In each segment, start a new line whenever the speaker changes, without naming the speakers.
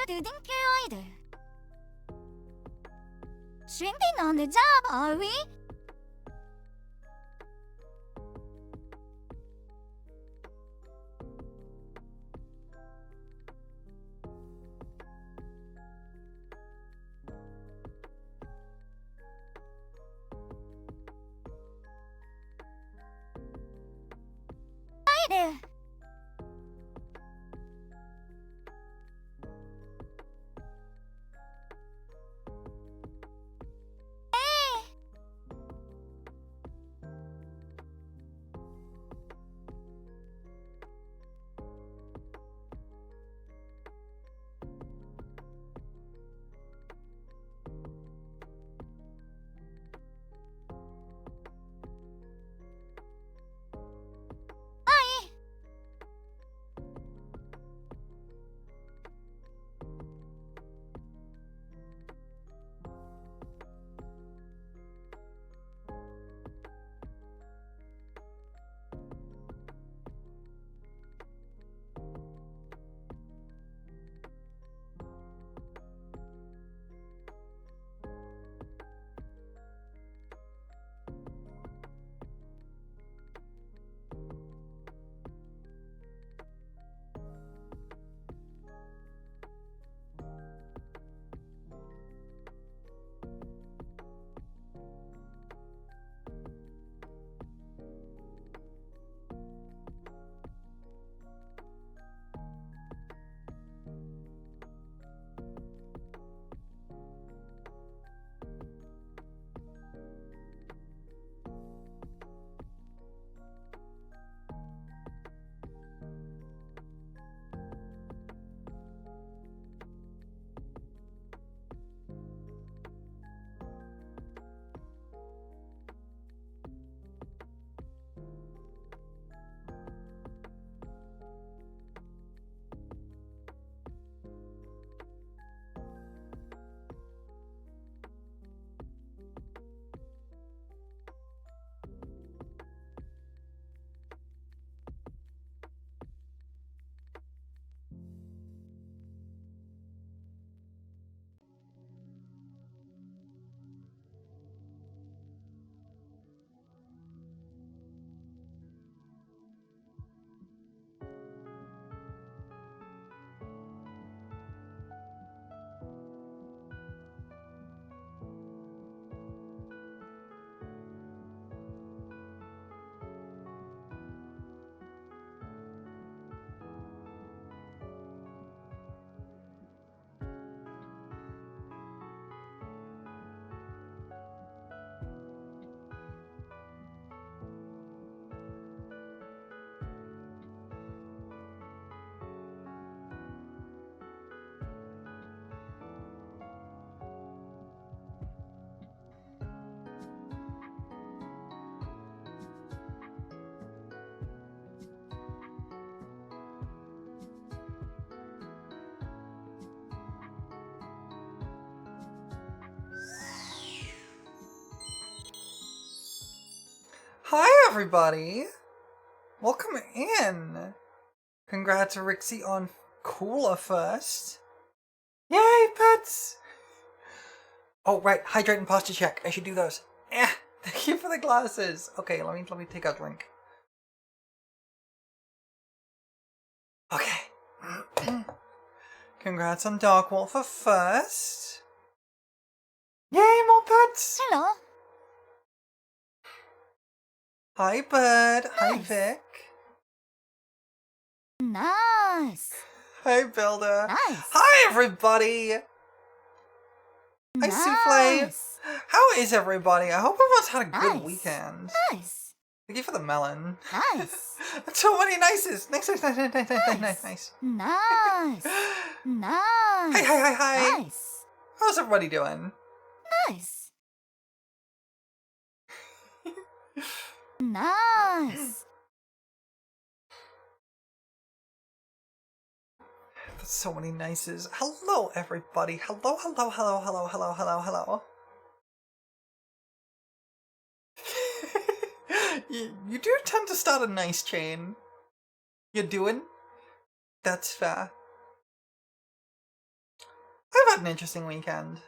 Thank you, idol. Shrinking on the job, are we? Idol.
Hi everybody! Welcome in! Congrats to Rixie on Cooler first. Yay, pets! Oh right, hydrate and posture check. I should do those. Thank you for the glasses. Okay, let me take a drink. Okay. Congrats on Dark Wolf for first. Yay, more pets!
Hello.
Hi Bird. Hi
Nice.
Vic.
Nice.
Hi Builder.
Nice.
Hi everybody! Hi Souffle!
Nice.
How is everybody? I hope everyone's had a good
Nice.
weekend.
Nice.
Thank you for the melon.
Nice.
So many nices! Nice.
Nice. Nice. Nice.
Hi.
Nice.
How's everybody doing?
Nice. Nice.
That's so many nices. Hello everybody. Hello. You do tend to start a nice chain. You're doing? That's fair. I've had an interesting weekend.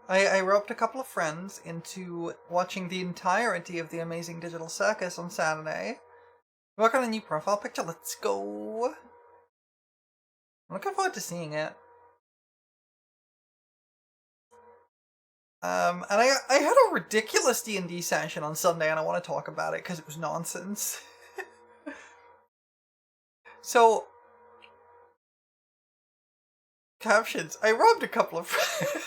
I roped a couple of friends into watching the entirety of The Amazing Digital Circus on Saturday. Work on a new profile picture, let's go! I'm looking forward to seeing it. And I had a ridiculous D&D session on Sunday and I want to talk about it because it was nonsense. So, captions. I robbed a couple of friends.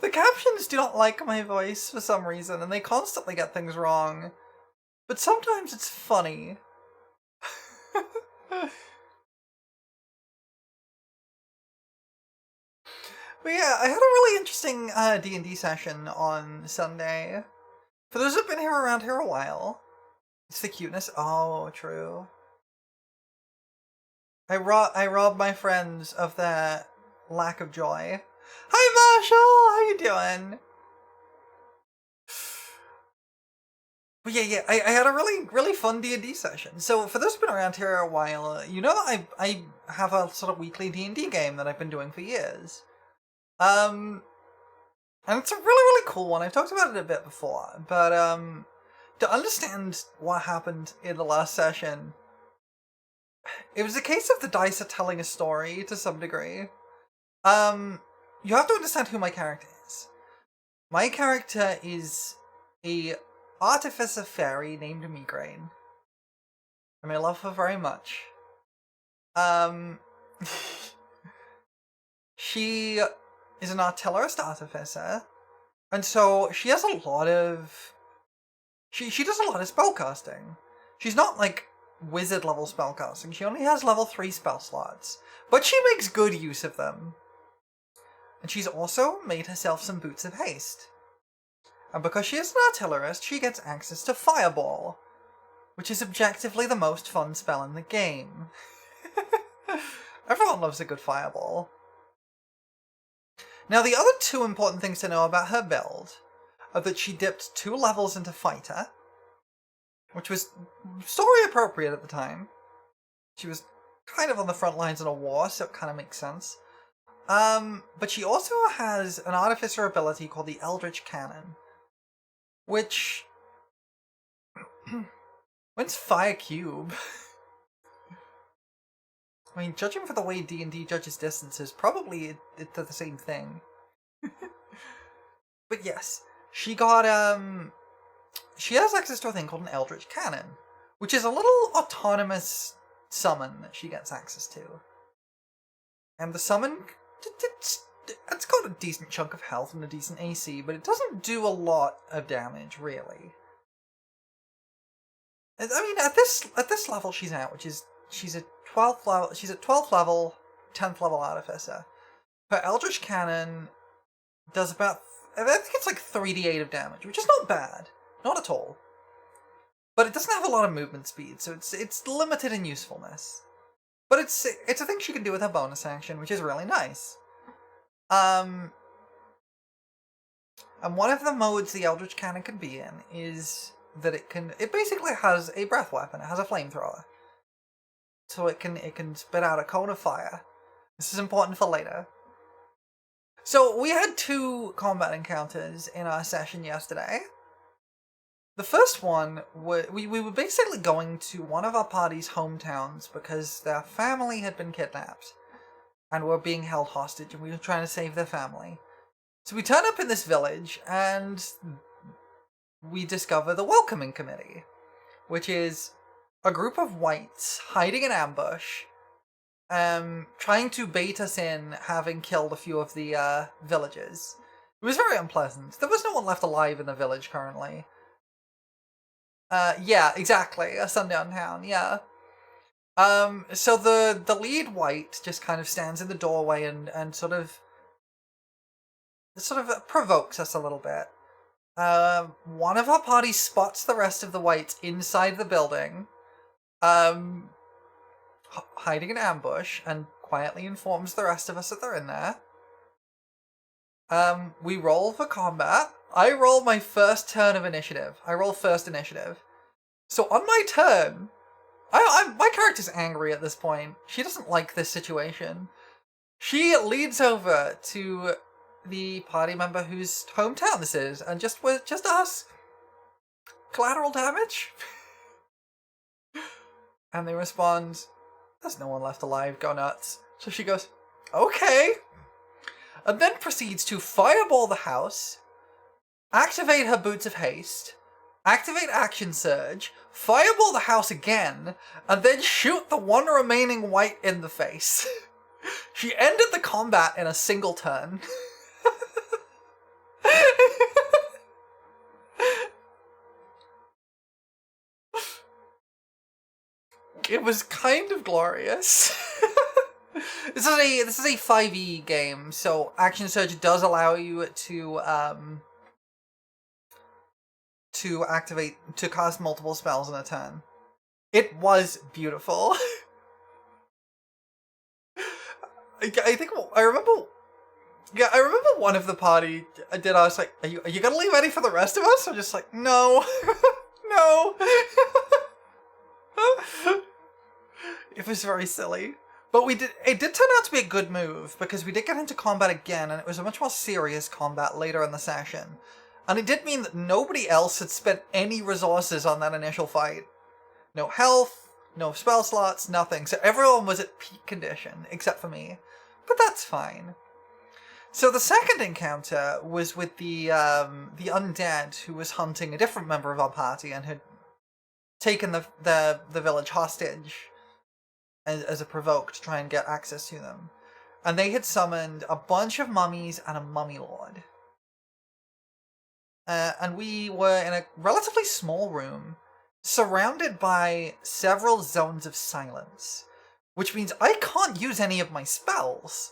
The captions do not like my voice for some reason, and they constantly get things wrong. But sometimes it's funny. But yeah, I had a really interesting D&D session on Sunday. For those who've been around here a while, it's the cuteness. Oh, true. I robbed my friends of their lack of joy. Hi, Marshall! How you doing? But yeah, I had a really fun D&D session. So for those who've been around here a while, you know that I have a sort of weekly D&D game that I've been doing for years. And it's a really cool one. I've talked about it a bit before, but to understand what happened in the last session, it was a case of the dice are telling a story to some degree. You have to understand who my character is. My character is a artificer fairy named Migraine. And I love her very much. She is an artillerist artificer, and so she has a lot of... She does a lot of spellcasting. She's not, like, wizard level spellcasting. She only has level 3 spell slots. But she makes good use of them. And she's also made herself some boots of haste. And because she is an artillerist, she gets access to Fireball, which is objectively the most fun spell in the game. Everyone loves a good Fireball. Now, the other two important things to know about her build are that she dipped 2 levels into Fighter, which was story appropriate at the time. She was kind of on the front lines in a war, so it kind of makes sense. But she also has an artificer ability called the Eldritch Cannon, which... when's Fire Cube? I mean, judging for the way D&D judges distances, probably it's the same thing. But yes, she got, she has access to a thing called an Eldritch Cannon, which is a little autonomous summon that she gets access to. And the summon, it's got a decent chunk of health and a decent AC, but it doesn't do a lot of damage, really. I mean, at this level she's at, which is, she's at 12th level, 10th level artificer. Her Eldritch Cannon does about, I think it's like 3d8 of damage, which is not bad. Not at all. But it doesn't have a lot of movement speed, so it's limited in usefulness. But it's a thing she can do with her bonus action, which is really nice. And one of the modes the Eldritch Cannon can be in is that it basically has a breath weapon. It has a flamethrower. So it can spit out a cone of fire. This is important for later. So we had 2 combat encounters in our session yesterday. The first one, we were basically going to one of our party's hometowns because their family had been kidnapped and were being held hostage, and we were trying to save their family. So we turn up in this village and we discover the welcoming committee, which is a group of whites hiding in ambush, trying to bait us in, having killed a few of the villagers. It was very unpleasant. There was no one left alive in the village currently. Yeah, exactly. A sundown town, yeah. So the lead white just kind of stands in the doorway and sort of provokes us a little bit. One of our party spots the rest of the whites inside the building, hiding in ambush, and quietly informs the rest of us that they're in there. We roll for combat, I roll my first turn of initiative. I roll first initiative. So on my turn, my character's angry at this point. She doesn't like this situation. She leads over to the party member whose hometown this is and just asks, collateral damage? And they respond, there's no one left alive, go nuts. So she goes, okay. And then proceeds to fireball the house, activate her Boots of Haste, activate Action Surge, fireball the house again, and then shoot the one remaining white in the face. She ended the combat in a single turn. It was kind of glorious. This is a 5e game, so Action Surge does allow you to cast multiple spells in a turn. It was beautiful. I remember one of the party did ask, like, are you gonna leave any for the rest of us? I'm just like, no. No. It was very silly. But it did turn out to be a good move, because we did get into combat again, and it was a much more serious combat later in the session. And it did mean that nobody else had spent any resources on that initial fight. No health, no spell slots, nothing. So everyone was at peak condition, except for me. But that's fine. So the second encounter was with the undead who was hunting a different member of our party and had taken the village hostage as a provoke to try and get access to them. And they had summoned a bunch of mummies and a mummy lord. And we were in a relatively small room, surrounded by several zones of silence, which means I can't use any of my spells,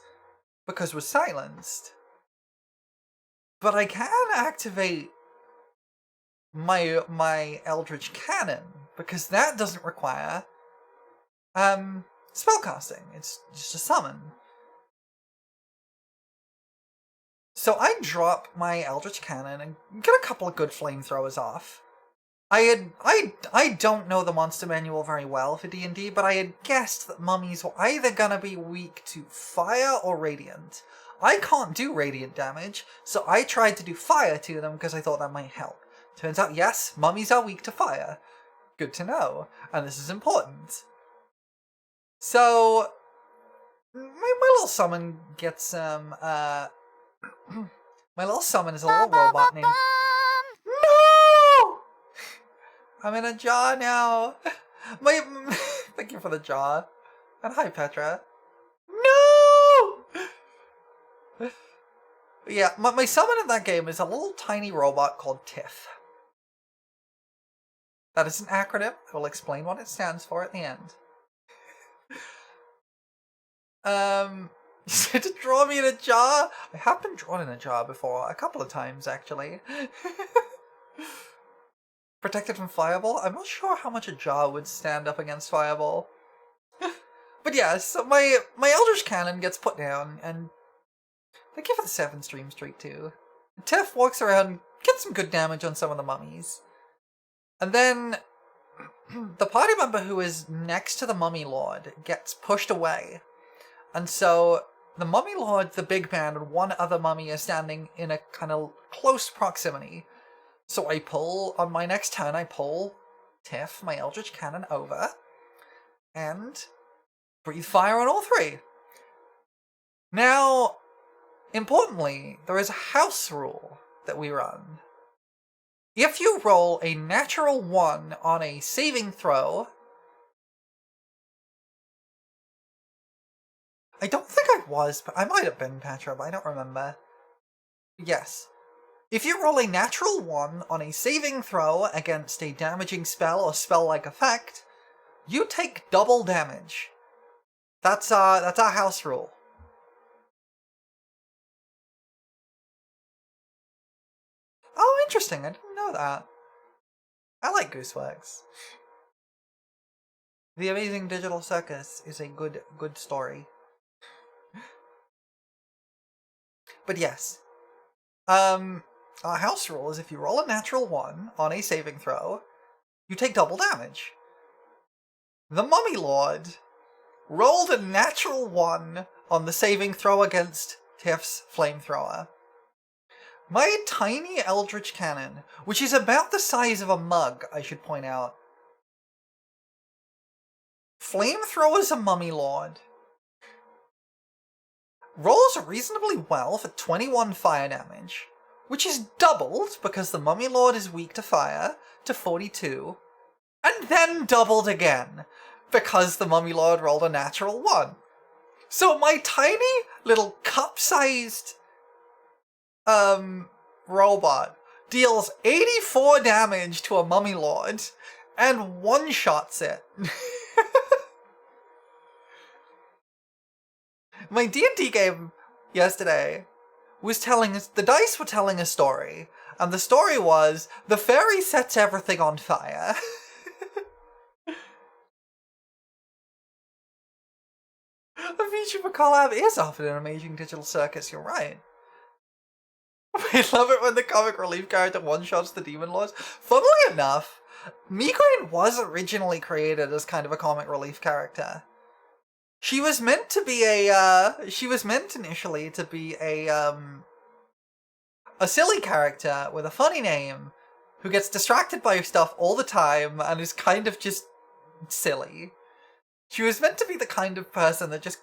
because we're silenced. But I can activate my Eldritch Cannon, because that doesn't require spellcasting. It's just a summon. So I drop my Eldritch Cannon and get a couple of good flamethrowers off. I don't know the monster manual very well for D&D, but I had guessed that mummies were either gonna be weak to fire or radiant. I can't do radiant damage, so I tried to do fire to them because I thought that might help. Turns out, yes, mummies are weak to fire. Good to know, and this is important. So, my little summon gets my little summon is a little robot named... No! I'm in a jar now. Thank you for the jar. And hi, Petra. No! Yeah, my summon in that game is a little tiny robot called Tiff. That is an acronym. I will explain what it stands for at the end. To draw me in a jar? I have been drawn in a jar before, a couple of times actually. Protected from fireball? I'm not sure how much a jar would stand up against fireball. But yeah, so my Eldritch Cannon gets put down, and thank you for the 7 stream streak too. Tiff walks around, gets some good damage on some of the mummies. And then the party member who is next to the Mummy Lord gets pushed away. And so the Mummy Lord, the big man, and one other mummy are standing in a kind of close proximity. So I pull, on my next turn, I pull Tiff, my Eldritch Cannon, over, and breathe fire on all 3. Now, importantly, there is a house rule that we run. If you roll a natural 1 on a saving throw... I don't think I was, but I might have been, Petra, but I don't remember. Yes. If you roll a natural 1 on a saving throw against a damaging spell or spell-like effect, you take double damage. That's our house rule. Oh, interesting. I didn't know that. I like Gooseworks. The Amazing Digital Circus is a good story. But yes. Our house rule is if you roll a natural 1 on a saving throw, you take double damage. The Mummy Lord rolled a natural 1 on the saving throw against Tiff's flamethrower. My tiny Eldritch Cannon, which is about the size of a mug, I should point out, flamethrowers a Mummy Lord, rolls reasonably well for 21 fire damage, which is doubled because the Mummy Lord is weak to fire, to 42, and then doubled again because the Mummy Lord rolled a natural 1. So my tiny little cup-sized robot deals 84 damage to a Mummy Lord and one-shots it. My D&D game yesterday was telling us, the dice were telling a story, and the story was, the fairy sets everything on fire. A VTuber collab is often an amazing digital circus, you're right. I love it when the comic relief character one-shots the demon lords. Funnily enough, Migraine was originally created as kind of a comic relief character. She was meant to be she was meant initially to be a silly character with a funny name who gets distracted by stuff all the time and is kind of just silly. She was meant to be the kind of person that just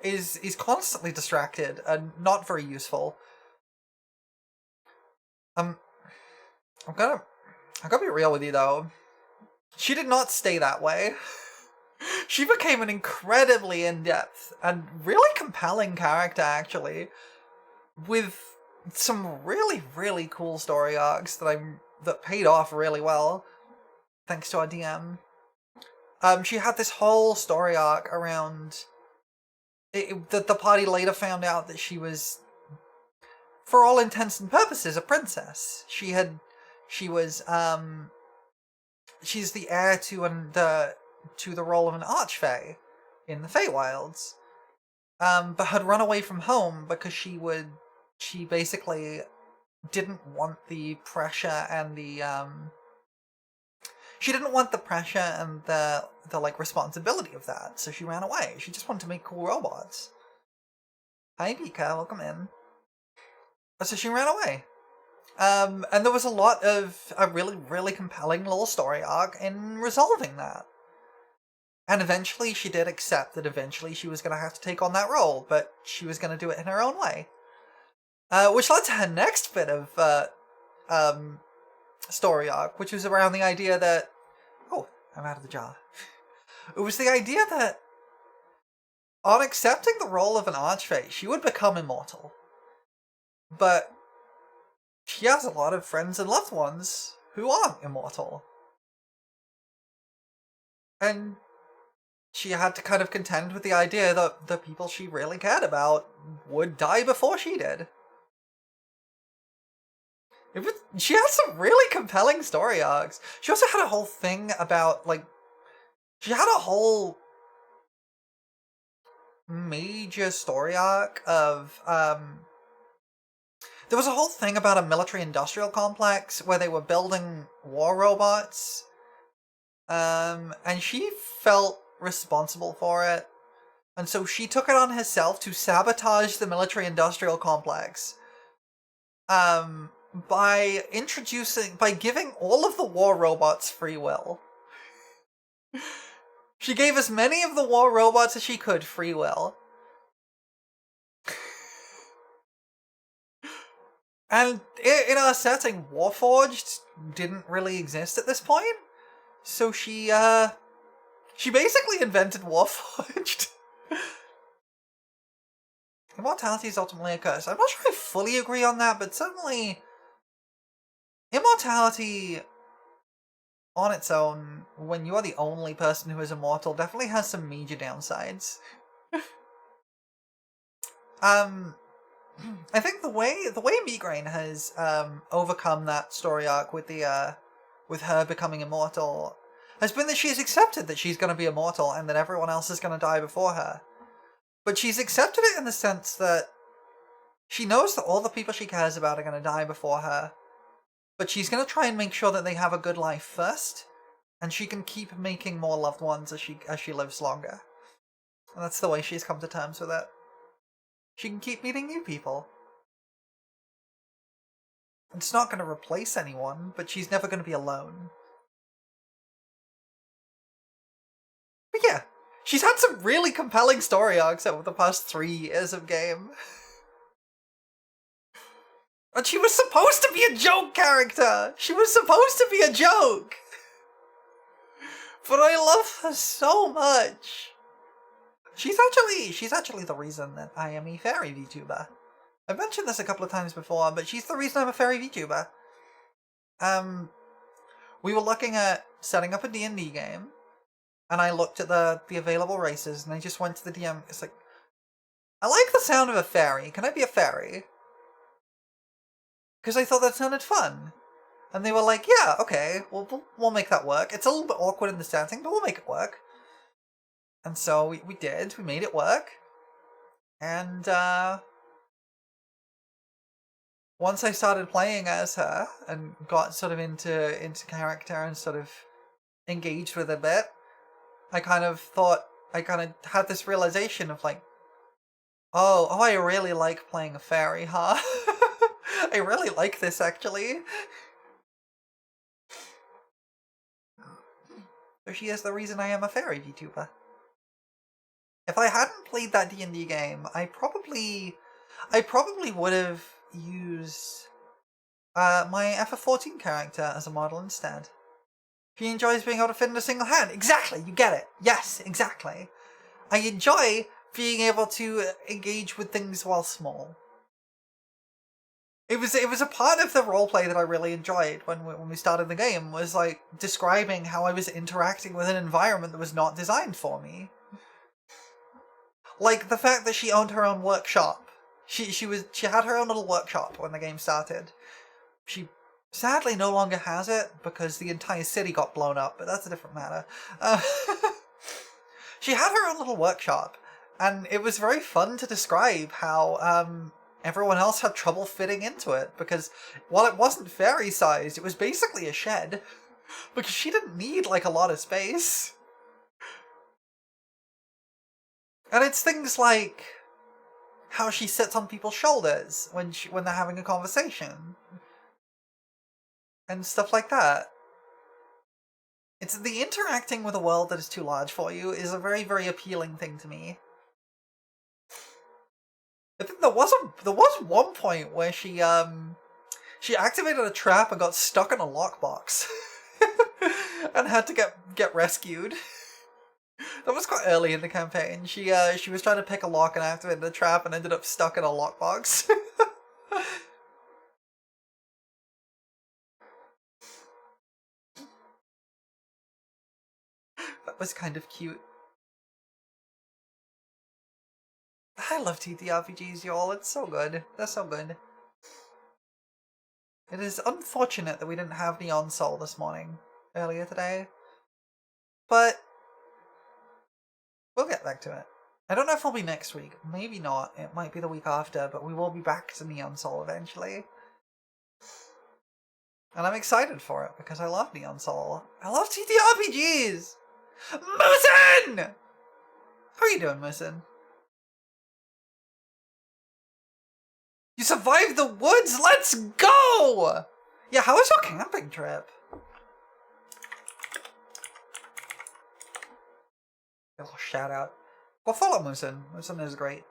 is constantly distracted and not very useful. I'm gonna be real with you though. She did not stay that way. She became an incredibly in-depth and really compelling character, actually, with some really, really cool story arcs that paid off really well, thanks to our DM. She had this whole story arc around that the party later found out that she was, for all intents and purposes, a princess. She's the heir to the role of an archfey in the Feywilds, but had run away from home because she basically didn't want the pressure and the like responsibility of that, so she ran away. She just wanted to make cool robots. Hi Pika, welcome in. So she ran away. And there was a really, really compelling little story arc in resolving that. And eventually she did accept that eventually she was going to have to take on that role, but she was going to do it in her own way. Which led to her next bit of story arc, which was around the idea that... Oh, I'm out of the jar. It was the idea that on accepting the role of an archfey, she would become immortal. But she has a lot of friends and loved ones who aren't immortal. And she had to kind of contend with the idea that the people she really cared about would die before she did. She had some really compelling story arcs. She also had a whole thing about, like... She had a whole major story arc of, there was a whole thing about a military-industrial complex where they were building war robots. And she felt responsible for it. And so she took it on herself to sabotage the military-industrial complex. By giving all of the war robots free will. She gave as many of the war robots as she could free will. And in our setting, Warforged didn't really exist at this point. So she basically invented Warforged. Immortality is ultimately a curse. I'm not sure I fully agree on that, but certainly immortality on its own, when you are the only person who is immortal, definitely has some major downsides. I think the way Migraine has overcome that story arc with with her becoming immortal has been that she's accepted that she's going to be immortal and that everyone else is going to die before her. But she's accepted it in the sense that She knows that all the people she cares about are going to die before her, but she's going to try and make sure that they have a good life first, and she can keep making more loved ones as she lives longer. And that's the way she's come to terms with it. She can keep meeting new people. It's not going to replace anyone, but she's never going to be alone. But yeah, she's had some really compelling story arcs over the past 3 years of game. And she was supposed to be a joke character! She was supposed to be a joke! But I love her so much! She's actually the reason that I am a fairy VTuber. I've mentioned this a couple of times before, but she's the reason I'm a fairy VTuber. We were looking at setting up a D&D game, and I looked at the available races, and I just went to the DM. It's like, I like the sound of a fairy. Can I be a fairy? Because I thought that sounded fun. And they were like, yeah, okay, we'll make that work. It's a little bit awkward in the setting, but we'll make it work. And so we did. We made it work. And once I started playing as her and got sort of into character and sort of engaged with it a bit, I kind of had this realization of like, oh, I really like playing a fairy, huh? I really like this, actually. So she is the reason I am a fairy VTuber. If I hadn't played that D&D game, I probably would have used my FF14 character as a model instead. She enjoys being able to fit in a single hand. Exactly, you get it. Yes, exactly. I enjoy being able to engage with things while small. It was a part of the roleplay that I really enjoyed when we started the game, was like describing how I was interacting with an environment that was not designed for me. Like the fact that she owned her own workshop. She had her own little workshop when the game started. She sadly no longer has it because the entire city got blown up, but that's a different matter. She had her own little workshop, and it was very fun to describe how everyone else had trouble fitting into it, because while it wasn't fairy-sized, it was basically a shed, because she didn't need like a lot of space. And it's things like how she sits on people's shoulders when they're having a conversation. And stuff like that. It's the interacting with a world that is too large for you is a very, very appealing thing to me. I think there was one point where she activated a trap and got stuck in a lockbox. And had to get rescued. That was quite early in the campaign. She was trying to pick a lock and activated a trap and ended up stuck in a lockbox. That was kind of cute. I love TTRPGs, y'all. It's so good. They're so good. It is unfortunate that we didn't have Neon Soul this morning, earlier today. But we'll get back to it. I don't know if it'll be next week. Maybe not. It might be the week after, but we will be back to Neon Soul eventually. And I'm excited for it, because I love Neon Soul. I love TTRPGs! Musin! How are you doing, Musin? You survived the woods! Let's go! Yeah, how was your camping trip? A little shout out. Go follow Musin. Musin is great.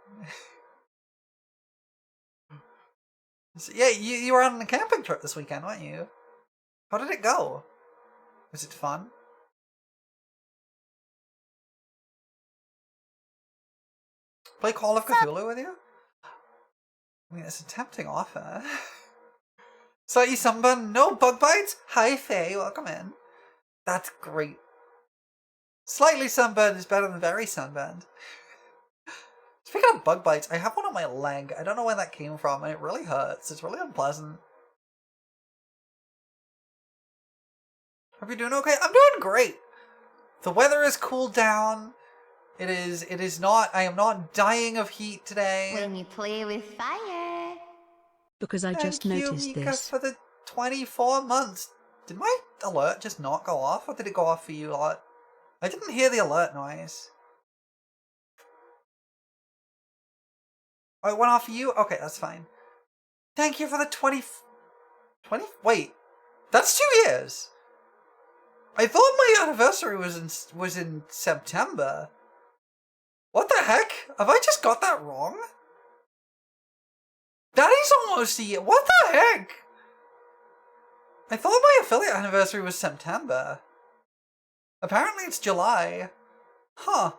So, yeah, you were on a camping trip this weekend, weren't you? How did it go? Was it fun? Play Call of Cthulhu with you? I mean, it's a tempting offer. Slightly sunburned, no bug bites? Hi Faye, welcome in. That's great. Slightly sunburned is better than very sunburned. Speaking of bug bites, I have one on my leg. I don't know where that came from, and it really hurts. It's really unpleasant. Hope you're doing okay. I'm doing great. The weather has cooled down. It is not, I am not dying of heat today.
When you play with fire.
because I just
Thank you,
noticed
Mika,
this.
for the 24 months. Did my alert just not go off, or did it go off for you lot? I didn't hear the alert noise. Oh, it went off for you? Okay, that's fine. Thank you for the 20... Wait, that's 2 years. I thought my anniversary was in September. What the heck? Have I just got that wrong? That is almost a year. What the heck? I thought my affiliate anniversary was September. Apparently it's July. Huh.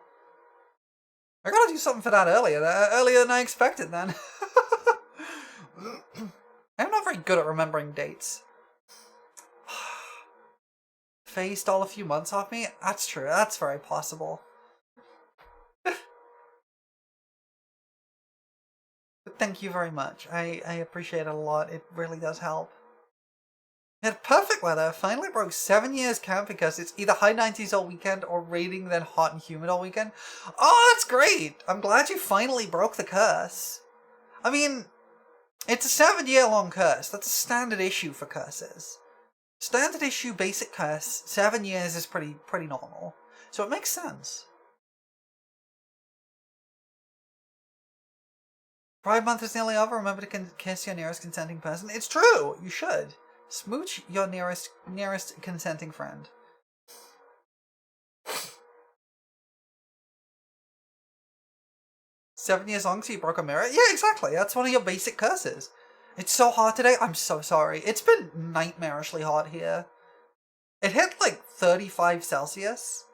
I gotta do something for that earlier than I expected then. I'm not very good at remembering dates. Faye stole a few months off me? That's true. That's very possible. But thank you very much. I appreciate it a lot. It really does help. We had perfect weather. Finally broke 7 years count because it's either high 90s all weekend or raining then hot and humid all weekend. Oh, that's great. I'm glad you finally broke the curse. I mean, it's a 7-year long curse. That's a standard issue for curses. Standard issue basic curse, 7 years is pretty normal. So it makes sense. Pride Month is nearly over. Remember to kiss your nearest consenting person. It's true. You should. Smooch your nearest consenting friend. "7 years long so you broke a mirror?" Yeah, exactly. That's one of your basic curses. It's so hot today. I'm so sorry. It's been nightmarishly hot here. It hit like 35 Celsius,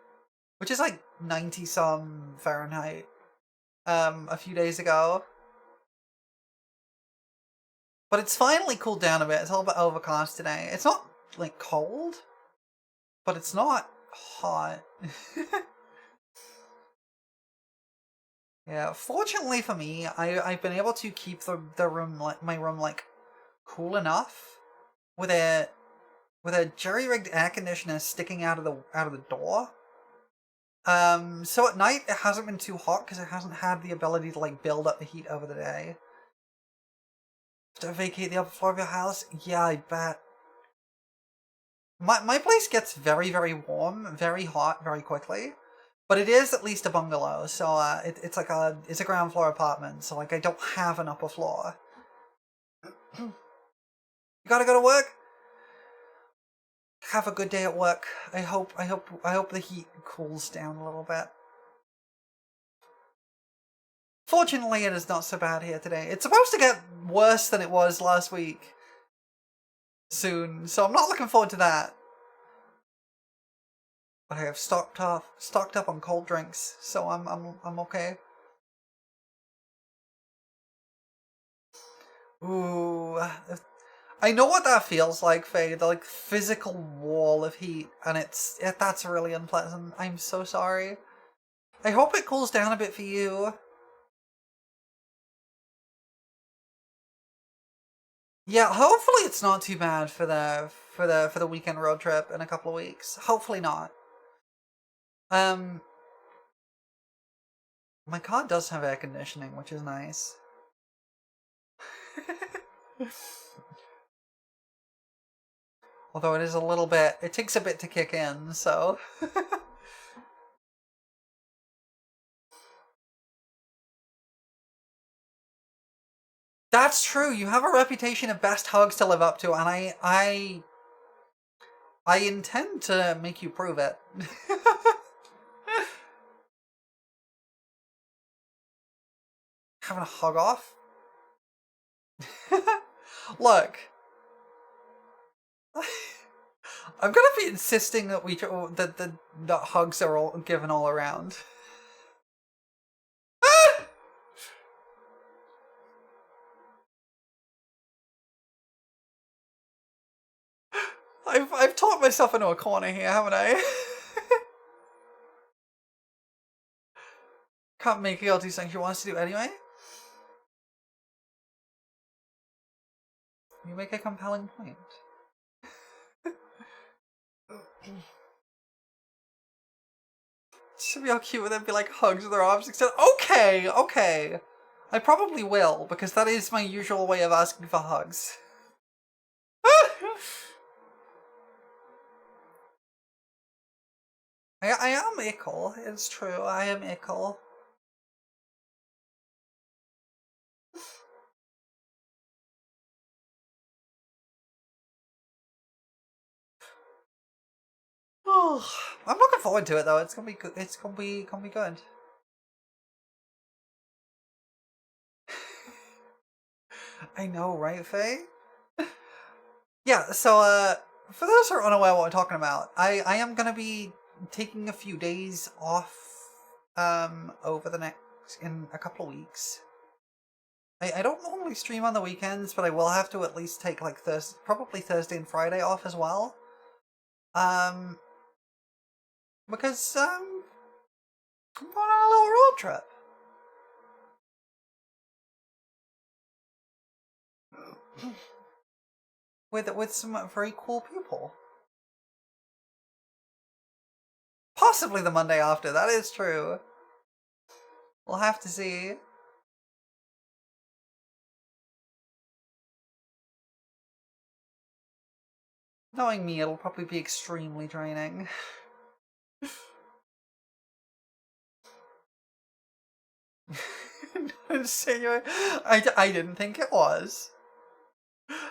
which is like 90 some Fahrenheit, a few days ago. But it's finally cooled down a bit. It's a little bit overcast today. It's not like cold, but it's not hot. Yeah, fortunately for me, I've been able to keep the room, like my room, like cool enough with a jerry-rigged air conditioner sticking out of the door. So at night it hasn't been too hot because it hasn't had the ability to like build up the heat over the day. To vacate the upper floor of your house? Yeah, I bet. My place gets very, very warm, very hot, very quickly. But it is at least a bungalow, so it's a ground floor apartment, so like I don't have an upper floor. You gotta go to work? Have a good day at work. I hope the heat cools down a little bit. Fortunately, it is not so bad here today. It's supposed to get worse than it was last week. Soon, so I'm not looking forward to that. But I have stocked up on cold drinks, so I'm okay. Ooh, I know what that feels like, Faye. The like physical wall of heat, and that's really unpleasant. I'm so sorry. I hope it cools down a bit for you. Yeah, hopefully it's not too bad for the weekend road trip in a couple of weeks. Hopefully not. My car does have air conditioning, which is nice. Although it is a little bit, it takes a bit to kick in, so. That's true. You have a reputation of best hugs to live up to, and I intend to make you prove it. Having a hug off? Look. I'm gonna be insisting that the hugs are all given all around. I've talked myself into a corner here, haven't I? Can't make a girl do something she wants to do anyway. You make a compelling point. Should be all cute with it, be like hugs with their arms extended. Okay. I probably will, because that is my usual way of asking for hugs. I am ickle, it's true, I am ickle. Oh, I'm looking forward to it though. It's gonna be good. It's gonna be good. I know, right, Faye? Yeah. So, for those who are unaware what we're talking about, I am gonna be taking a few days off, over the next in a couple of weeks. I don't normally stream on the weekends, but I will have to at least take like probably Thursday and Friday off as well. Because I'm going on a little road trip. With some very cool people. Possibly the Monday after, that is true. We'll have to see. Knowing me, it'll probably be extremely draining. I didn't think it was.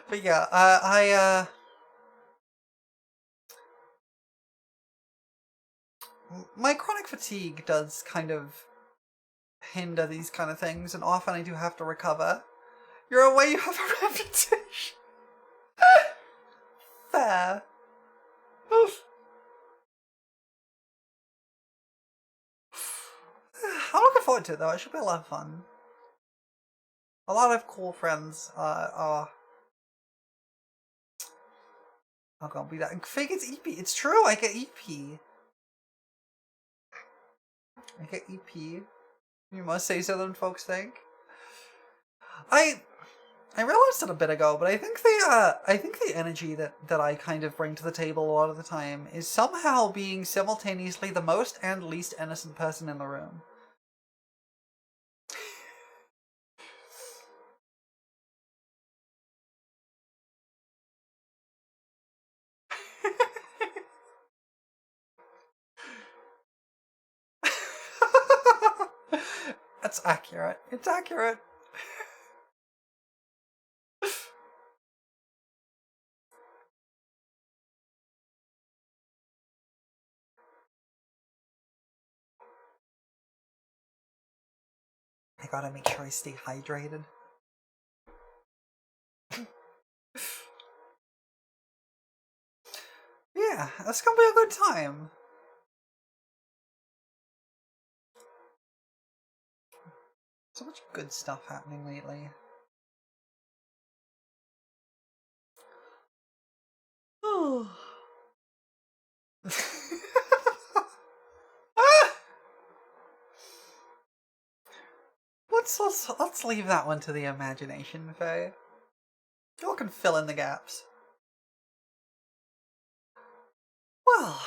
But yeah, my chronic fatigue does kind of hinder these kind of things, and often I do have to recover. You're away, you have a reputation. Fair. Oof. I'm looking forward to it though, it should be a lot of fun. A lot of cool friends are gonna be that. Fake it's EP. It's true, I get EP. I get EP. You must say so than folks think. I realized it a bit ago, but I think the energy that I kind of bring to the table a lot of the time is somehow being simultaneously the most and least innocent person in the room. That's accurate. It's accurate. I gotta make sure I stay hydrated. Yeah, it's gonna be a good time. So much good stuff happening lately. Oh. Let's leave that one to the imagination, Faye. You all can fill in the gaps. Well,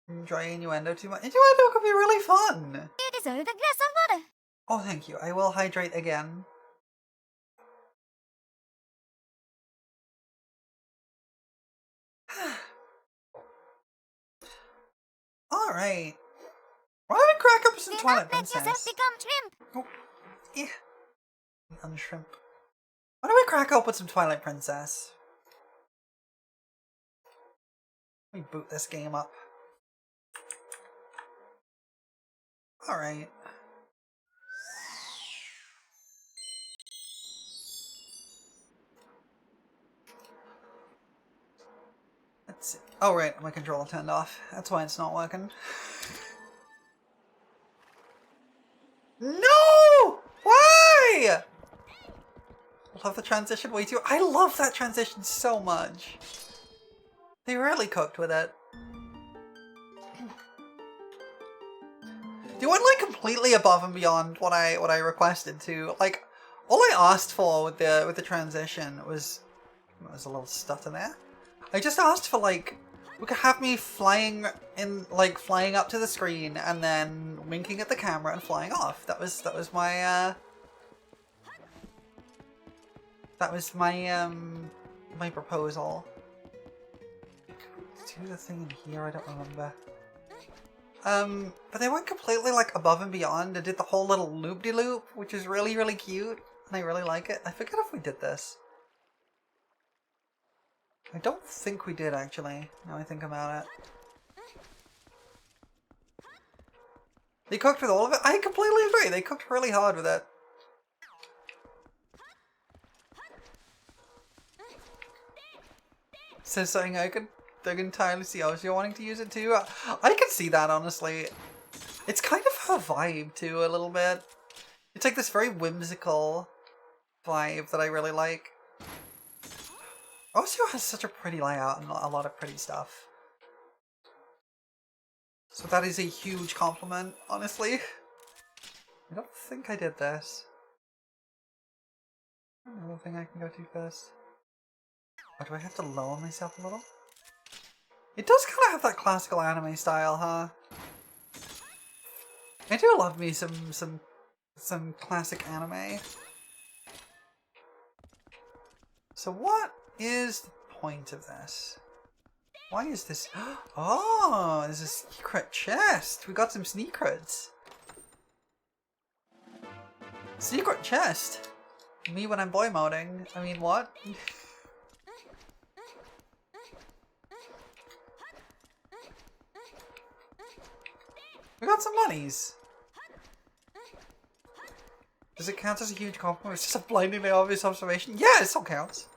enjoy innuendo too much. Innuendo could be really fun.
You deserve a glass of water.
Oh, thank you. I will hydrate again. All right. Why don't we crack up some Twilight Princess?
Let yourself become shrimp.
Oh, yeah. Unshrimp. Why don't we crack up with some Twilight Princess? Let me boot this game up. Alright. Let's see. Oh, right. My controller turned off. That's why it's not working. No! Why? Love the transition way too. I love that transition so much. They really cooked with it. You went like completely above and beyond what I requested to. Like, all I asked for with the transition was a little stutter there. I just asked for like We could have me flying in, like, flying up to the screen and then winking at the camera and flying off. That was my, my proposal. Do the thing in here, I don't remember. But they went completely, like, above and beyond and did the whole little loop-de-loop, which is really, really cute, and I really like it. I forget if we did this. I don't think we did, actually, now I think about it. They cooked with all of it? I completely agree, they cooked really hard with it. Says something I could entirely see. Oh, so you're wanting to use it too? I can see that, honestly. It's kind of her vibe too, a little bit. It's like this very whimsical vibe that I really like. Also has such a pretty layout and a lot of pretty stuff. So that is a huge compliment, honestly. I don't think I did this. Another thing I can go to first. Oh, do I have to lower myself a little? It does kind of have that classical anime style, huh? I do love me some classic anime. So what is the point of this? Why is this? Oh, there's a secret chest. We got some secrets. Secret chest. Me when I'm boy moding. I mean, what? We got some monies. Does it count as a huge compliment? It's just a blindingly obvious observation. Yeah, it still counts.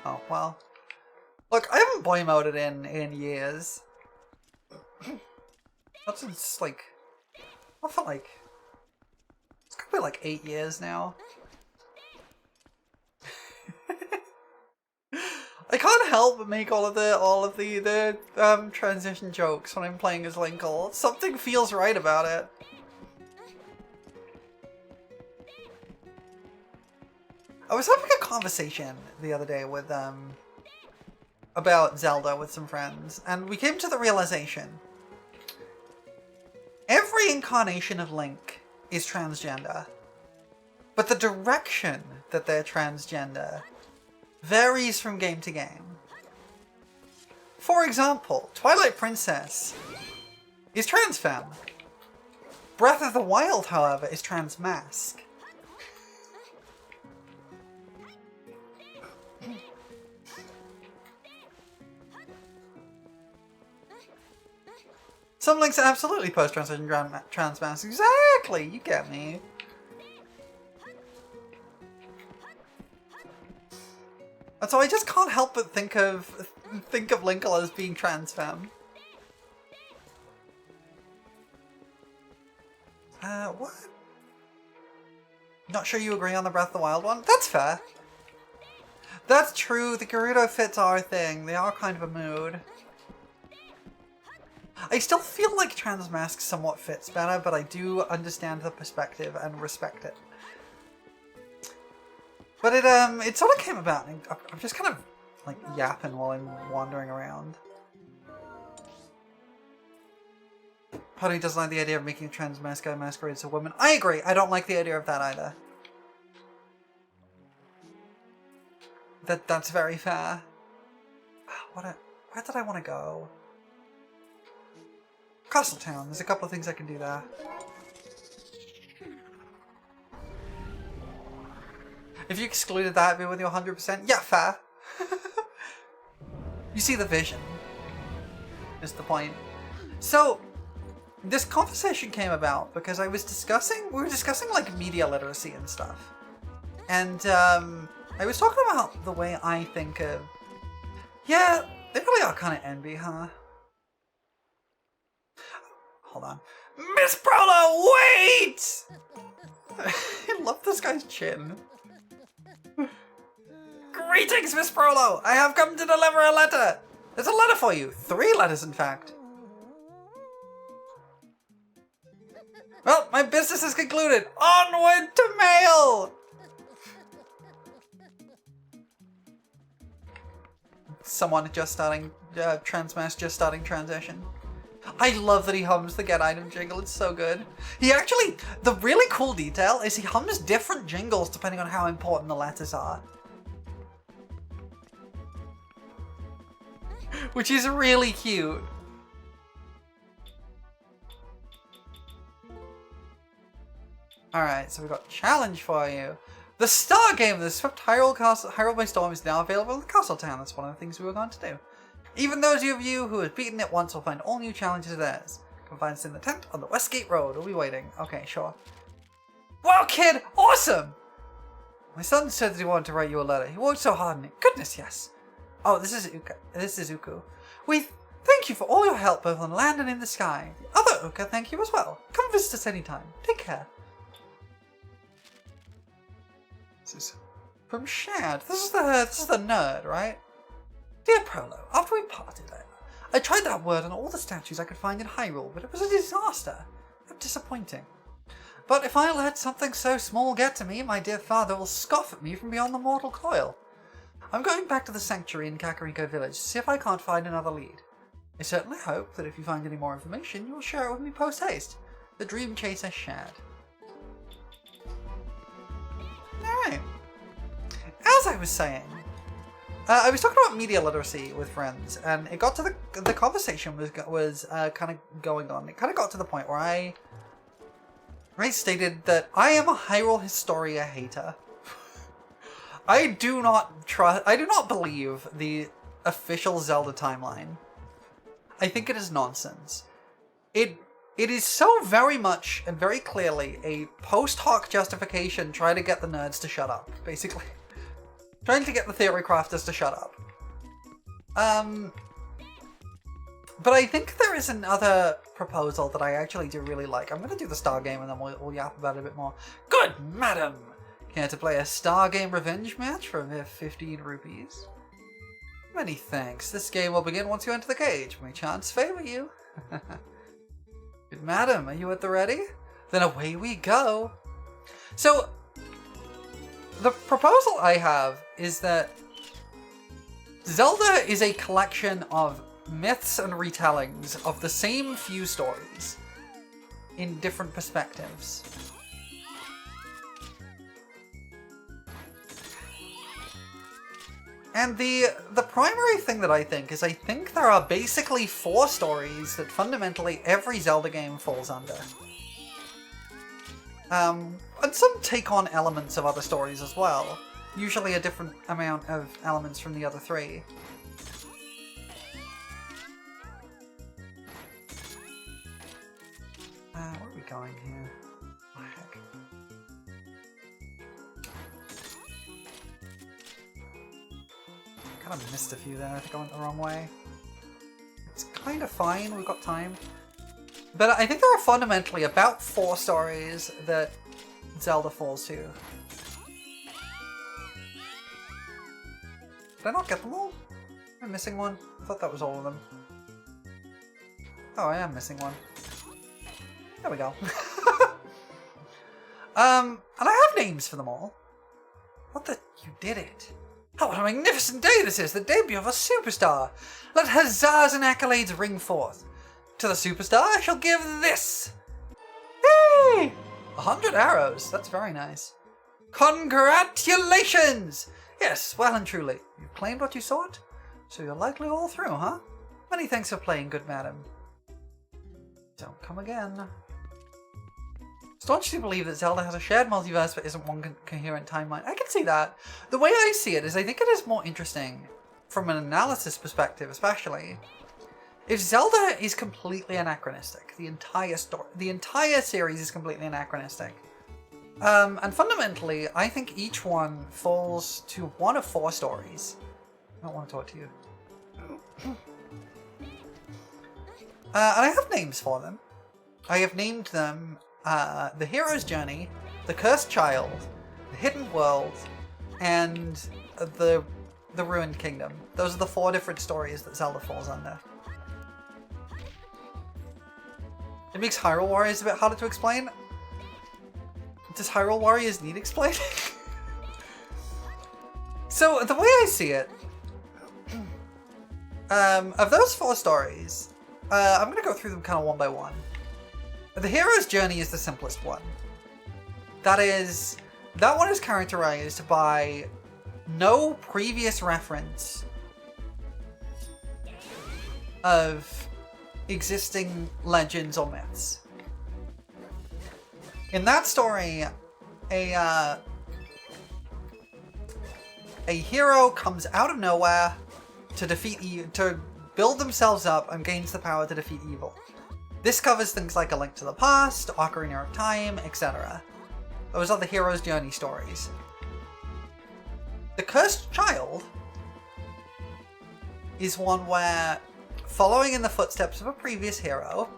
Oh, well. Look, I haven't boy moded in years. Not since, like... I felt like... It's gotta be like 8 years now. I can't help but make all of the transition jokes when I'm playing as Linkle. Something feels right about it. I was having a conversation the other day with about Zelda with some friends, and we came to the realization every incarnation of Link is transgender, but the direction that they're transgender varies from game to game. For example, Twilight Princess is transfemme. Breath of the Wild, however, is transmask. Some Links are absolutely post-transition transmask. Exactly, you get me. And so I just can't help but think of Linkle as being transfemme. What? Not sure you agree on the Breath of the Wild one? That's fair. That's true, the Gerudo fits are a thing. They are kind of a mood. I still feel like transmask somewhat fits better, but I do understand the perspective and respect it. But it sort of came about, and I'm just kind of, like, yapping while I'm wandering around. Part of me doesn't like the idea of making a trans guy masquerade as a woman. I agree, I don't like the idea of that either. That's very fair. Where did I want to go? Castletown, there's a couple of things I can do there. If you excluded that, it'd be with you 100%. Yeah, fair. You see the vision, is the point. So, this conversation came about because we were discussing like media literacy and stuff. And I was talking about the way I think of, yeah, they really are kind of envy, huh? Hold on. Miss Prolo, wait! I love this guy's chin. Greetings, Miss Prolo! I have come to deliver a letter! There's a letter for you. 3 letters, in fact. Well, my business is concluded. Onward to mail! someone just starting Transmash just starting transition. I love that he hums the get item jingle, it's so good. He actually, the really cool detail is he hums different jingles depending on how important the letters are. Which is really cute. Alright, so we've got a challenge for you. The Star Game, the Swift Hyrule by Storm is now available in the Castle Town. That's one of the things we were going to do. Even those of you who have beaten it once will find all new challenges theirs. Come find us in the tent on the Westgate Road. We'll be waiting. Okay, sure. Wow, kid! Awesome! My son said that he wanted to write you a letter. He worked so hard on it. Goodness, yes. Oh, this is Uka. This is Uku. We thank you for all your help both on land and in the sky. The other Uka, thank you as well. Come visit us anytime. Take care. This is from Shad. This is the nerd, right? Dear Prolo, after we parted, I tried that word on all the statues I could find in Hyrule, but it was a disaster. How disappointing. But if I let something so small get to me, my dear father will scoff at me from beyond the mortal coil. I'm going back to the sanctuary in Kakariko Village to see if I can't find another lead. I certainly hope that if you find any more information, you will share it with me post-haste. The Dream Chaser Shad. Alright. As I was saying, I was talking about media literacy with friends, and it got to the conversation was kind of going on. It kind of got to the point where I stated that I am a Hyrule Historia hater. I do not believe the official Zelda timeline. I think it is nonsense. It is so very much and very clearly a post hoc justification trying to get the nerds to shut up, basically. Trying to get the theory crafters to shut up. But I think there is another proposal that I actually do really like. I'm going to do the Star Game and then we'll yap about it a bit more. Good madam! Care to play a Star Game revenge match for mere 15 rupees? Many thanks. This game will begin once you enter the cage. May chance favor you. Good madam, are you at the ready? Then away we go. So, the proposal I have is that Zelda is a collection of myths and retellings of the same few stories in different perspectives. And the primary thing that I think is I think there are basically 4 stories that fundamentally every Zelda game falls under. And some take on elements of other stories as well. Usually a different amount of elements from the other 3. Where are we going here? What the heck? Kind of missed a few there. I think I went the wrong way. It's kind of fine. We've got time. But I think there are fundamentally about 4 stories that Zelda falls to. Did I not get them all? Am I missing one? I thought that was all of them. Oh, I am missing one. There we go. And I have names for them all. What the? You did it. Oh, what a magnificent day this is! The debut of a superstar! Let huzzas and accolades ring forth. To the superstar I shall give this! Hey! 100 arrows. That's very nice. Congratulations! Yes, well and truly. You've claimed what you sought, so you're likely all through, huh? Many thanks for playing, good madam. Don't come again. Staunchly believe that Zelda has a shared multiverse but isn't one coherent timeline. I can see that. The way I see it is I think it is more interesting, from an analysis perspective especially, if Zelda is completely anachronistic. The entire series is completely anachronistic. And fundamentally, I think each one falls to one of 4 stories. I don't want to talk to you. And I have names for them. I have named them The Hero's Journey, The Cursed Child, The Hidden World, and the Ruined Kingdom. Those are the 4 different stories that Zelda falls under. It makes Hyrule Warriors a bit harder to explain. Does Hyrule Warriors need explaining? So, the way I see it Of those 4 stories, I'm going to go through them kind of one by one. The hero's journey is the simplest one. That one is characterized by no previous reference of existing legends or myths. In that story, a hero comes out of nowhere to build themselves up and gains the power to defeat evil. This covers things like A Link to the Past, Ocarina of Time, etc. Those are the hero's journey stories. The Cursed Child is one where, following in the footsteps of a previous hero,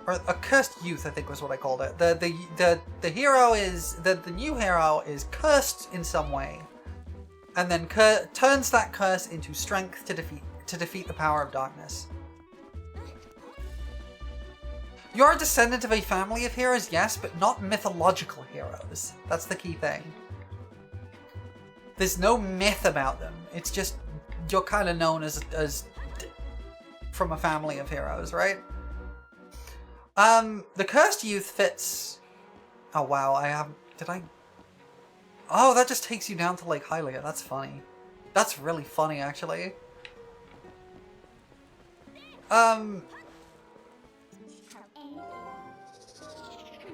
or a cursed youth, I think was what I called it. The hero is the new hero is cursed in some way, and then turns that curse into strength to defeat the power of darkness. You're a descendant of a family of heroes, yes, but not mythological heroes. That's the key thing. There's no myth about them. It's just you're kind of known as from a family of heroes, right? The cursed youth fits. Oh wow, Oh, that just takes you down to Lake Hylia. That's funny. That's really funny, actually.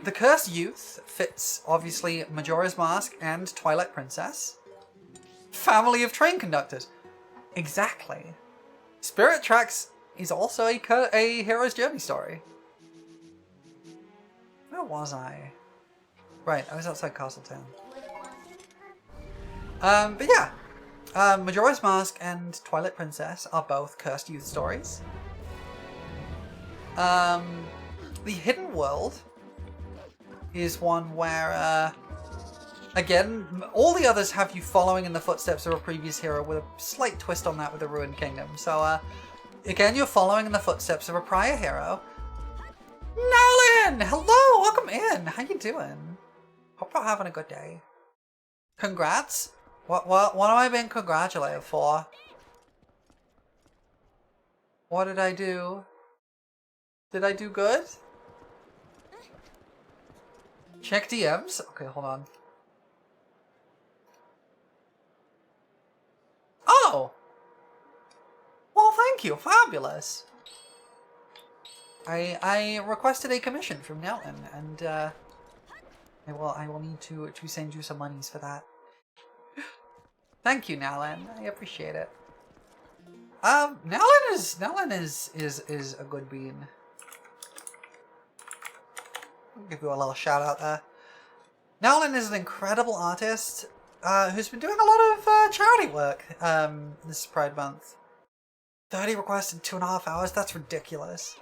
The cursed youth fits, obviously, Majora's Mask and Twilight Princess. Family of train conductors. Exactly. Spirit Tracks is also a hero's journey story. Where was I? Right, I was outside Castletown. But yeah. Majora's Mask and Twilight Princess are both cursed youth stories. The Hidden World is one where, again, all the others have you following in the footsteps of a previous hero with a slight twist on that with the Ruined Kingdom. So, again, you're following in the footsteps of a prior hero. Nolan! Hello! Welcome in! How you doing? Hope you're having a good day. Congrats? What am I being congratulated for? What did I do? Did I do good? Check DMs? Okay, hold on. Oh! Well, thank you. Fabulous. I requested a commission from Nelton, and I will need to send you some monies for that. Thank you, Nalin. I appreciate it. Nalin is a good bean. I'll give you a little shout out there. Nalin is an incredible artist who's been doing a lot of charity work this Pride Month. 30 requests in 2.5 hours? That's ridiculous.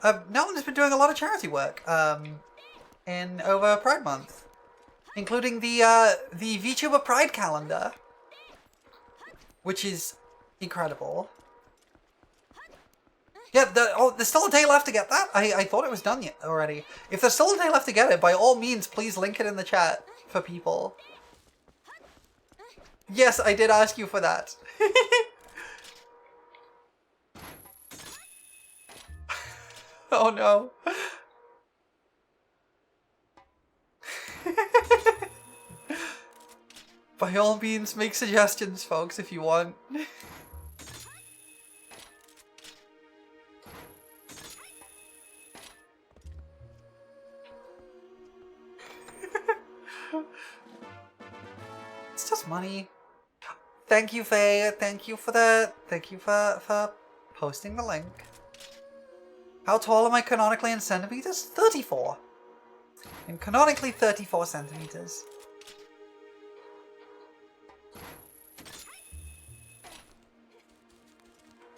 Nalin has been doing a lot of charity work over Pride Month, including the VTuber Pride calendar, which is incredible. Yeah, there's still a day left to get that? I thought it was done yet already. If there's still a day left to get it, by all means, please link it in the chat for people. Yes, I did ask you for that. Oh no. By all means, make suggestions, folks, if you want. It's just money. Thank you, Faye. Thank you for posting the link. How tall am I canonically in centimeters? 34. I'm canonically 34 centimeters.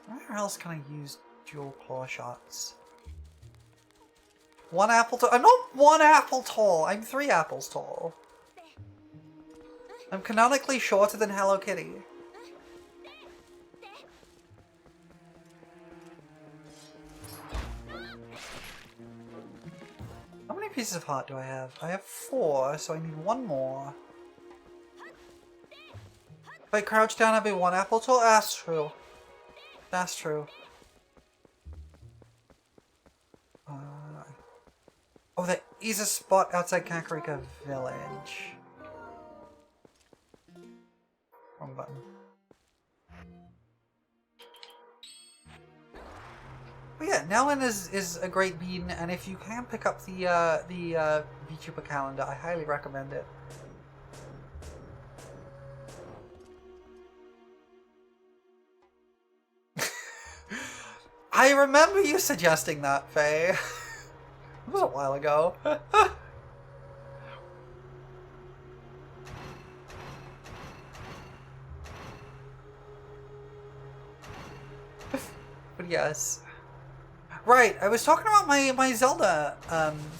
Where else can I use dual claw shots? 1 apple tall. I'm not 1 apple tall. I'm 3 apples tall. I'm canonically shorter than Hello Kitty. How many pieces of heart do I have? I have 4, so I need 1 more. If I crouch down, I'll be one apple tall. That's true. That's true. Oh, there is a spot outside Kakarika Village. Wrong button. But yeah, Nellen is a great bean, and if you can pick up the VTuber calendar, I highly recommend it. I remember you suggesting that, Faye. It was a while ago. But yes. Right, I was talking about my Zelda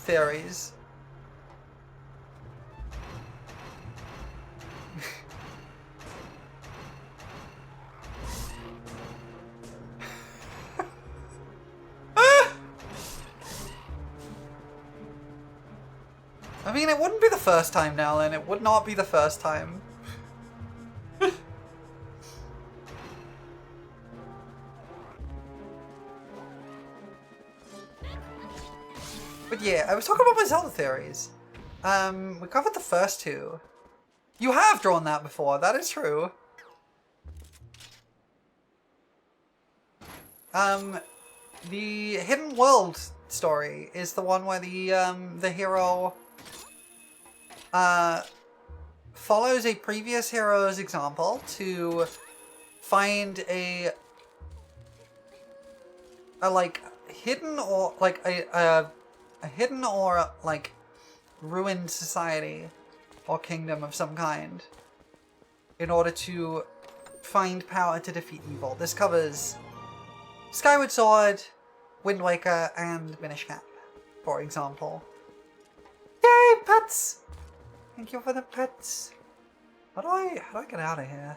theories. I mean, it wouldn't be the first time, Nellen. It would not be the first time. But yeah, I was talking about my Zelda theories. We covered the first two. You have drawn that before, that is true. The Hidden World story is the one where the hero follows a previous hero's example to find a like hidden or like a hidden or like ruined society or kingdom of some kind in order to find power to defeat evil. This covers Skyward Sword, Wind Waker, and Minish Cap, for example. Yay, pets! Thank you for the pets. How do I get out of here?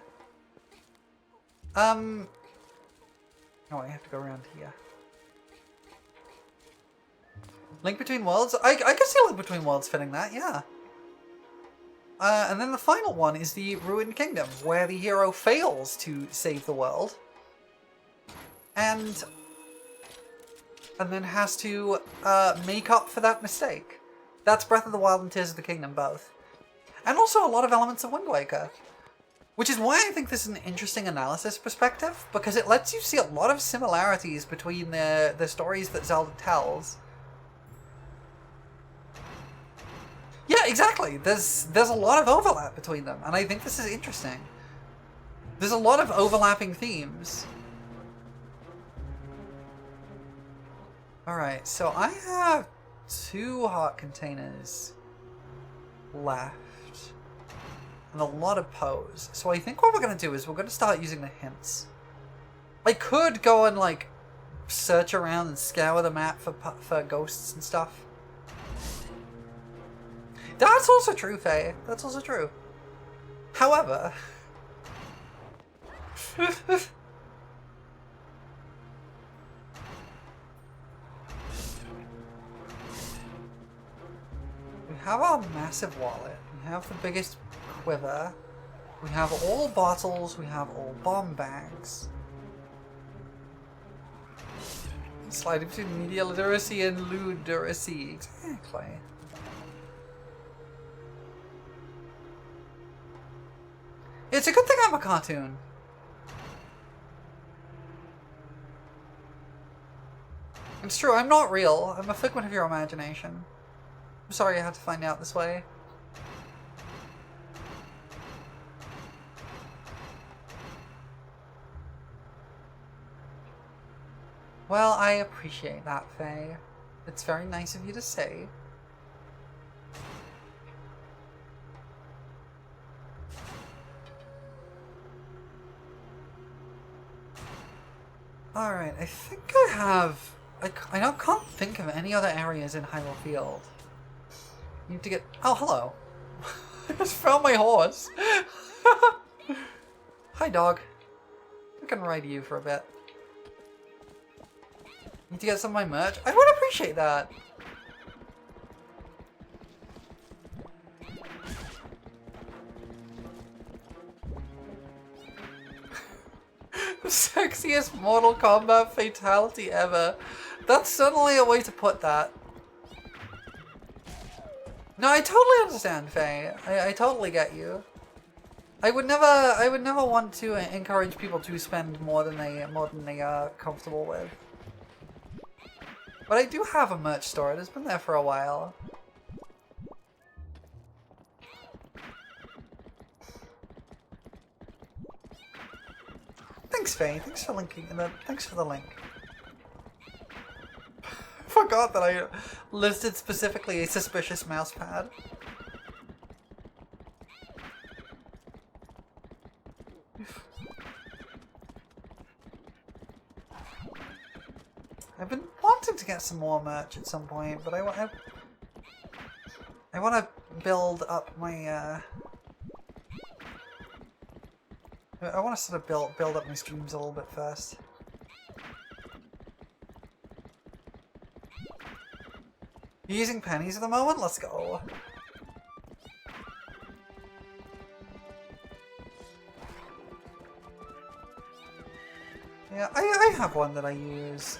Oh, I have to go around here. Link Between Worlds? I can see Link Between Worlds fitting that, yeah. And then the final one is the Ruined Kingdom, where the hero fails to save the world. And then has to make up for that mistake. That's Breath of the Wild and Tears of the Kingdom, both. And also a lot of elements of Wind Waker. Which is why I think this is an interesting analysis perspective, because it lets you see a lot of similarities between the stories that Zelda tells. Yeah, exactly. There's a lot of overlap between them, and I think this is interesting. There's a lot of overlapping themes. Alright, so I have 2 heart containers left. And a lot of pose. So I think what we're going to do is we're going to start using the hints. I could go and like search around and scour the map for ghosts and stuff. That's also true, Faye. That's also true. However... we have our massive wallet. We have the biggest quiver. We have all bottles. We have all bomb bags. Sliding between media literacy and luderacy. Exactly. It's a good thing I'm a cartoon. It's true, I'm not real. I'm a figment of your imagination. I'm sorry I had to find out this way. Well, I appreciate that, Faye. It's very nice of you to say. Alright, I think I have... I can't think of any other areas in Hyrule Field. Need to get... Oh, hello. I just found my horse. Hi, dog. I can ride you for a bit. Need to get some of my merch? I would appreciate that. Mortal Kombat fatality ever. That's certainly a way to put that. No, I totally understand, Faye. I totally get you. I would never want to encourage people to spend more than they are comfortable with. But I do have a merch store. It has been there for a while. Thanks, Faye. Thanks for linking. Thanks for the link. I forgot that I listed specifically a suspicious mouse pad. I've been wanting to get some more merch at some point, but I want to build up my. I want to sort of build up my streams a little bit first. You're using pennies at the moment? Let's go. Yeah, I have one that I use.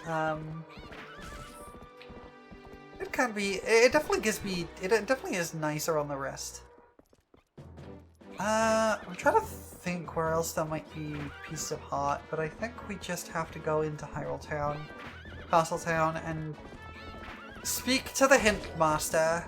It can be. It definitely gives me. It definitely is nicer on the wrist. I'm trying to think where else there might be pieces of heart, but I think we just have to go into Hyrule Town, Castle Town, and speak to the Hint Master.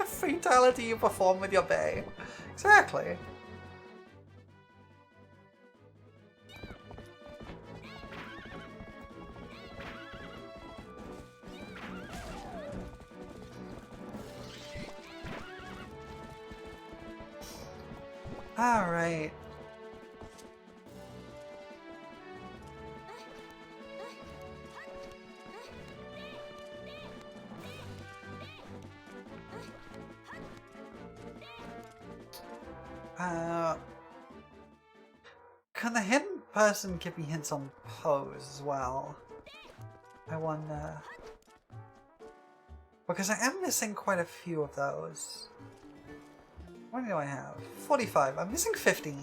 Fatality you perform with your bay. Exactly. Alright. Can the hidden person give me hints on pose as well? I wonder. Because I am missing quite a few of those. What do I have? 45. I'm missing 15.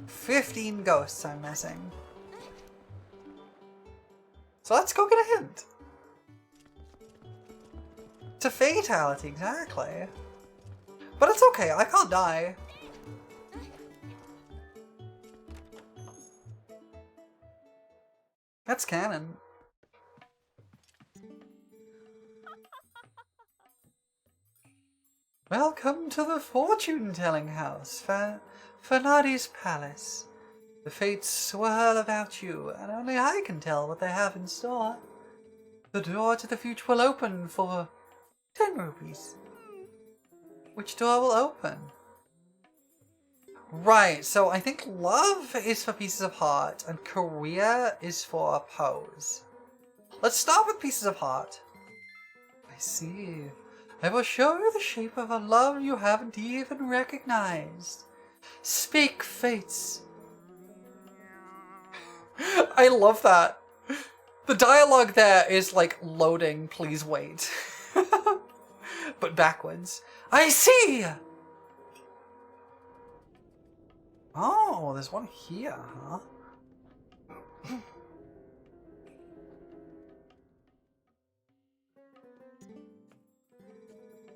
15 ghosts I'm missing. So let's go get a hint. It's a fatality, exactly. But it's okay, I can't die. That's canon. Welcome to the fortune-telling house, Fanadi's palace. The fates swirl about you, and only I can tell what they have in store. The door to the future will open for 10 rupees. Which door will open? Right, so I think love is for pieces of heart, and career is for pose. Let's start with pieces of heart. I see. I will show you the shape of a love you haven't even recognized. Speak, fates. I love that. The dialogue there is like loading, please wait. But backwards. I see! Oh, there's one here, huh?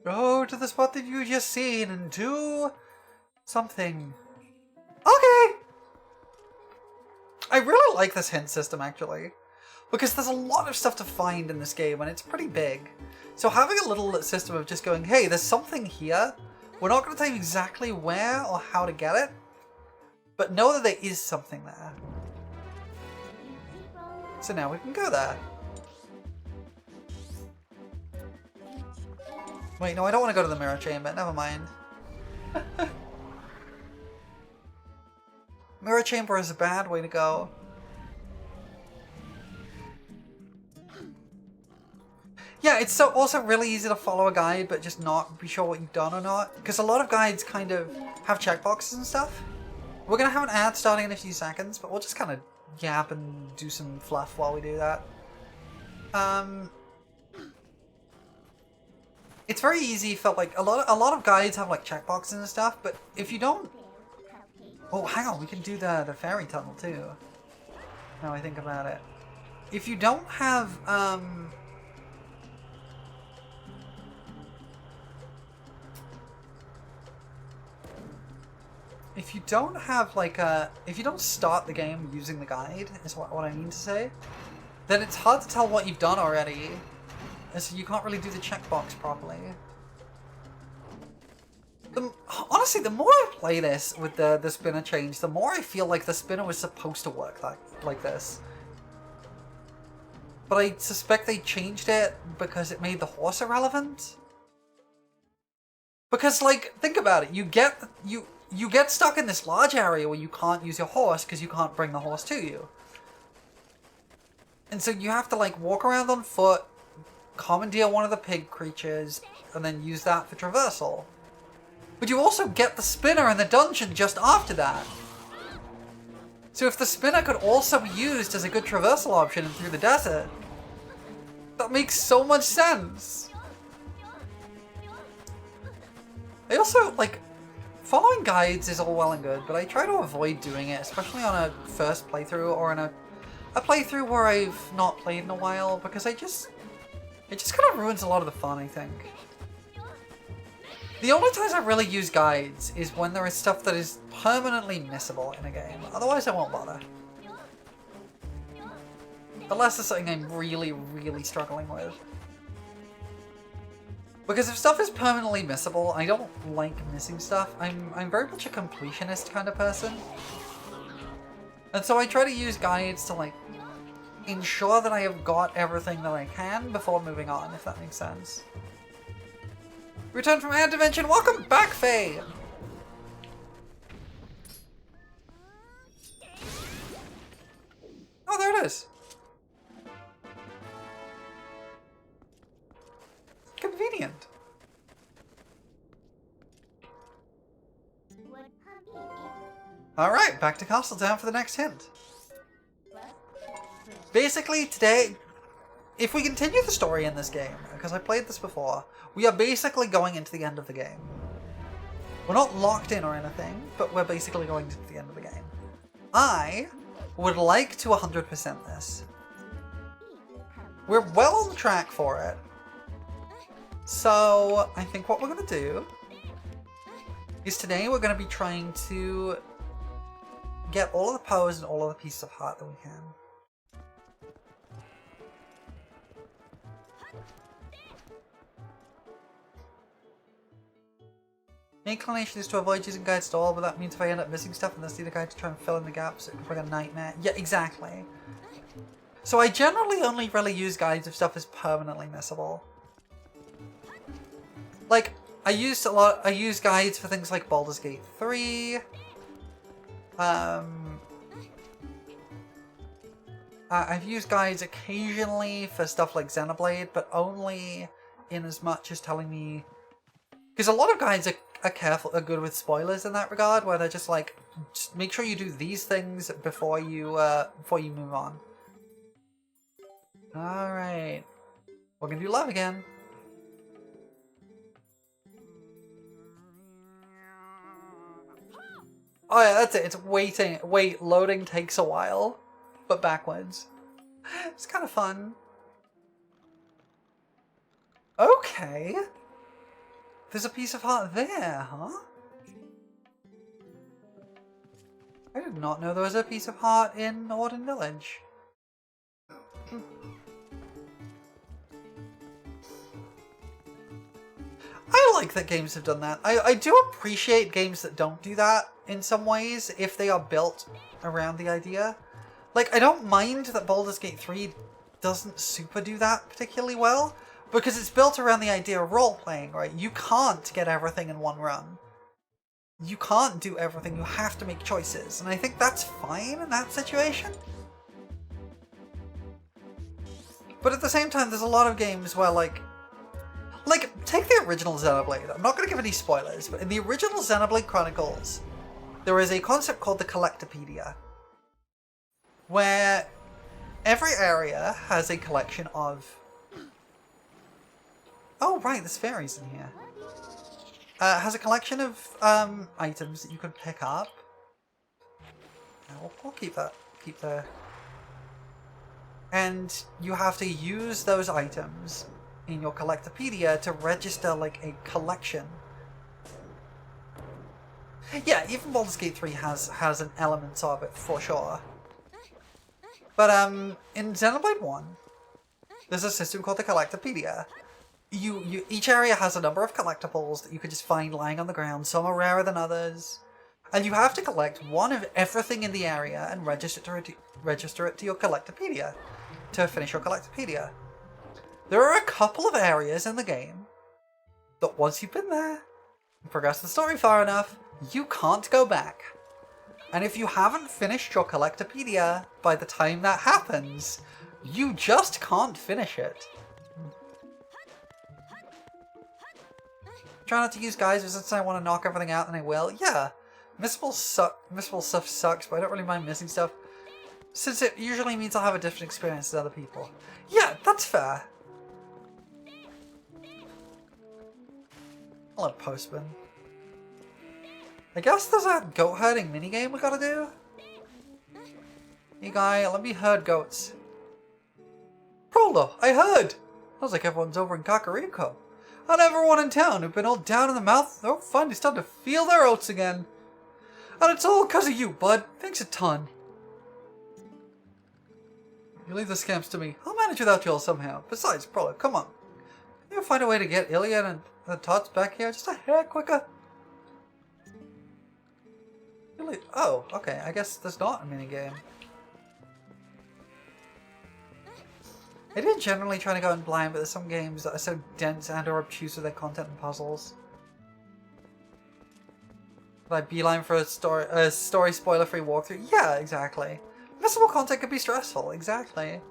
Go to the spot that you just seen and do something. Okay! I really like this hint system, actually. Because there's a lot of stuff to find in this game, and it's pretty big. So having a little system of just going, hey, there's something here. We're not going to tell you exactly where or how to get it, but know that there is something there. So now we can go there. Wait, no, I don't want to go to the mirror chamber. Never mind. Mirror chamber is a bad way to go. Yeah, it's also really easy to follow a guide, but just not be sure what you've done or not. Because a lot of guides kind of have checkboxes and stuff. We're going to have an ad starting in a few seconds, but we'll just kind of yap and do some fluff while we do that. It's very easy for like a lot of guides have like checkboxes and stuff, but if you don't, oh hang on, we can do the fairy tunnel too. Now I think about it, if you don't have if you don't have like if you don't start the game using the guide, is what I mean to say, then it's hard to tell what you've done already. And so you can't really do the checkbox properly. Honestly, the more I play this with the spinner change, the more I feel like the spinner was supposed to work like this. But I suspect they changed it because it made the horse irrelevant. Because, like, think about it. You get stuck in this large area where you can't use your horse because you can't bring the horse to you. And so you have to, like, walk around on foot, commandeer one of the pig creatures, and then use that for traversal. But you also get the spinner in the dungeon just after that. So if the spinner could also be used as a good traversal option through the desert, that makes so much sense. I also, like, following guides is all well and good, but I try to avoid doing it, especially on a first playthrough or in a playthrough where I've not played in a while, because it just kind of ruins a lot of the fun, I think. The only times I really use guides is when there is stuff that is permanently missable in a game. Otherwise, I won't bother. Unless it's something I'm really, really struggling with. Because if stuff is permanently missable, I don't like missing stuff. I'm very much a completionist kind of person. And so I try to use guides to, like, ensure that I have got everything that I can before moving on, if that makes sense. Return from Ad Dimension, welcome back, Faye! Oh, there it is. Convenient. Alright, back to Castletown for the next hint. Basically, today, if we continue the story in this game, because I played this before, we are basically going into the end of the game. We're not locked in or anything, but we're basically going to the end of the game. I would like to 100% this. We're well on the track for it. So, I think what we're going to do is today we're going to be trying to get all of the powers and all of the pieces of heart that we can. My inclination is to avoid using guides at all, but that means if I end up missing stuff and then need a guide to try and fill in the gaps, it can bring a nightmare. Yeah, exactly. So I generally only really use guides if stuff is permanently missable. Like, I use guides for things like Baldur's Gate 3. I've used guides occasionally for stuff like Xenoblade, but only in as much as telling me... Because a lot of guides are good with spoilers in that regard, where they're just like, just make sure you do these things before you move on. Alright. We're gonna do love again. Oh yeah, that's it. It's waiting. Wait, loading takes a while, but backwards. It's kind of fun. Okay. There's a piece of heart there, huh? I did not know there was a piece of heart in Orden Village. I like that games have done that. I do appreciate games that don't do that in some ways if they are built around the idea. Like, I don't mind that Baldur's Gate 3 doesn't super do that particularly well, because it's built around the idea of role-playing, right? You can't get everything in one run. You can't do everything, you have to make choices, and I think that's fine in that situation. But at the same time, there's a lot of games where, like, take the original Xenoblade. I'm not going to give any spoilers, but in the original Xenoblade Chronicles, there is a concept called the Collectopedia. where every area has a collection of... Oh, right, there's fairies in here. Has a collection of items that you can pick up. We'll keep that. Keep the... And you have to use those items in your Collectopedia to register like a collection. Yeah, even Baldur's Gate 3 has an element of it for sure. But in Xenoblade 1, there's a system called the Collectopedia. Each area has a number of collectibles that you could just find lying on the ground. Some are rarer than others. And you have to collect one of everything in the area and register it to your Collectopedia to finish your Collectopedia. There are a couple of areas in the game that once you've been there and progressed the story far enough, you can't go back. And if you haven't finished your Collectopedia by the time that happens, you just can't finish it. Try not to use geysers since I want to knock everything out, and I will. Yeah, missable stuff sucks, but I don't really mind missing stuff, since it usually means I'll have a different experience as other people. Yeah, that's fair. Hello, Postman. I guess there's a goat herding minigame we gotta do. Hey guy, let me herd goats. Prolo, I heard! Sounds like everyone's over in Kakariko. And everyone in town who've been all down in the mouth, they're finally starting to feel their oats again. And it's all because of you, bud. Thanks a ton. You leave the scamps to me. I'll manage without you all somehow. Besides, Prolo, come on. Can you find a way to get Iliad and the Tots back here just a hair quicker? Oh, okay. I guess there's not a minigame. I did generally try to go in blind, but there's some games that are so dense and or obtuse with their content and puzzles. Like beeline for a story spoiler-free walkthrough. Yeah, exactly. Missable content could be stressful. Exactly.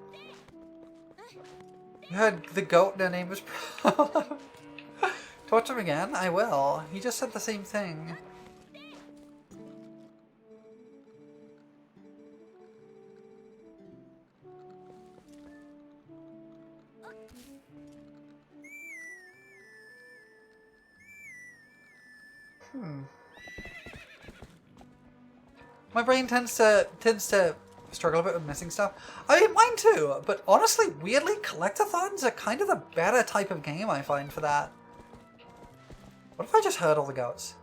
You heard the goat, their name was Prolo. Torture him again? I will. He just said the same thing. My brain tends to struggle a bit with missing stuff. I mean, mine too, but honestly, weirdly, collectathons are kind of the better type of game I find for that. What if I just herd all the goats?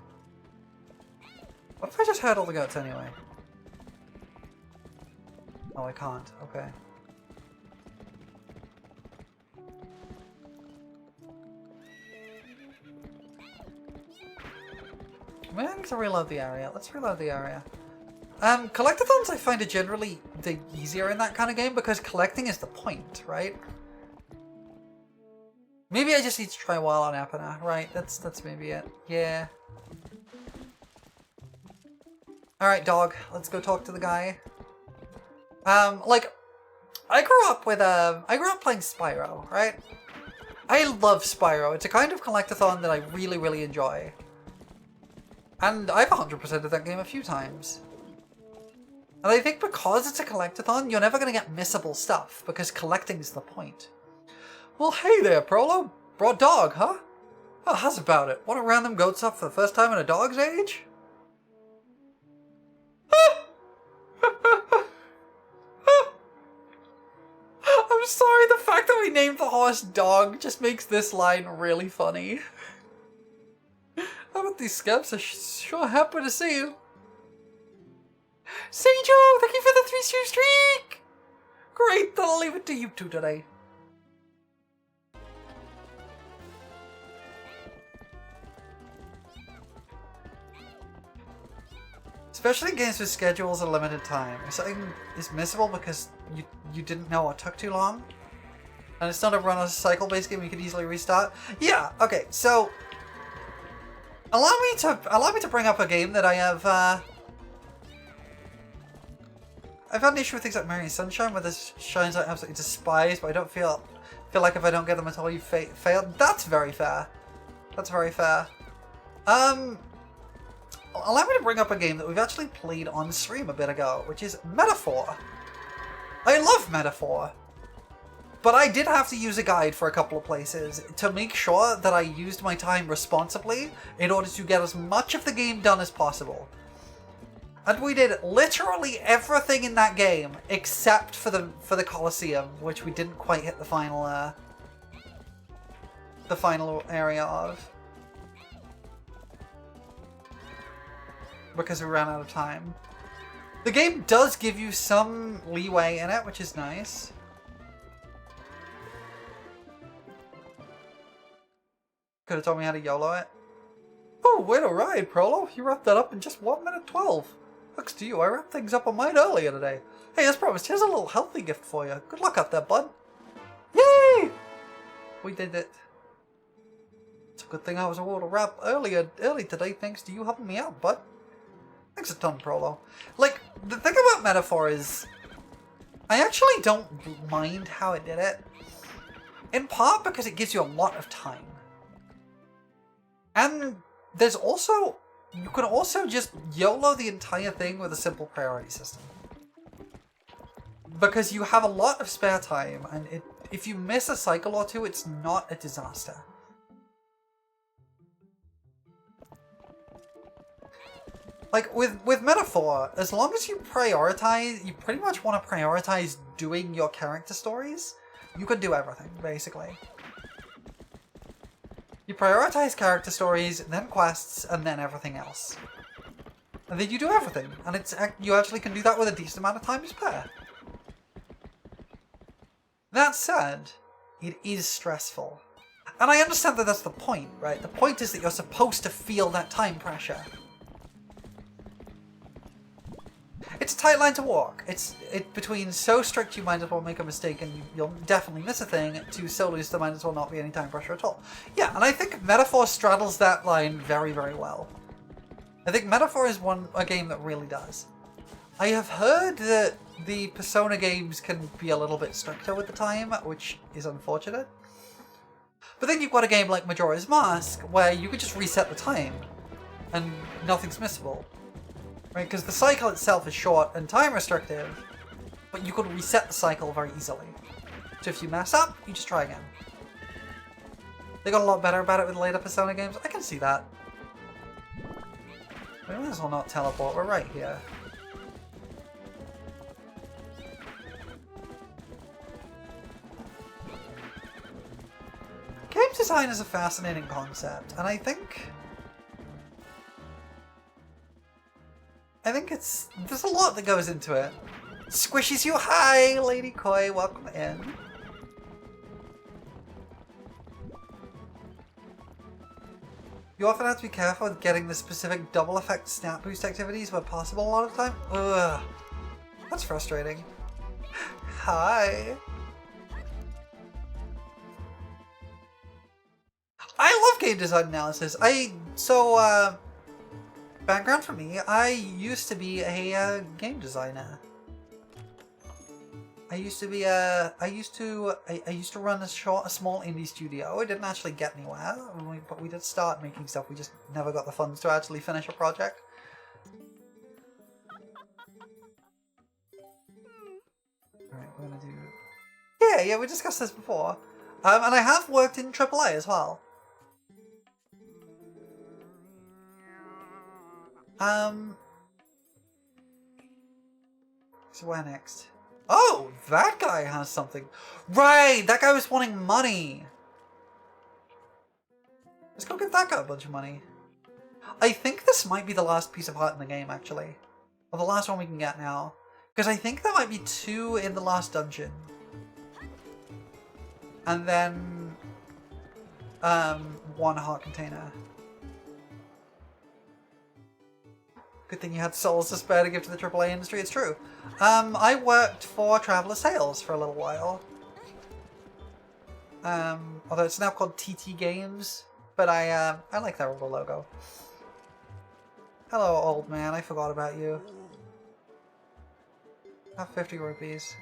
What if I just herd all the goats anyway? Oh, I can't. Okay. Maybe I need to reload the area. Let's reload the area. Collectathons I find are generally the easier in that kind of game because collecting is the point, right? Maybe I just need to try a while on Epona, right? That's maybe it. Yeah. Alright, dog. Let's go talk to the guy. Like, I grew up playing Spyro, right? I love Spyro. It's a kind of collectathon that I really, really enjoy. And I've 100%ed that game a few times. And I think because it's a collectathon, you're never going to get missable stuff, because collecting's the point. Well, hey there, Prolo. Brought dog, huh? Oh, how's about it? Want to round them goats up for the first time in a dog's age? I'm sorry, the fact that we named the horse Dog just makes this line really funny. How about these scamps are sure happy to see you. Seijo, thank you for the 3-stream streak! Great, then I'll leave it to you two today. Especially in games with schedules and limited time. If something is missable because you didn't know or took too long, and it's not a run on a cycle-based game you could easily restart. Yeah, okay, so allow me to bring up a game that I have I've had an issue with things like Mario Sunshine, where there's shines I absolutely despise, but I don't feel like if I don't get them until you've failed. That's very fair. That's very fair. Allow me to bring up a game that we've actually played on stream a bit ago, which is Metaphor. I love Metaphor, but I did have to use a guide for a couple of places to make sure that I used my time responsibly in order to get as much of the game done as possible. And we did literally everything in that game except for the Colosseum, which we didn't quite hit the final area of. Because we ran out of time. The game does give you some leeway in it, which is nice. Could have told me how to YOLO it. Oh, way to ride, Prolo. You wrapped that up in just 1 minute 12. Looks to you, I wrapped things up on mine earlier today. Hey, as promised, here's a little healthy gift for you. Good luck out there, bud. Yay! We did it. It's a good thing I was able to wrap early today thanks to you helping me out, bud. Thanks a ton, Prolo. Like, the thing about Metaphor is, I actually don't mind how it did it. In part because it gives you a lot of time. And there's also, you can also just YOLO the entire thing with a simple priority system. Because you have a lot of spare time, and if you miss a cycle or two, it's not a disaster. Like, with Metaphor, as long as you prioritize, you pretty much want to prioritize doing your character stories, you can do everything, basically. You prioritize character stories, then quests, and then everything else. And then you do everything, and you actually can do that with a decent amount of time to spare. That said, it is stressful. And I understand that that's the point, right? The point is that you're supposed to feel that time pressure. It's a tight line to walk. It's between so strict you might as well make a mistake and you'll definitely miss a thing, to so loose there might as well not be any time pressure at all. Yeah, and I think Metaphor straddles that line very, very well. I think Metaphor is a game that really does. I have heard that the Persona games can be a little bit stricter with the time, which is unfortunate. But then you've got a game like Majora's Mask, where you could just reset the time, and nothing's missable. Right, because the cycle itself is short and time restrictive, but you could reset the cycle very easily. So if you mess up, you just try again. They got a lot better about it with later Persona games. I can see that. We might as well not teleport. We're right here. Game design is a fascinating concept, and I think there's a lot that goes into it. Squishies you, hi, Lady Koi, welcome in. You often have to be careful with getting the specific double effect snap boost activities where possible a lot of the time. Ugh, that's frustrating. Hi. I love game design analysis. Background for me, I used to be a game designer. I used to run a small indie studio. It didn't actually get anywhere, but we did start making stuff. We just never got the funds to actually finish a project. Alright, we're gonna do... Yeah, we discussed this before. And I have worked in AAA as well. So where next? Oh, that guy has something. Right, that guy was wanting money. Let's go give that guy a bunch of money. I think this might be the last piece of art in the game, actually. Or the last one we can get now. Because I think there might be 2 in the last dungeon. And then... 1 heart container. Good thing you had souls to spare to give to the AAA industry, it's true. I worked for Traveler Sales for a little while. Although it's now called TT Games, but I like their little logo. Hello, old man, I forgot about you. Have 50 rupees.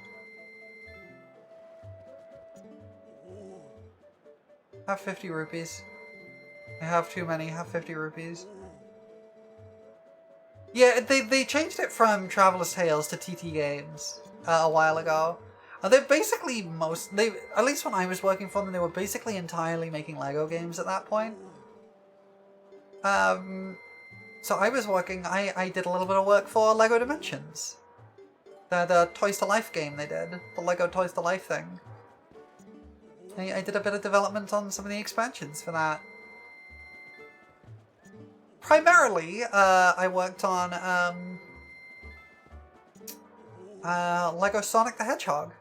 Have 50 rupees. I have too many, have 50 rupees. Yeah, they changed it from Traveler's Tales to TT Games. a while ago. And they're basically at least when I was working for them, they were basically entirely making Lego games at that point. So I was working, I did a little bit of work for Lego Dimensions. The Toys to Life game they did, the Lego Toys to Life thing. I did a bit of development on some of the expansions for that. Primarily, I worked on Lego Sonic the Hedgehog.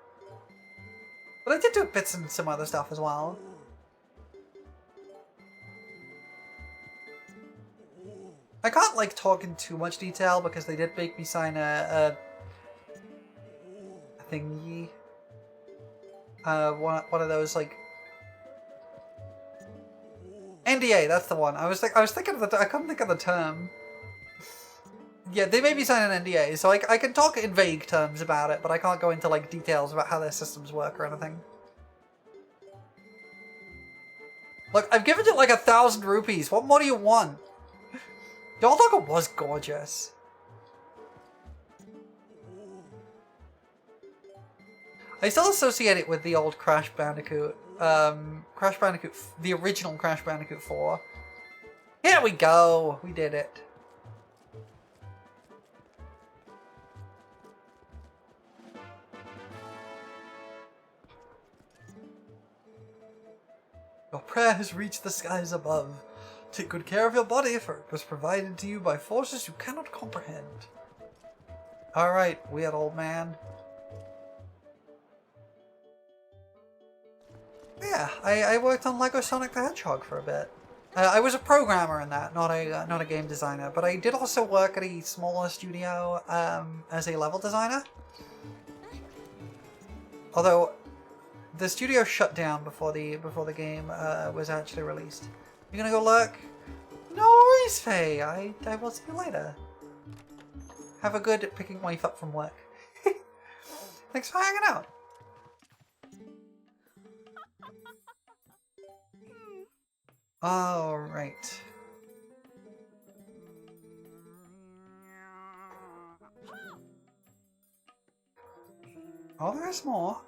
But I did do bits and some other stuff as well. I can't like talk in too much detail because they did make me sign a thingy. One of those like NDA. That's the one. I was thinking of I couldn't think of the term. Yeah, they made me sign an NDA, so I can talk in vague terms about it, but I can't go into like details about how their systems work or anything. Look, I've given you like 1,000 rupees. What more do you want? Your logo was gorgeous. I still associate it with the old Crash Bandicoot. The original Crash Bandicoot 4. Here we go! We did it. Your prayer has reached the skies above. Take good care of your body, for it was provided to you by forces you cannot comprehend. Alright, weird old man. Yeah, I worked on Lego Sonic the Hedgehog for a bit. I was a programmer in that, not a game designer, but I did also work at a smaller studio as a level designer. Although the studio shut down before the game was actually released. You gonna go look? No worries, Faye. I will see you later. Have a good picking wife up from work. Thanks for hanging out. All right. Oh, there's more.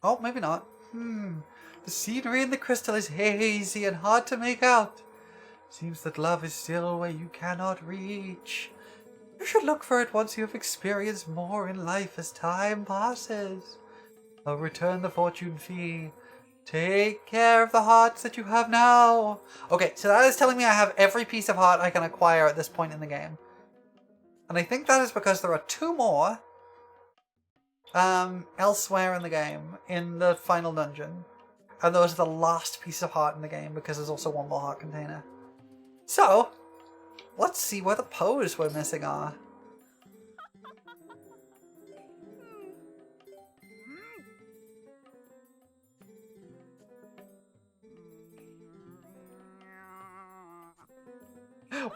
Oh, maybe not. The scenery in the crystal is hazy and hard to make out. Seems that love is still where you cannot reach. You should look for it once you have experienced more in life as time passes. I'll return the fortune fee. Take care of the hearts that you have now. Okay, so that is telling me I have every piece of heart I can acquire at this point in the game. And I think that is because there are 2 more elsewhere in the game, in the final dungeon. And those are the last piece of heart in the game because there's also 1 more heart container. So, let's see where the pose we're missing are.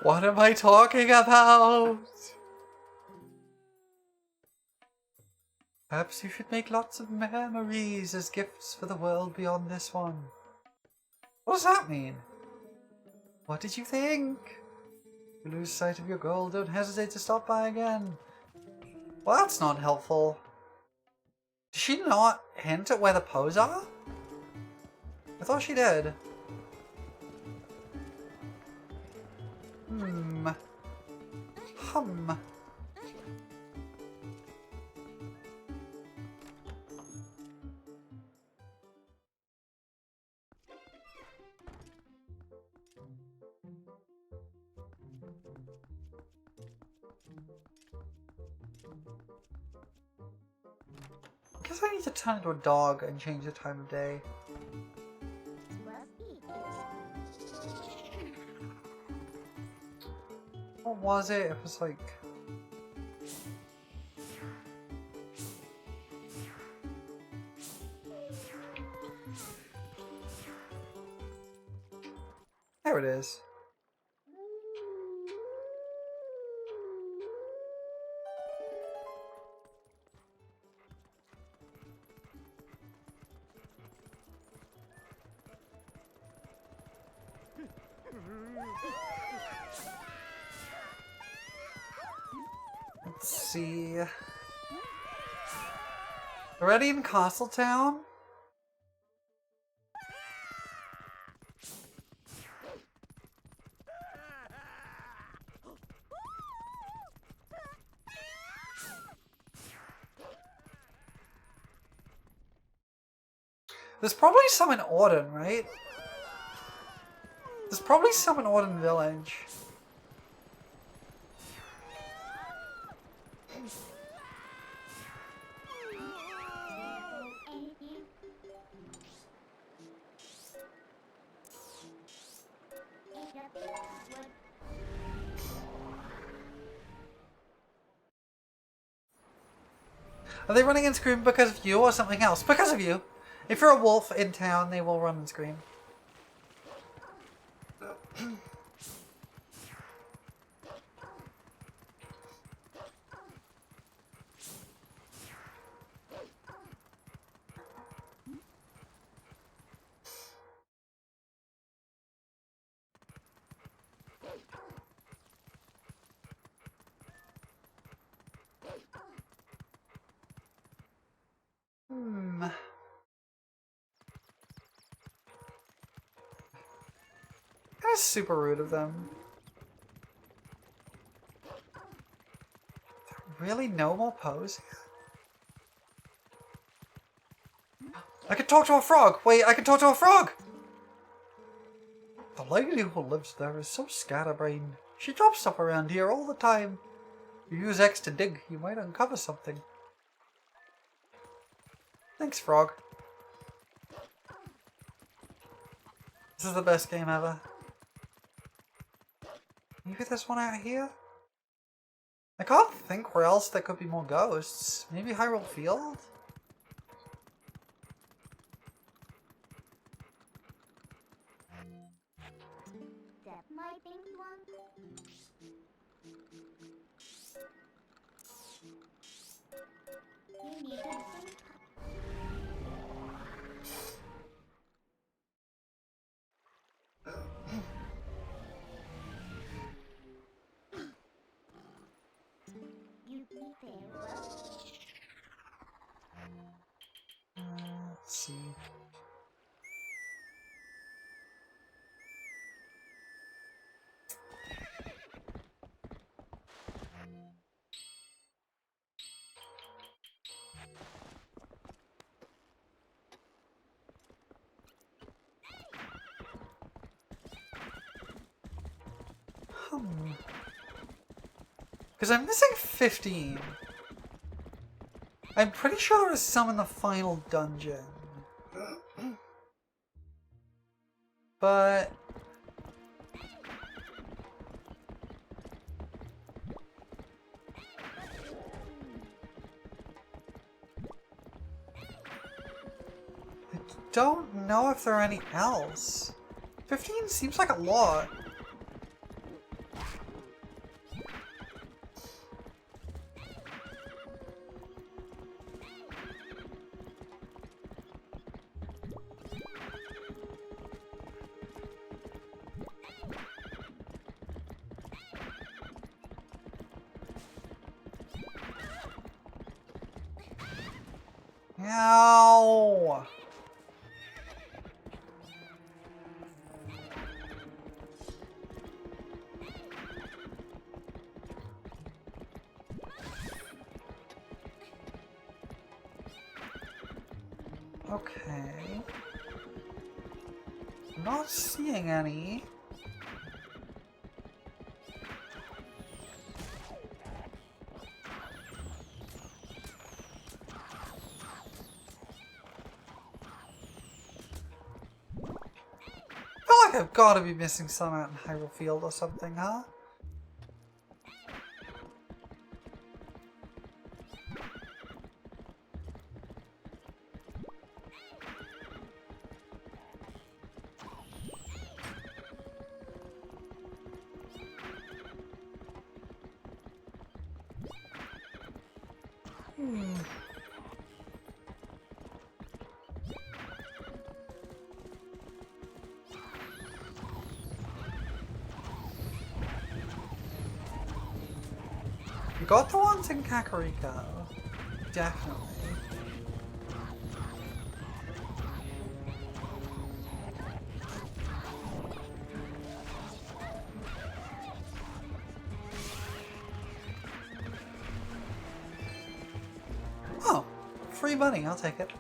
What am I talking about? Perhaps you should make lots of memories as gifts for the world beyond this one. What does that mean? What did you think? If you lose sight of your goal, don't hesitate to stop by again. Well, that's not helpful. Did she not hint at where the pose are? I thought she did. I guess I need to turn into a dog and change the time of day. What was it? It was like... There it is. Let's see. Already in Castletown? There's probably some in Auden, right? There's probably some in Auden Village. Are they running and scream because of you or something else? Because of you! If you're a wolf in town, they will run and scream. That's super rude of them. Really no more pose? I can talk to a frog! Wait, I can talk to a frog! The lady who lives there is so scatterbrained. She drops stuff around here all the time. If you use X to dig, you might uncover something. Thanks, frog. This is the best game ever. Maybe there's one out here? I can't think where else there could be more ghosts. Maybe Hyrule Field?
That might be one. You need to think. You'd be there, well.
Let's see. Because I'm missing 15. I'm pretty sure there was some in the final dungeon. But... I don't know if there are any else. 15 seems like a lot. Ow! Okay. I'm not seeing any. I've got to be missing some out in Hyrule Field or something, huh? You got the ones in Kakariko. Definitely. free money. I'll take it.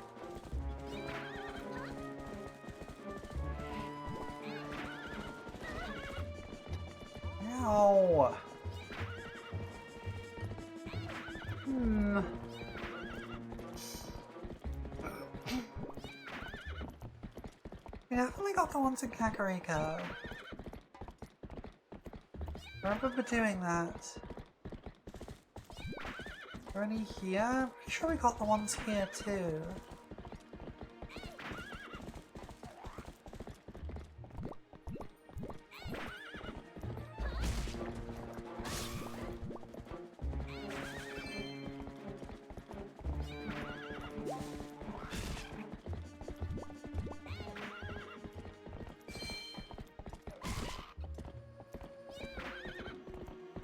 Ow. We definitely got the ones in Kakariko. I remember doing that. Are there any here? Pretty sure we got the ones here too.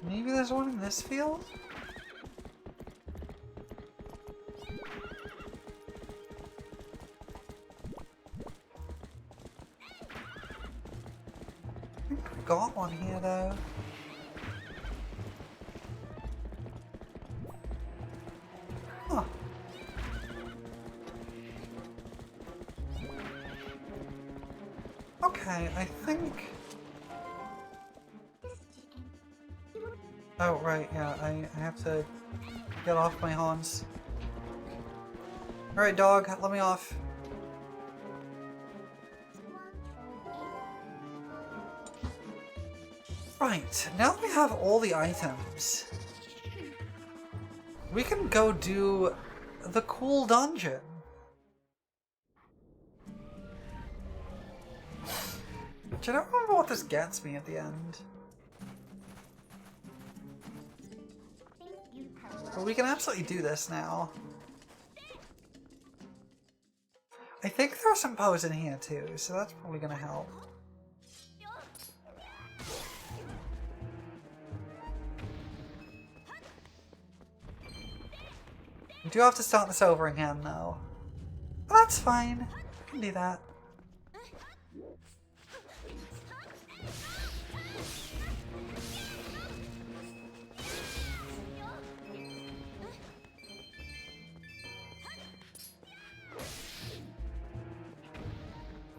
Maybe there's one in this field? I think we got one here though. Huh. Okay, I think... Oh, right, yeah, I have to get off my horns. Alright, dog, let me off. Right, now that we have all the items, we can go do the cool dungeon. Which I don't remember what this gets me at the end. But we can absolutely do this now. I think there are some bows in here too, so that's probably gonna help. We do have to start this over again though. But that's fine. We can do that.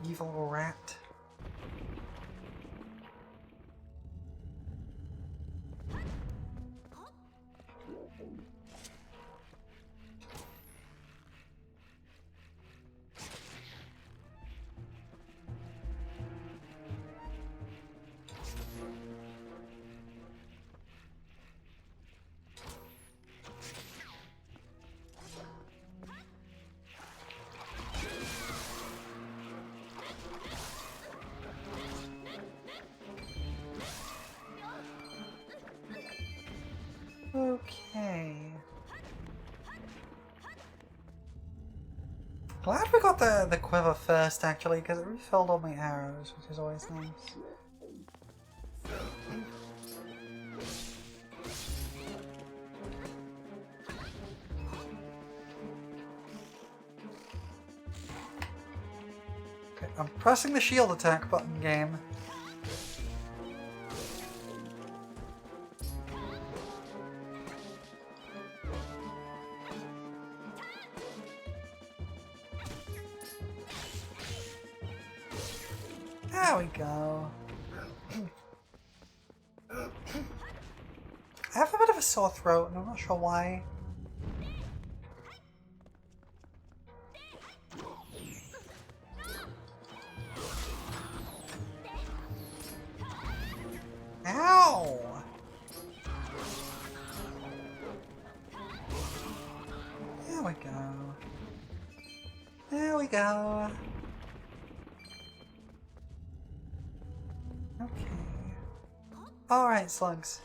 Evil rat. Okay. Glad we got the quiver first, actually, because it refilled all my arrows, which is always nice. Okay, I'm pressing the shield attack button, game. There we go. I have a bit of a sore throat and I'm not sure why. Ow! There we go. There we go. Okay. Alright, slugs.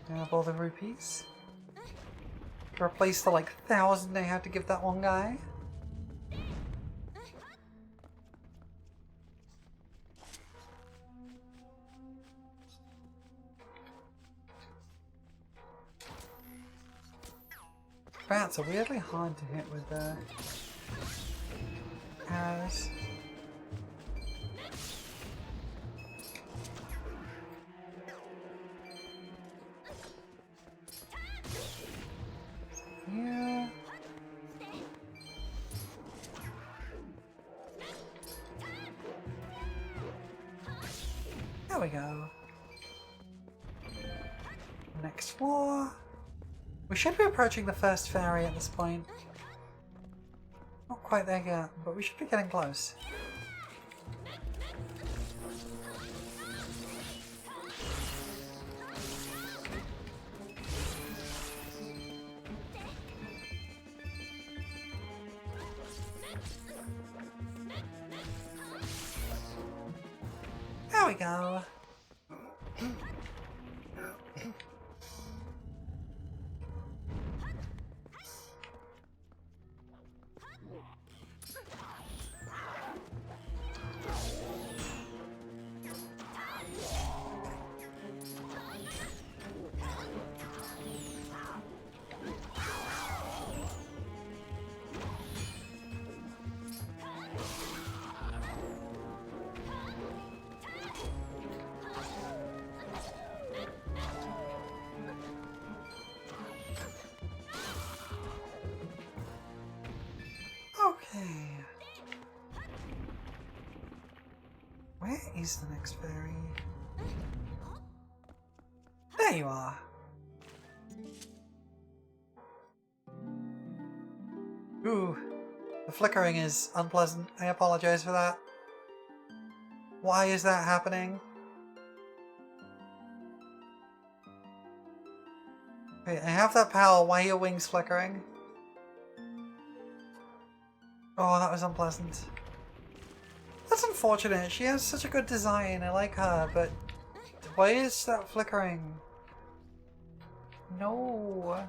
Have all the rupees. To replace the like 1,000 I have to give that one guy. Bats are weirdly hard to hit with arrows. Yeah. There we go. Next floor. We should be approaching the first fairy at this point. Not quite there yet, but we should be getting close. There we go. Okay. Where is the next fairy? There you are. Ooh, the flickering is unpleasant. I apologize for that. Why is that happening? Wait, I have that power. Why are your wings flickering? Oh, that was unpleasant. That's unfortunate. She has such a good design. I like her, but why is that flickering? No.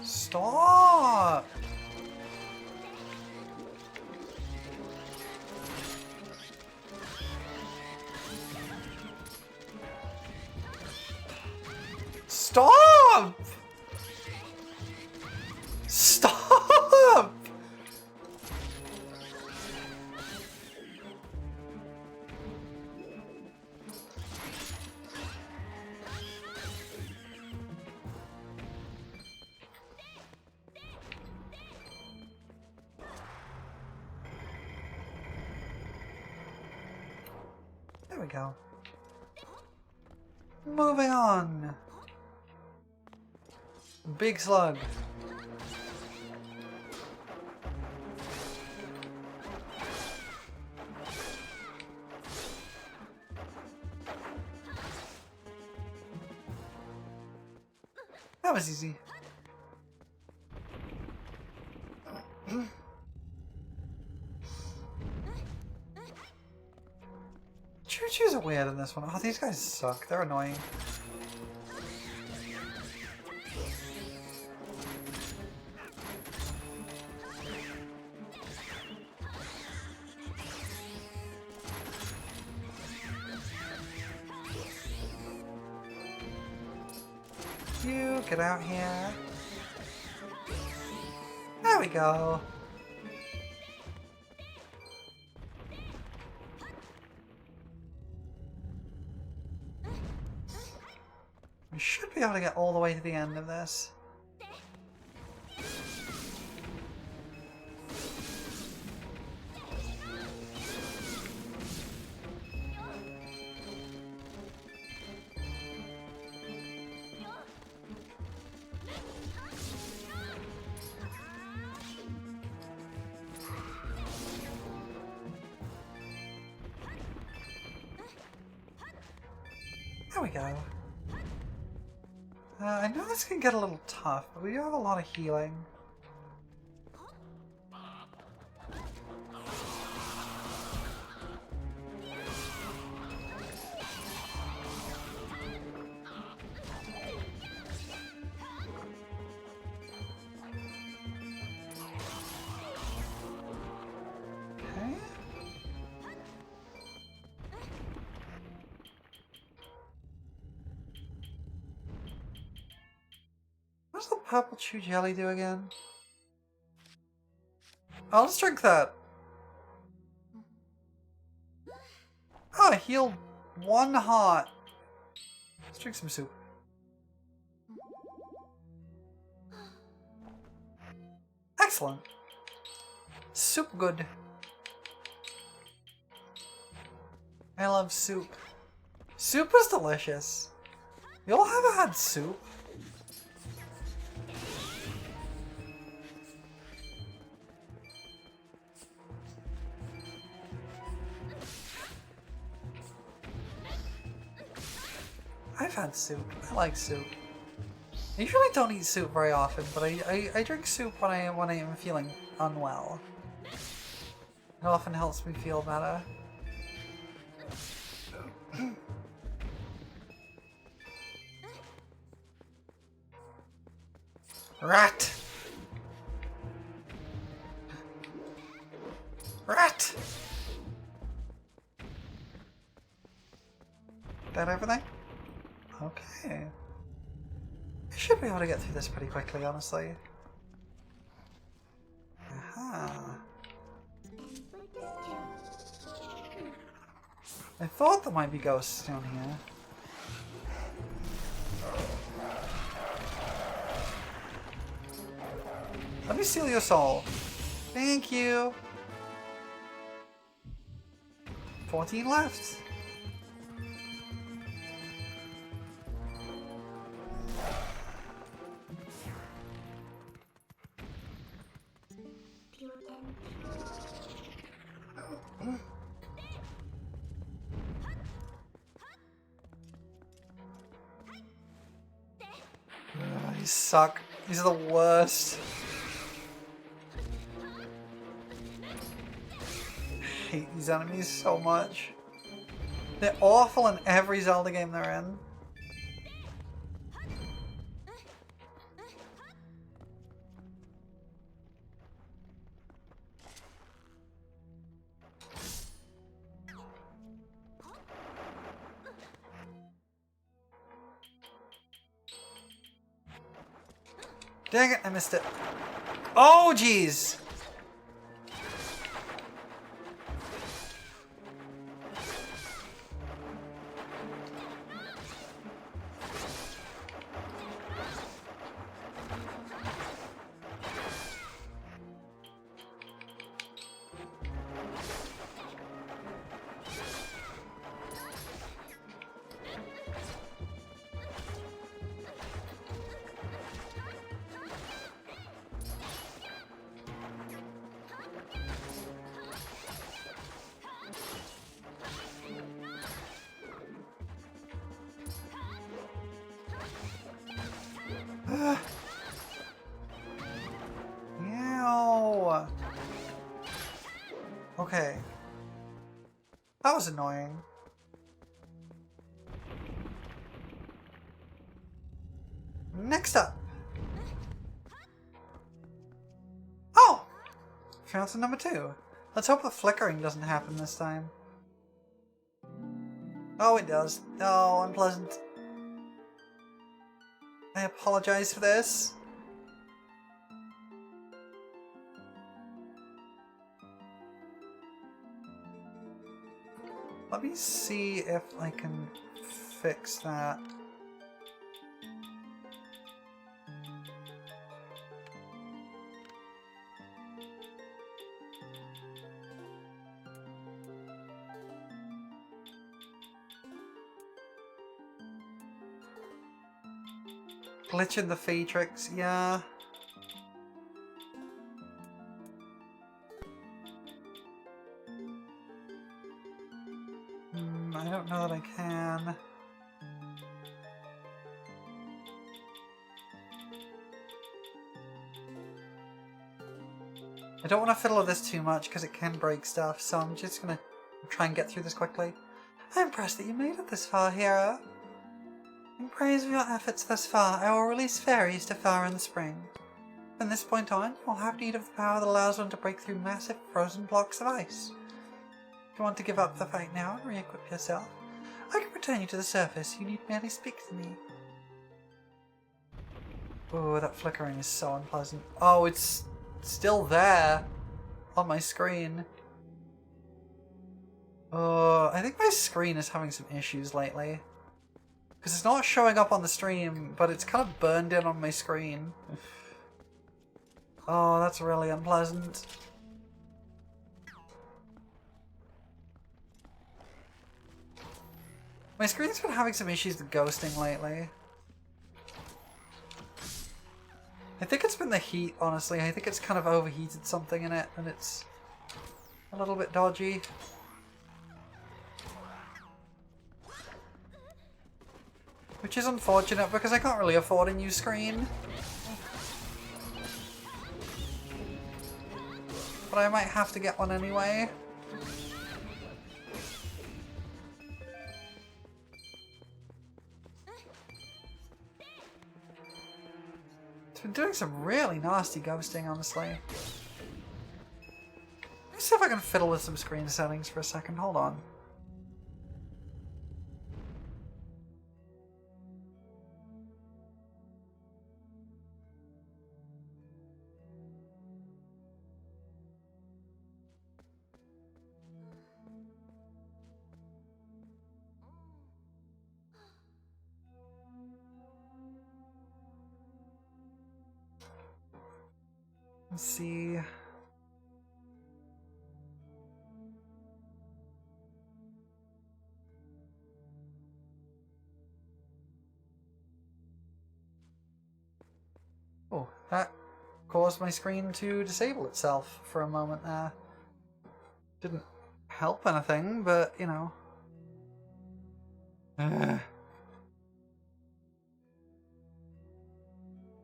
Stop! Stop! Stop! There we go. Moving on. Big slug. That was easy. Choo-choos are weird in this one. Oh, these guys suck. They're annoying. You get out here. There we go. We should be able to get all the way to the end of this. There we go. I know this can get a little tough, but we do have a lot of healing. What does the purple chew jelly do again? Oh, let's drink that. Oh, I healed 1 heart. Let's drink some soup. Excellent. Soup good. I love soup. Soup is delicious. Y'all ever had soup? I've had soup. I like soup. I usually don't eat soup very often, but I drink soup when I am feeling unwell. It often helps me feel better. Rat! Rat! That everything? Okay. I should be able to get through this pretty quickly, honestly. Aha. I thought there might be ghosts down here. Let me steal your soul. Thank you. 14 left. These suck. These are the worst. I hate these enemies so much. They're awful in every Zelda game they're in. Dang it, I missed it. Oh, jeez! Ew. Okay. That was annoying. Next up. Oh! Fountain number 2. Let's hope the flickering doesn't happen this time. Oh, it does. Oh, unpleasant. I apologize for this. Let me see if I can fix that. Glitch in the Phaetrix, yeah. I don't know that I can. I don't want to fiddle with this too much because it can break stuff, so I'm just gonna try and get through this quickly. I'm impressed that you made it this far, hero. In praise of your efforts thus far, I will release fairies to Far in the Spring. From this point on, you'll have need of the power that allows one to break through massive frozen blocks of ice. If you want to give up the fight now and re-equip yourself, I can return you to the surface. You need merely speak to me. Oh, that flickering is so unpleasant. Oh, it's still there on my screen. Oh, I think my screen is having some issues lately. Because it's not showing up on the stream, but it's kind of burned in on my screen. Oh, that's really unpleasant. My screen's been having some issues with ghosting lately. I think it's been the heat, honestly. I think it's kind of overheated something in it, and it's a little bit dodgy. Which is unfortunate, because I can't really afford a new screen. But I might have to get one anyway. It's been doing some really nasty ghosting, honestly. Let me see if I can fiddle with some screen settings for a second. Hold on. Let's see. Oh, that caused my screen to disable itself for a moment there. Didn't help anything, but, you know.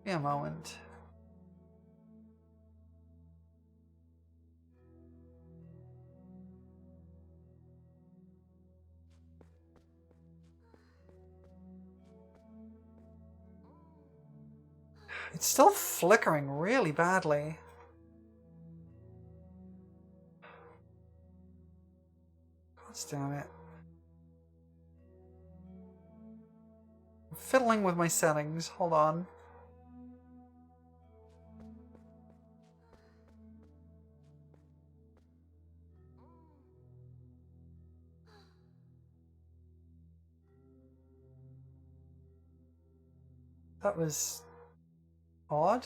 Be a moment. It's still flickering really badly. God damn it. I'm fiddling with my settings. Hold on. That was odd.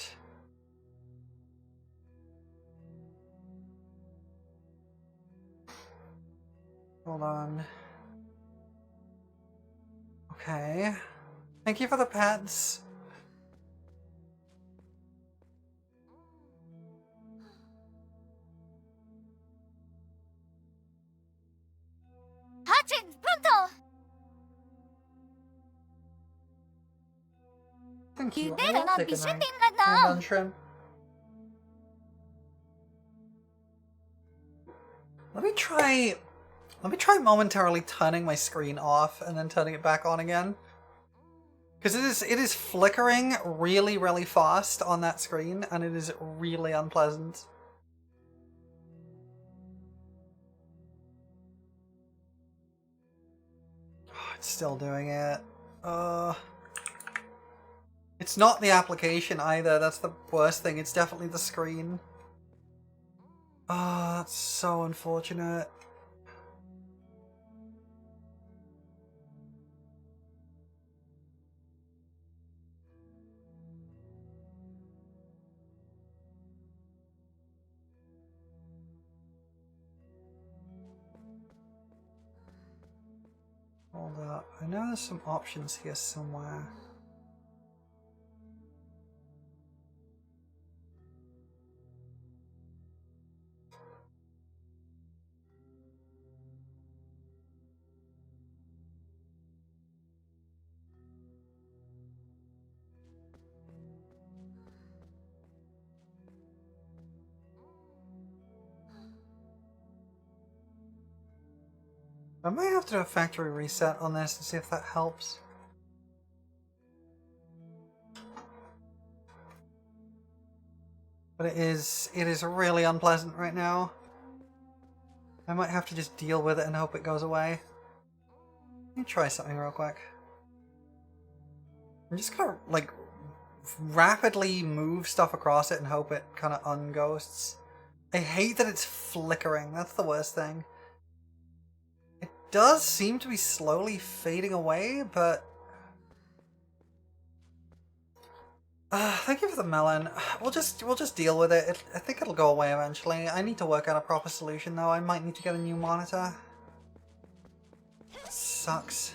Hold on. Okay. Thank you for the pets.
Hatchin, pronto!
Thank you.
They
I will
don't
take
be
a night.
shooting right
Well
now.
done, Shrimp. Let me try momentarily turning my screen off and then turning it back on again. Because it is flickering really, really fast on that screen, and it is really unpleasant. Oh, it's still doing it. It's not the application either, that's the worst thing, it's definitely the screen. Oh, that's so unfortunate. Hold up, I know there's some options here somewhere. I might have to do a factory reset on this and see if that helps. But it is really unpleasant right now. I might have to just deal with it and hope it goes away. Let me try something real quick. I'm just gonna, like, rapidly move stuff across it and hope it kind of unghosts. I hate that it's flickering. That's the worst thing. It does seem to be slowly fading away, but... thank you for the melon. We'll just deal with it. I think it'll go away eventually. I need to work out a proper solution though. I might need to get a new monitor. Sucks.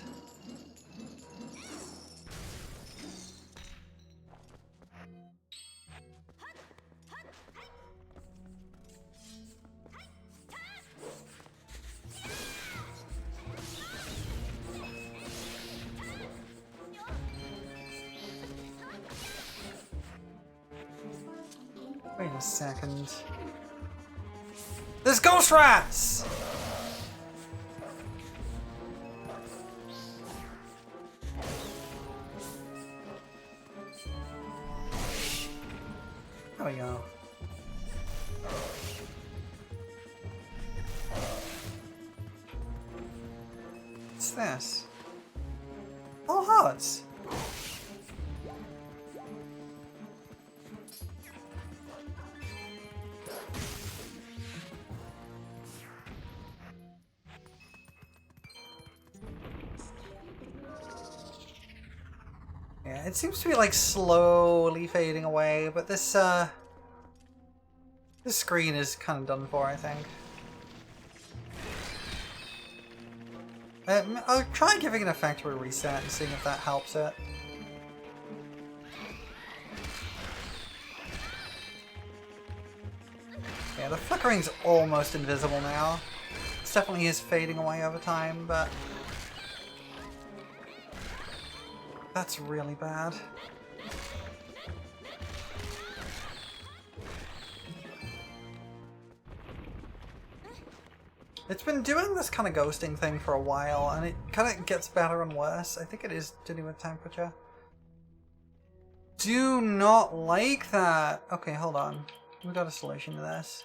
Wait a second. There's ghost rats! There we go. What's this? Oh, hearts! Yeah, it seems to be like slowly fading away, but this screen is kind of done for, I think. I'll try giving it a factory reset and seeing if that helps it. Yeah, the flickering's almost invisible now. It definitely is fading away over time, but... that's really bad. It's been doing this kind of ghosting thing for a while, and it kind of gets better and worse. I think it is to do with temperature. Do not like that! Okay, hold on. We got a solution to this.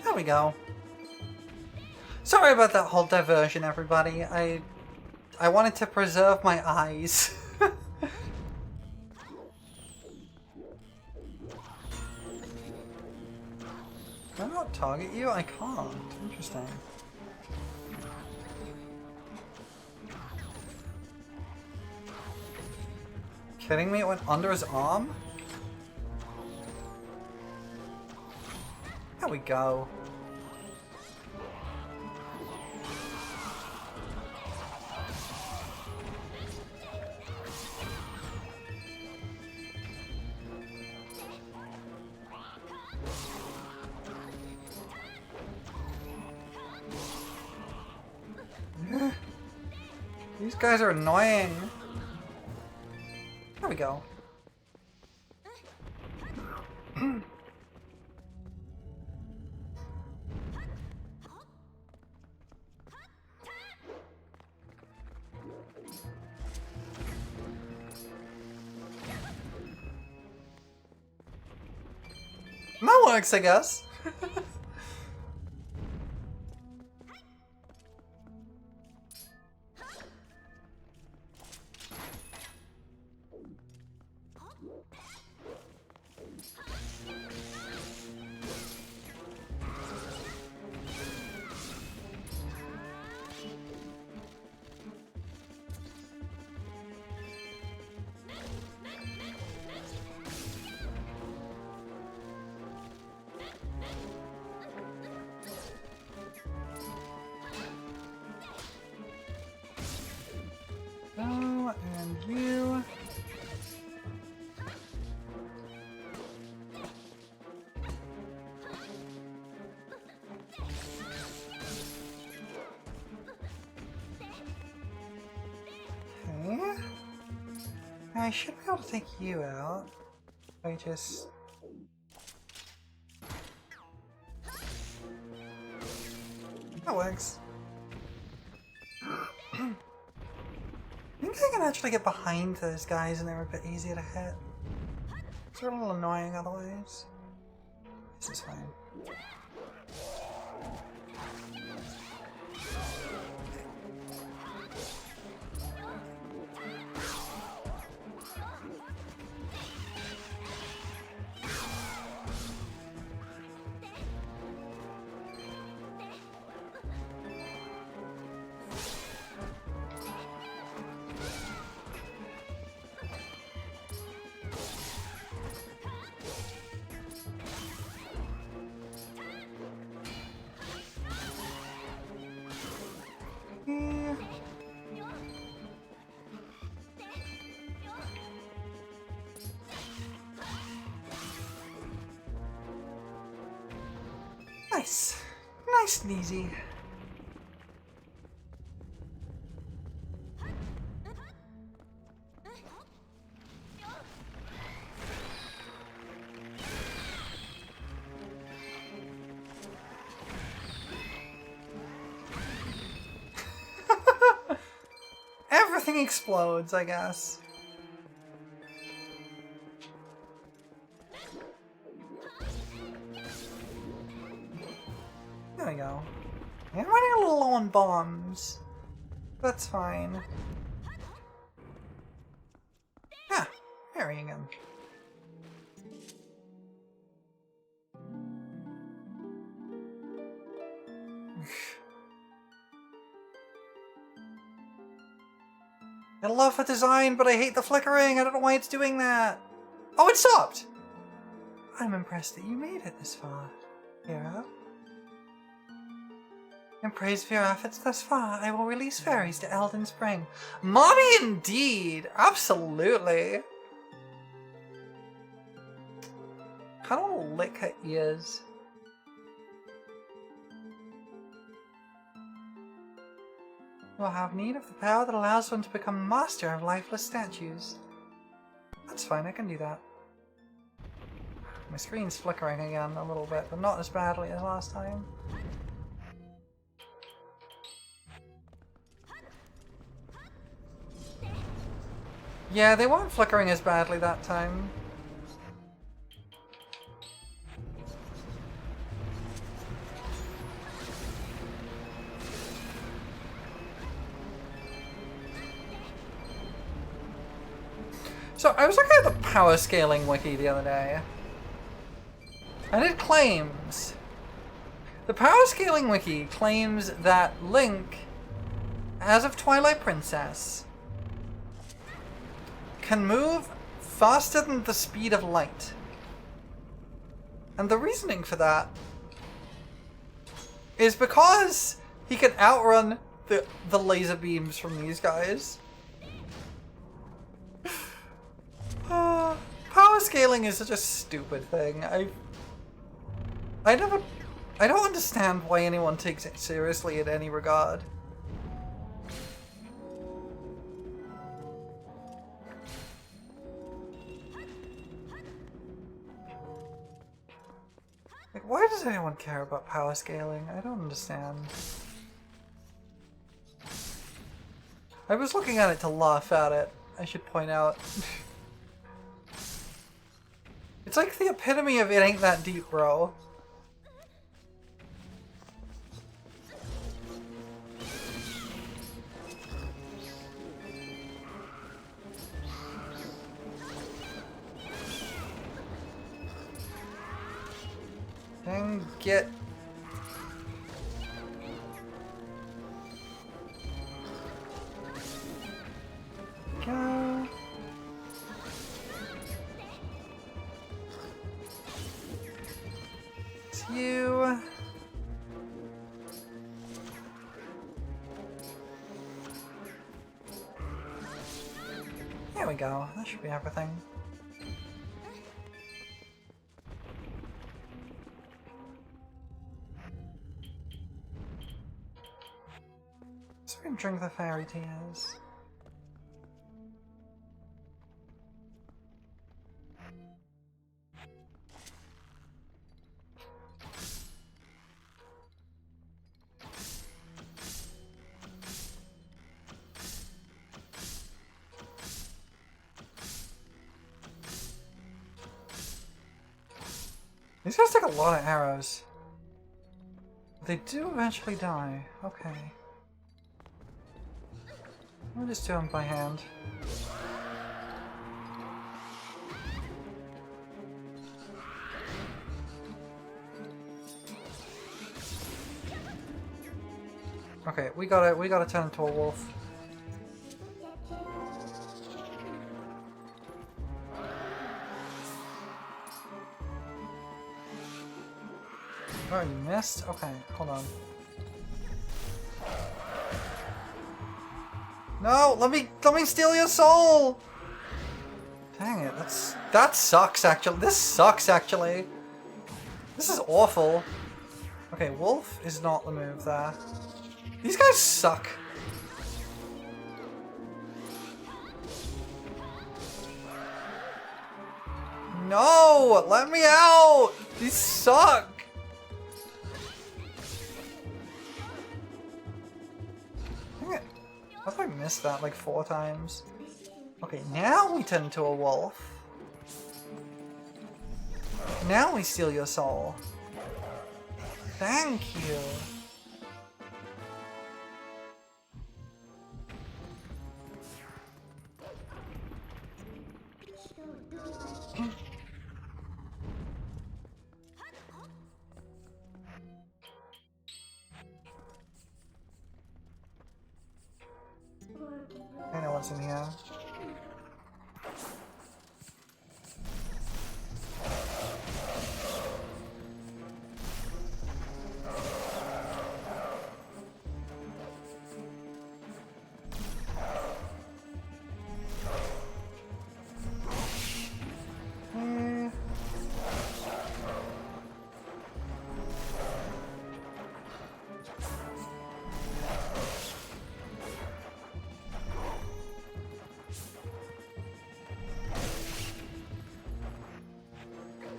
There we go. Sorry about that whole diversion, everybody. I wanted to preserve my eyes. Can I not target you? I can't. Interesting. Kidding me? It went under his arm? There we go. These guys are annoying. There we go. That works, I guess. I should be able to take you out. I just... That works. I think I can actually get behind those guys and they're a bit easier to hit. It's a little annoying otherwise. This is fine. Nice. Nice and easy. Everything explodes, I guess. There we go. I'm running a little low on bombs. That's fine. Ah, parrying him. I love the design, but I hate the flickering. I don't know why it's doing that. Oh, it stopped! I'm impressed that you made it this far, hero. In praise for your efforts thus far, I will release fairies to Elden Spring. Mommy indeed! Absolutely! I don't want to lick her ears. You will have need of the power that allows one to become master of lifeless statues. That's fine, I can do that. My screen's flickering again a little bit, but not as badly as last time. Yeah, they weren't flickering as badly that time. So, I was looking at the power scaling wiki the other day, and it claims... The power scaling wiki claims that Link, as of Twilight Princess, can move faster than the speed of light. And the reasoning for that is because he can outrun the laser beams from these guys. Power scaling is such a stupid thing. I don't understand why anyone takes it seriously in any regard. Like, why does anyone care about power scaling? I don't understand. I was looking at it to laugh at it, I should point out. It's like the epitome of it ain't that deep, bro. And get... Go. It's you. There we go. That should be everything. So we can drink the fairy tears. These guys take a lot of arrows. They do eventually die. Okay. I'll just do them by hand. Okay, we gotta turn into a wolf. Oh, you missed? Okay, hold on. No, let me steal your soul! Dang it, that sucks actually. This sucks actually. This is awful. Okay, wolf is not the move there. These guys suck. No! Let me out! These suck! Dang it. How have I missed that like 4 times? Okay, now we turn into a wolf. Now we steal your soul. Thank you. I know what's in here.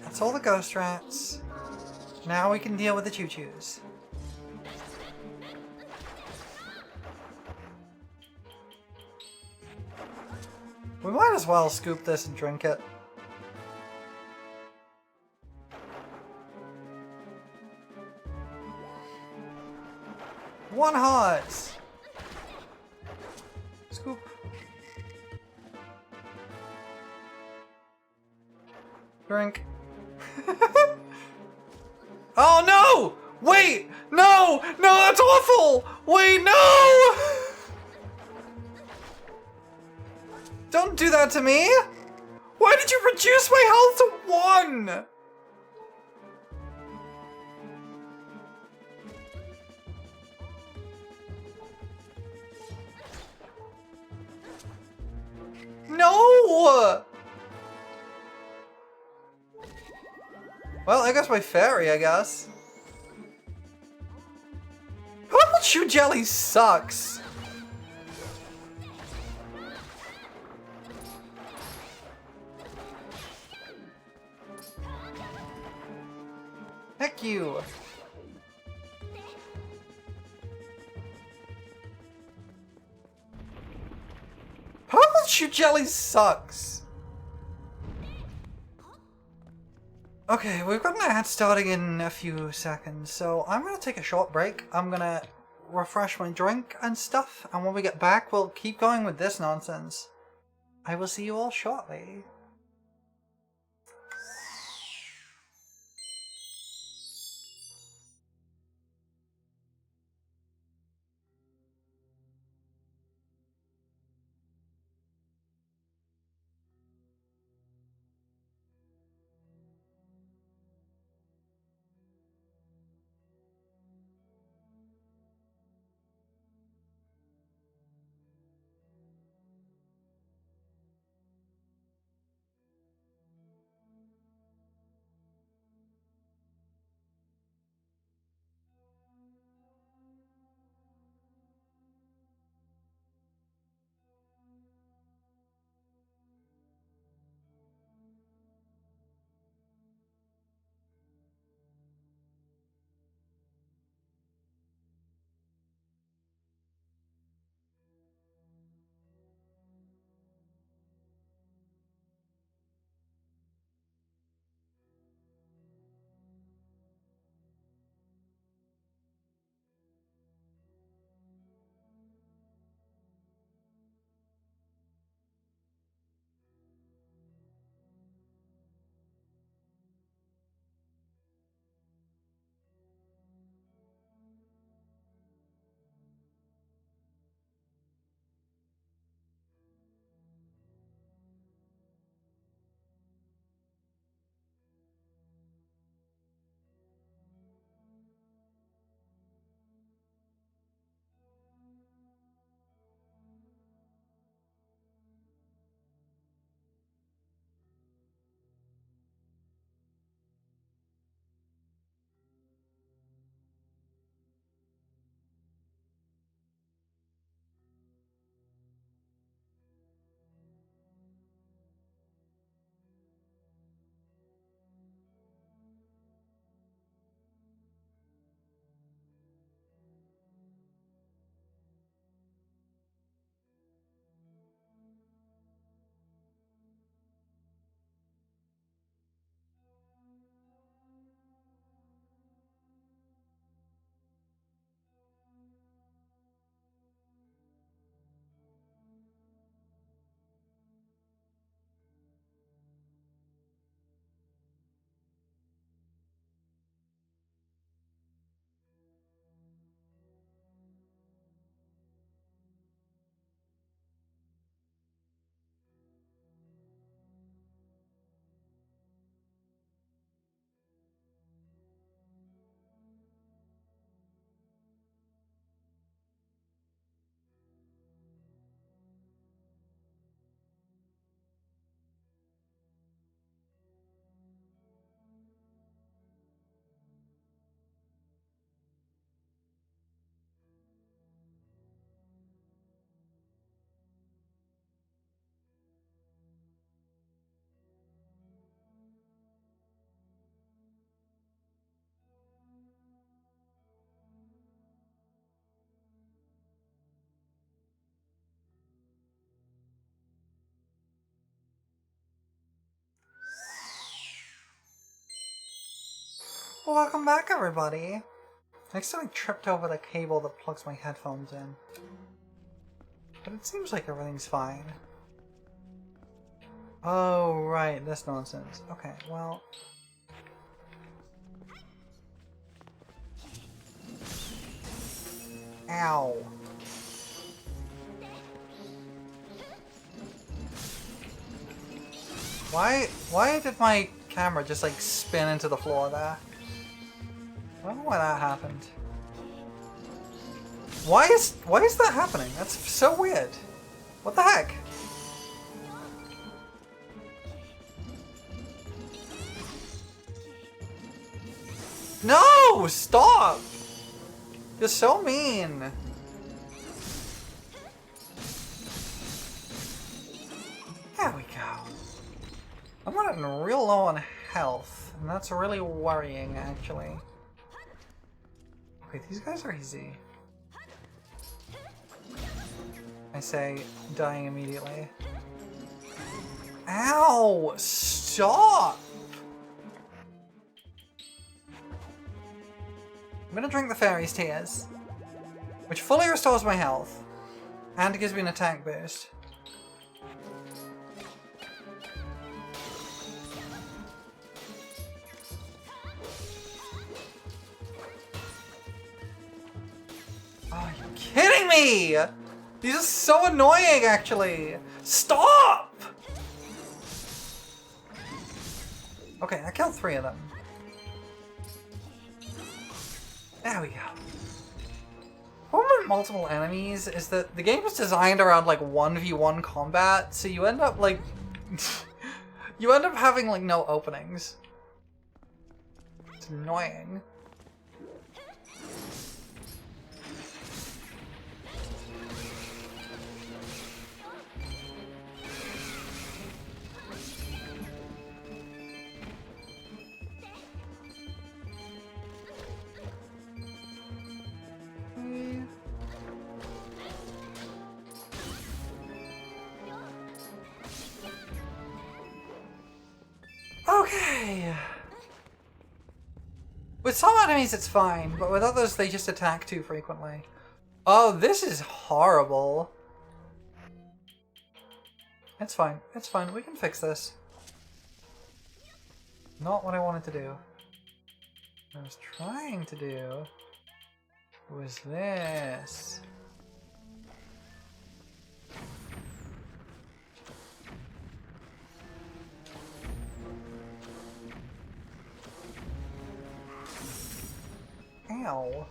That's all the ghost rats. Now we can deal with the choo-choos. We might as well scoop this and drink it. One heart! Scoop. Drink. Oh no! Wait! No! No, that's awful! Wait, no! Don't do that to me! Why did you reduce my health to 1? No! Well, I guess my fairy, I guess. Purple Chew Jelly sucks. Heck you. Purple Chew Jelly sucks. Okay, we've got an ad starting in a few seconds, so I'm gonna take a short break. I'm gonna refresh my drink and stuff, and when we get back, we'll keep going with this nonsense. I will see you all shortly. Welcome back, everybody. Next time I tripped over the cable that plugs my headphones in. But it seems like everything's fine. Oh, right, this nonsense. Okay, well... Ow. Why did my camera just like spin into the floor there? I don't know why that happened. Why is that happening? That's so weird. What the heck? No! Stop! You're so mean. There we go. I'm running real low on health, and that's really worrying, actually. Okay, these guys are easy. I say, dying immediately. Ow! Stop! I'm gonna drink the fairy's tears, which fully restores my health, and gives me an attack boost. Are you kidding me? These are so annoying, actually. Stop! Okay, I killed 3 of them. There we go. The problem with multiple enemies is that the game is designed around like 1v1 combat, so you end up like you end up having like no openings. It's annoying. Okay. With some enemies it's fine, but with others they just attack too frequently. Oh, this is horrible. It's fine. It's fine. We can fix this. Not what I wanted to do. What I was trying to do was this. Ow.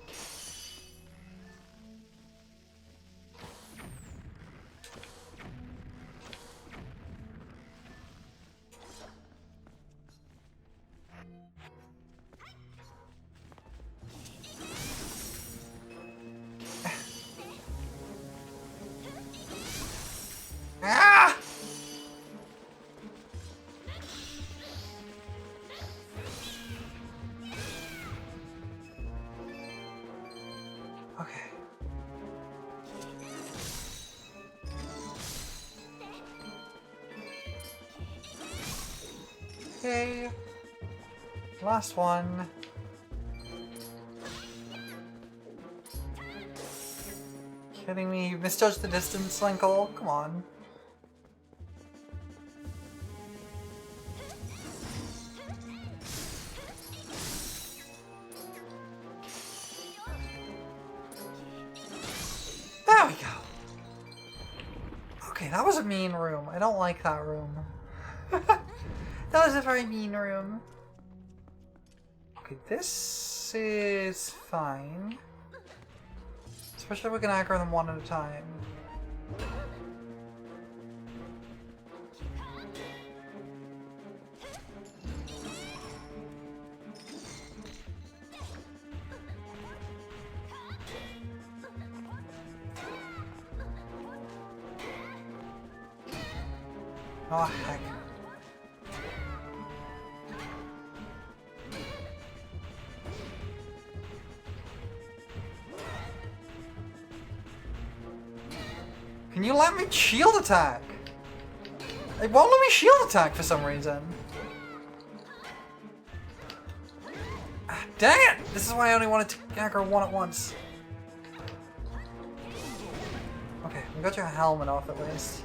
Ah! Okay. Okay. Last one. Kidding me? You misjudged the distance, Linkle? Come on. There we go. Okay, that was a mean room. I don't like that room. That was a very mean room. Okay, this is fine. Especially if we can aggro them one at a time. Oh, heck. Can you let me shield attack? It won't let me shield attack for some reason. Dang it! This is why I only wanted to aggro one at once. Okay, we got your helmet off at least.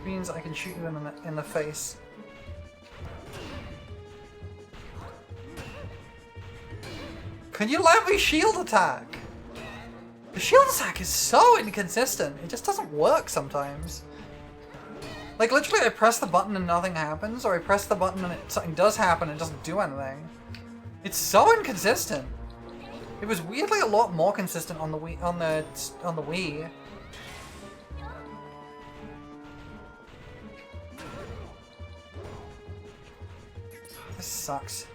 Means I can shoot you in the face. Can you let me shield attack? The shield attack is so inconsistent. It just doesn't work sometimes. Like literally I press the button and nothing happens, or I press the button and something does happen and it doesn't do anything. It's so inconsistent. It was weirdly a lot more consistent on the Wii. On the Wii. This sucks.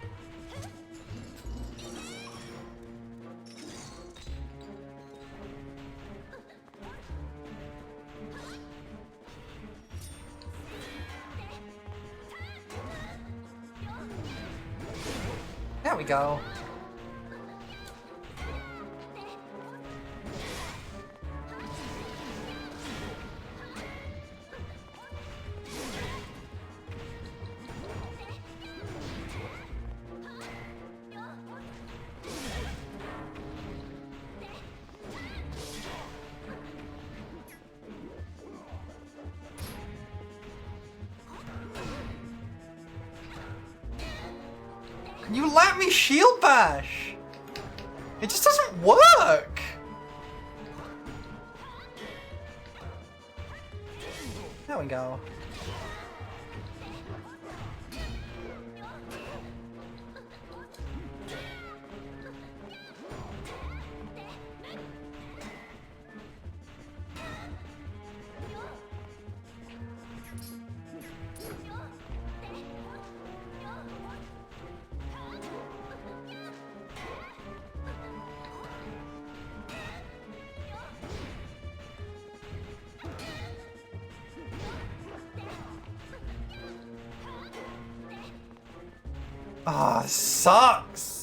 There we go. Can you let me shield bash? It just doesn't work. There we go. Ah, sucks.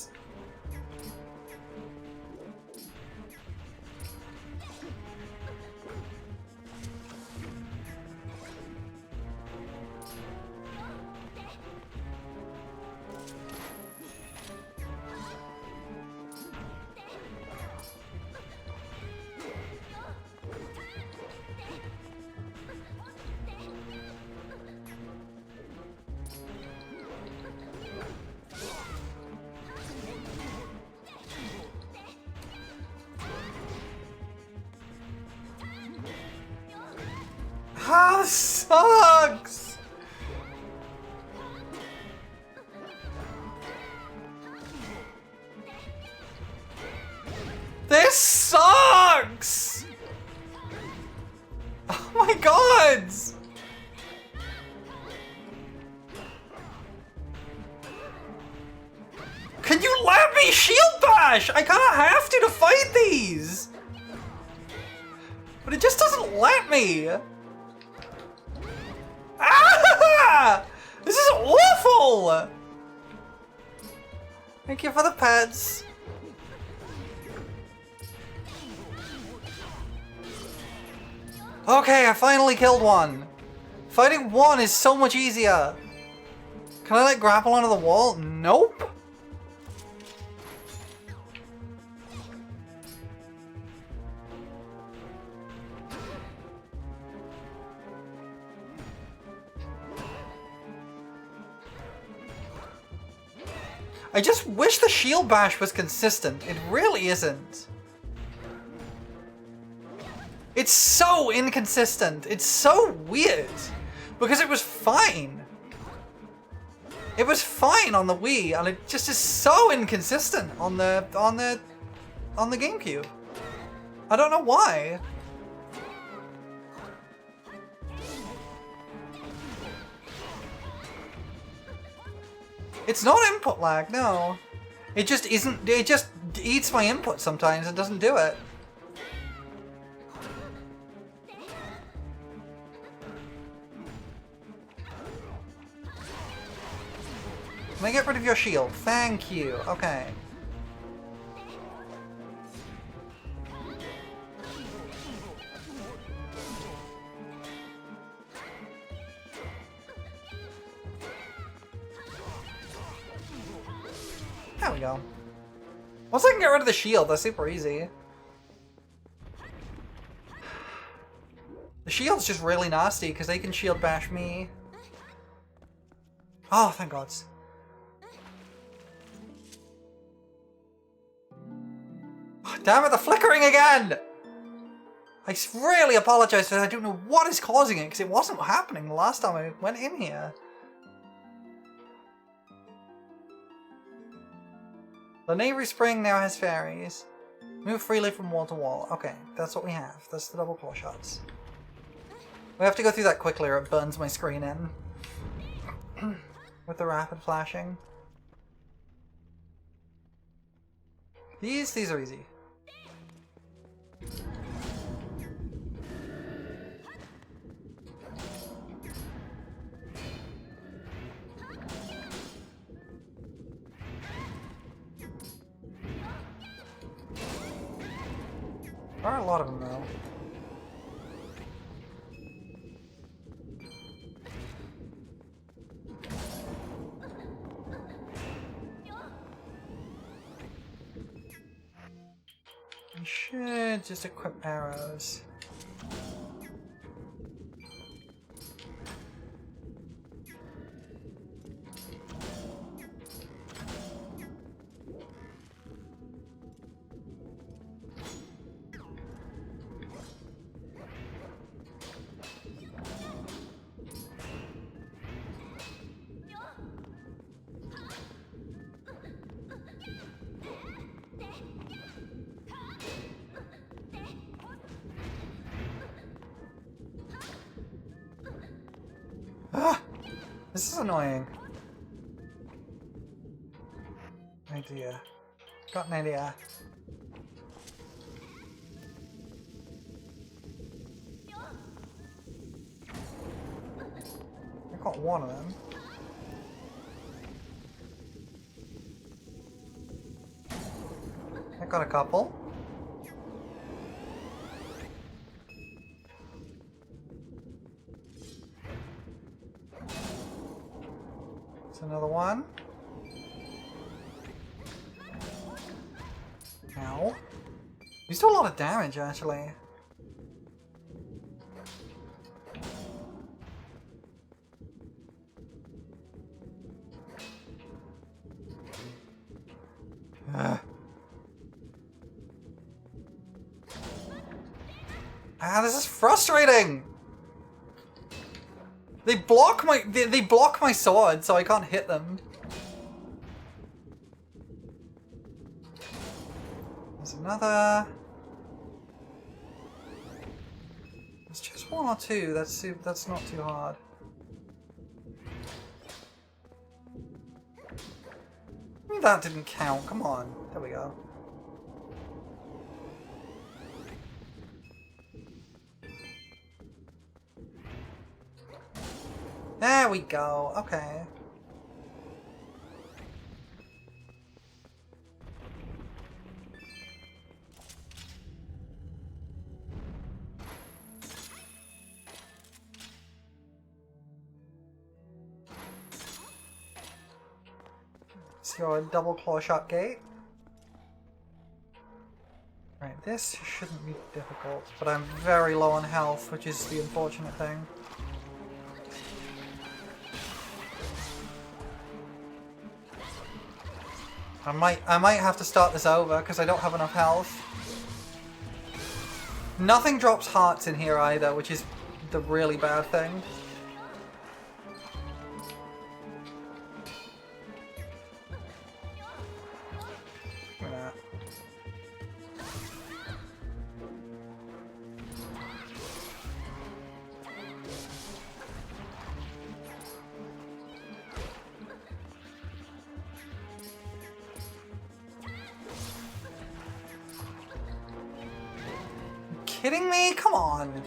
Ah, this sucks! This sucks! Oh my god! Can you let me shield bash? I kinda have to fight these! But it just doesn't let me! Ah! This is awful! Thank you for the pets. Okay, I finally killed one. Fighting one is so much easier. Can I like grapple onto the wall? Nope. I just wish the shield bash was consistent. It really isn't. It's so inconsistent. It's so weird. Because it was fine. It was fine on the Wii, and it just is so inconsistent on the GameCube. I don't know why. It's not input lag, no. It just isn't, it just eats my input sometimes and doesn't do it. Can I get rid of your shield? Thank you. Okay. we go. Once I can get rid of the shield, that's super easy. The shield's just really nasty because they can shield bash me. Oh, thank God. Oh, damn it, the flickering again! I really apologize for that. I don't know what is causing it because it wasn't happening the last time I went in here. The Neighbor Spring now has fairies. Move freely from wall to wall. Okay, that's what we have. That's the double claw shots. We have to go through that quickly or it burns my screen in. With the rapid flashing. These are easy. There are a lot of them though. I should just equip arrows. Ah! This is annoying. Idea. Got an idea. I got one of them. I got a couple. Another one. Ow. These do a lot of damage, actually. Ah, this is frustrating! They block my sword, so I can't hit them. There's another. It's just one or two. That's not too hard. I mean, that didn't count. Come on. There we go. There we go. Okay. Let's go a double claw shot gate. Right, this shouldn't be difficult, but I'm very low on health, which is the unfortunate thing. I might have to start this over because I don't have enough health. Nothing drops hearts in here either, which is the really bad thing. Look at that. Kidding me? Come on.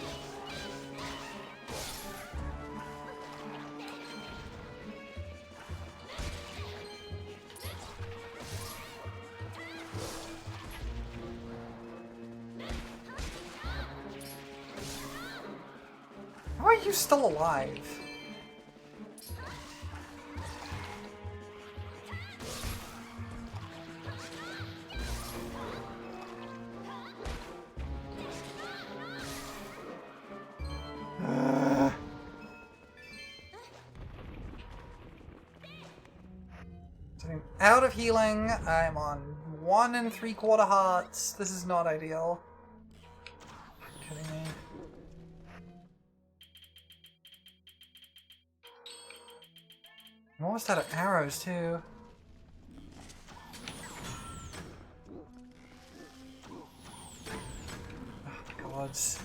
How are you still alive? out of healing. I'm on 1 3/4 hearts. This is not ideal. Kidding me. I'm almost out of arrows too. Oh, gods.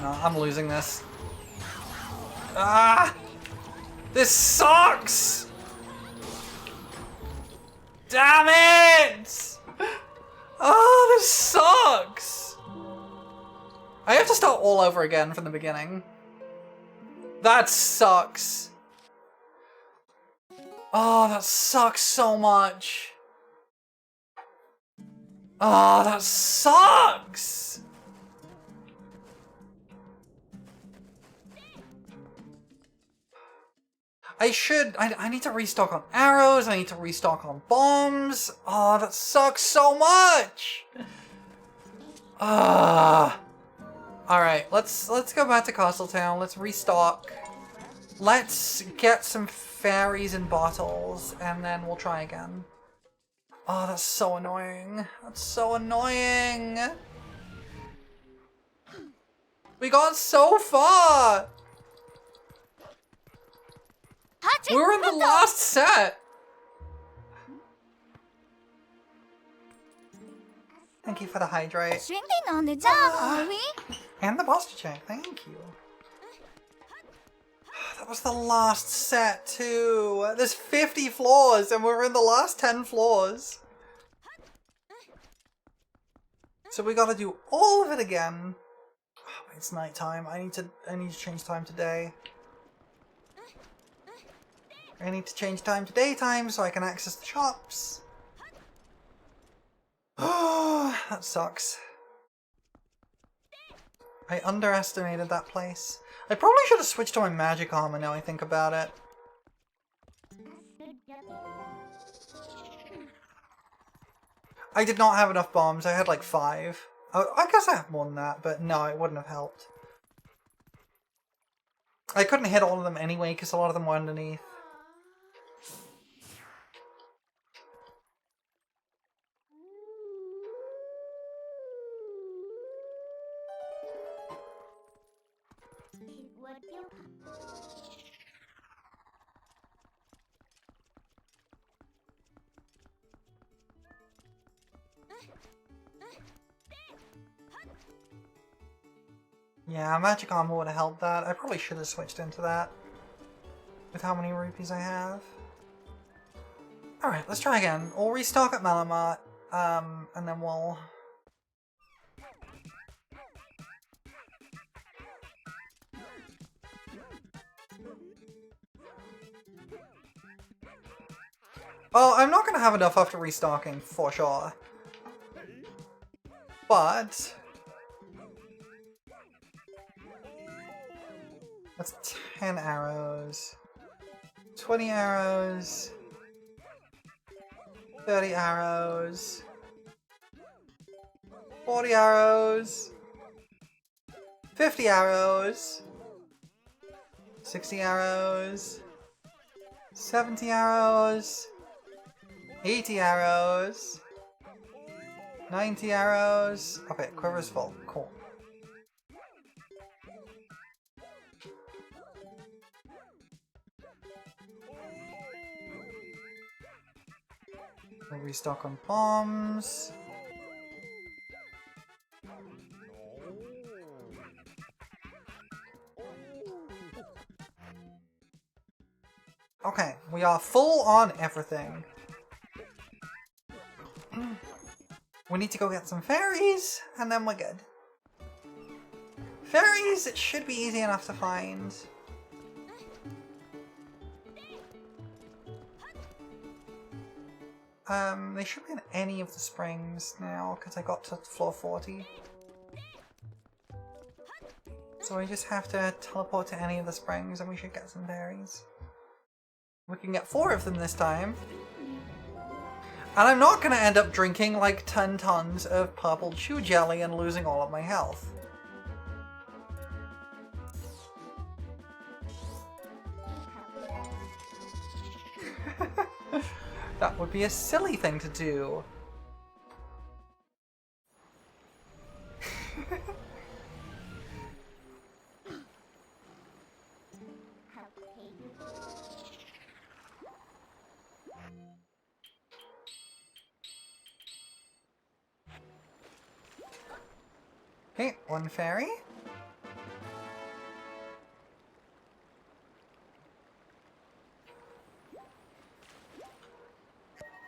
No, I'm losing this. Ah! This sucks! Damn it! Oh, this sucks! I have to start all over again from the beginning. That sucks. Oh, that sucks so much. Oh, that sucks! I need to restock on arrows, I need to restock on bombs. Oh, that sucks so much! Ah. Alright, let's go back to Castletown, let's restock. Let's get some fairies and bottles, and then we'll try again. Oh, that's so annoying. That's so annoying! We got so far! We were in the last set! Thank you for the hydrate. And the posture check, thank you. That was the last set too. There's 50 floors and we're in the last 10 floors. So we gotta do all of it again. Oh, it's nighttime. I need to change time today. I need to change time to daytime so I can access the shops. Oh, that sucks. I underestimated that place. I probably should have switched to my magic armor now I think about it. I did not have enough bombs. I had like 5. I guess I have more than that, but no, it wouldn't have helped. I couldn't hit all of them anyway because a lot of them were underneath. Yeah, magic armor would have helped that. I probably should have switched into that. With how many rupees I have. Alright, let's try again. We'll restock at Malamart, and then we'll... Well, I'm not going to have enough after restocking, for sure. But... that's 10 arrows. 20 arrows. 30 arrows. 40 arrows. 50 arrows. 60 arrows. 70 arrows. 80 arrows. 90 arrows. Okay, quiver's full. Cool. We'll restock on bombs. Okay, we are full on everything. We need to go get some fairies, and then we're good. Fairies, it should be easy enough to find. They should be in any of the springs now, because I got to floor 40. So we just have to teleport to any of the springs, and we should get some fairies. We can get 4 of them this time. And I'm not gonna end up drinking like 10 tons of purple chew jelly and losing all of my health. That would be a silly thing to do. Hey, one fairy.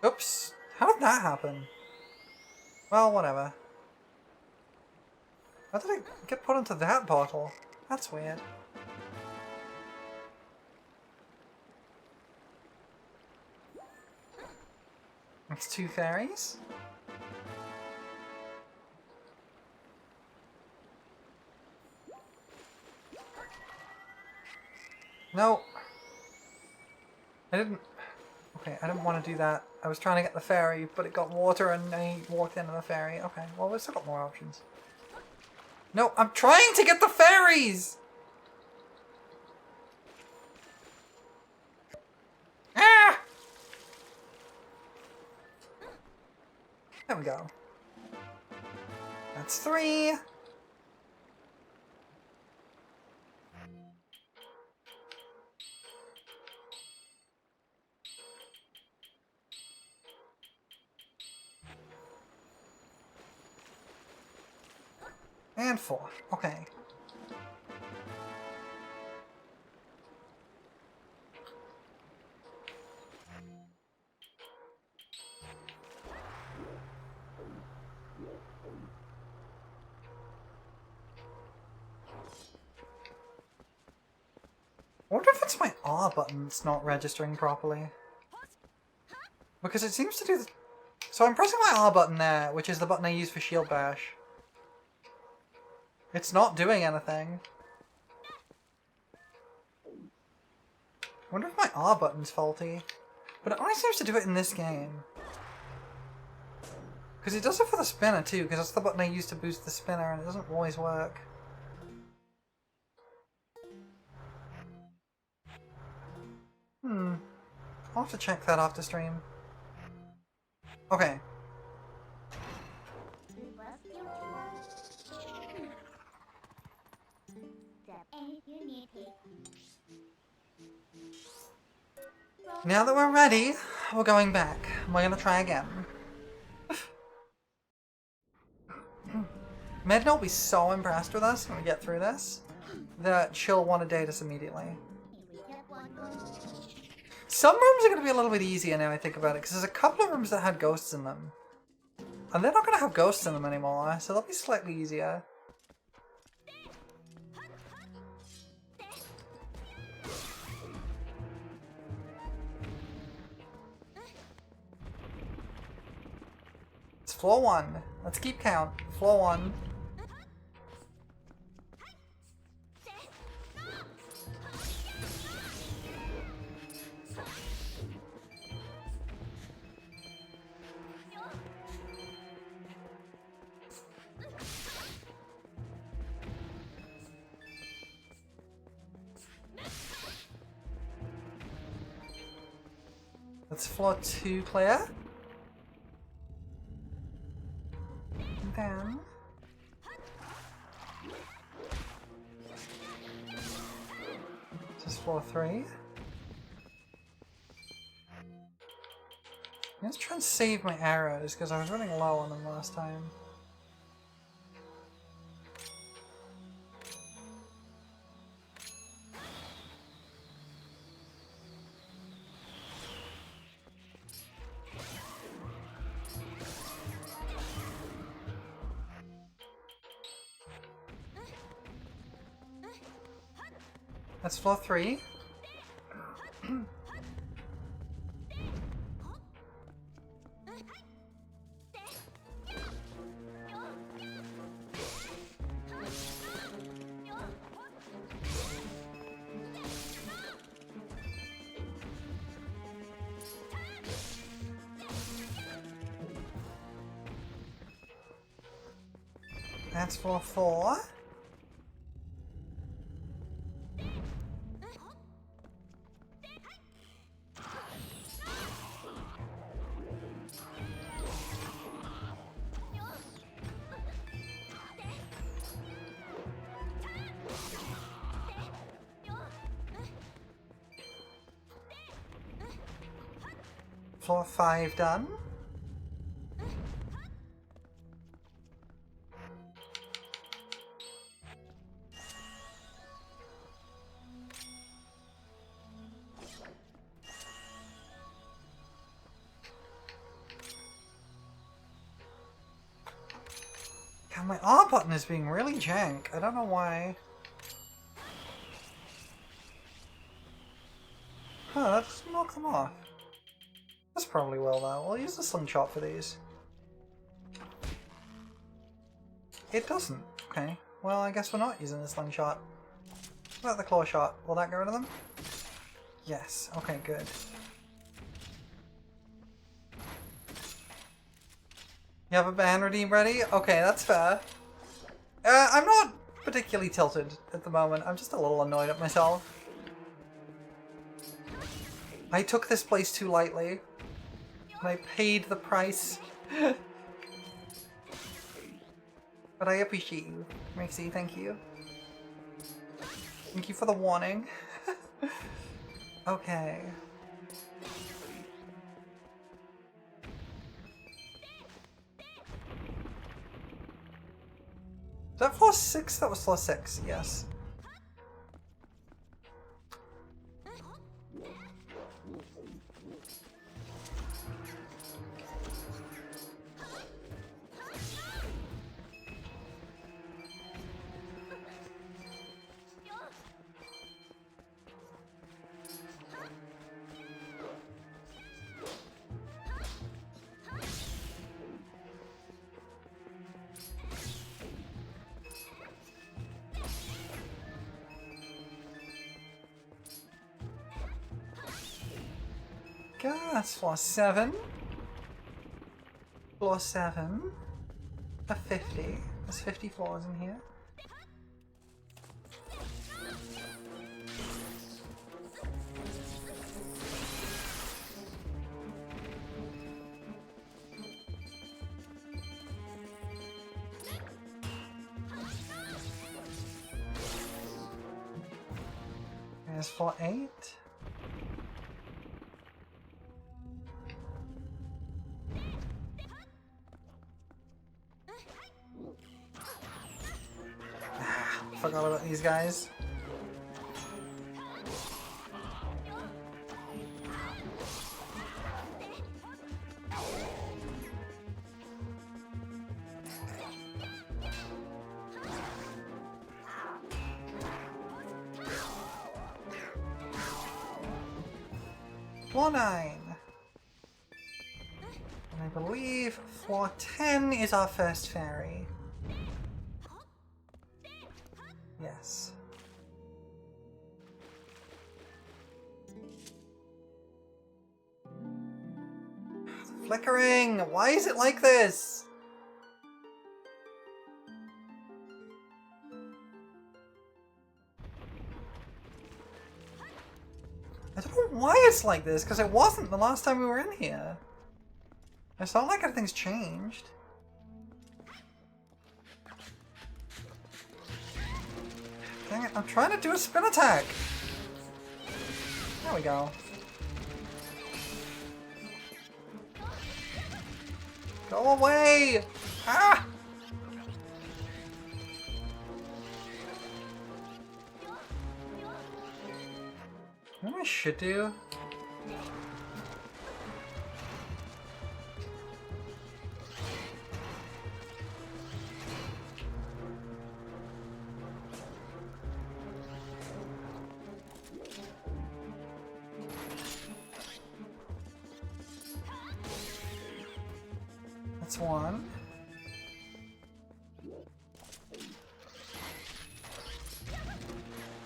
Oops. How did that happen? Well, whatever. How did it get put into that bottle? That's weird. That's 2 fairies. No. I didn't... Okay, I didn't want to do that. I was trying to get the fairy, but it got water and I walked into the fairy. Okay, well, we've still got more options. No, I'm trying to get the fairies! Ah! There we go. That's 3. And 4. Okay. I wonder if it's my R button that's not registering properly. Because it seems to do the... So I'm pressing my R button there, which is the button I use for shield bash. It's not doing anything. I wonder if my R button's faulty. But it only seems to do it in this game. Because it does it for the spinner too, because that's the button I use to boost the spinner and it doesn't always work. I'll have to check that after stream. Okay. Now that we're ready, we're going back. We're gonna try again. Midna will be so impressed with us when we get through this that she'll want to date us immediately. Some rooms are going to be a little bit easier now I think about it, because there's a couple of rooms that had ghosts in them. And they're not going to have ghosts in them anymore, so they'll be slightly easier. It's floor 1. Let's keep count. Floor 1. That's floor 2 clear. And then... this is floor 3. Let's try and save my arrows, because I was running low on them last time. That's floor 3. That's floor 4. Floor 5 done. God, my R button is being really jank. I don't know why. Huh, that doesn't knock them off. That's probably will though. We'll use the slingshot for these. It doesn't. Okay. Well, I guess we're not using the slingshot. What about the claw shot? Will that get rid of them? Yes. Okay, good. You have a band redeem ready? Okay, that's fair. I'm not particularly tilted at the moment. I'm just a little annoyed at myself. I took this place too lightly. And I paid the price. But I appreciate you, Rixie. Thank you. Thank you for the warning. Okay. Is that floor 6? That was floor 6, yes. That's floor 7. Floor 7. A 50. There's 50 floors in here. There's floor 8. Forgot about these guys. Floor 9. And I believe floor 10 is our first fairy. Yes. Flickering! Why is it like this? I don't know why it's like this, because it wasn't the last time we were in here. It's not like anything's changed. Dang it, I'm trying to do a spin attack! There we go. Go away! Ah! You know what I should do? That's one.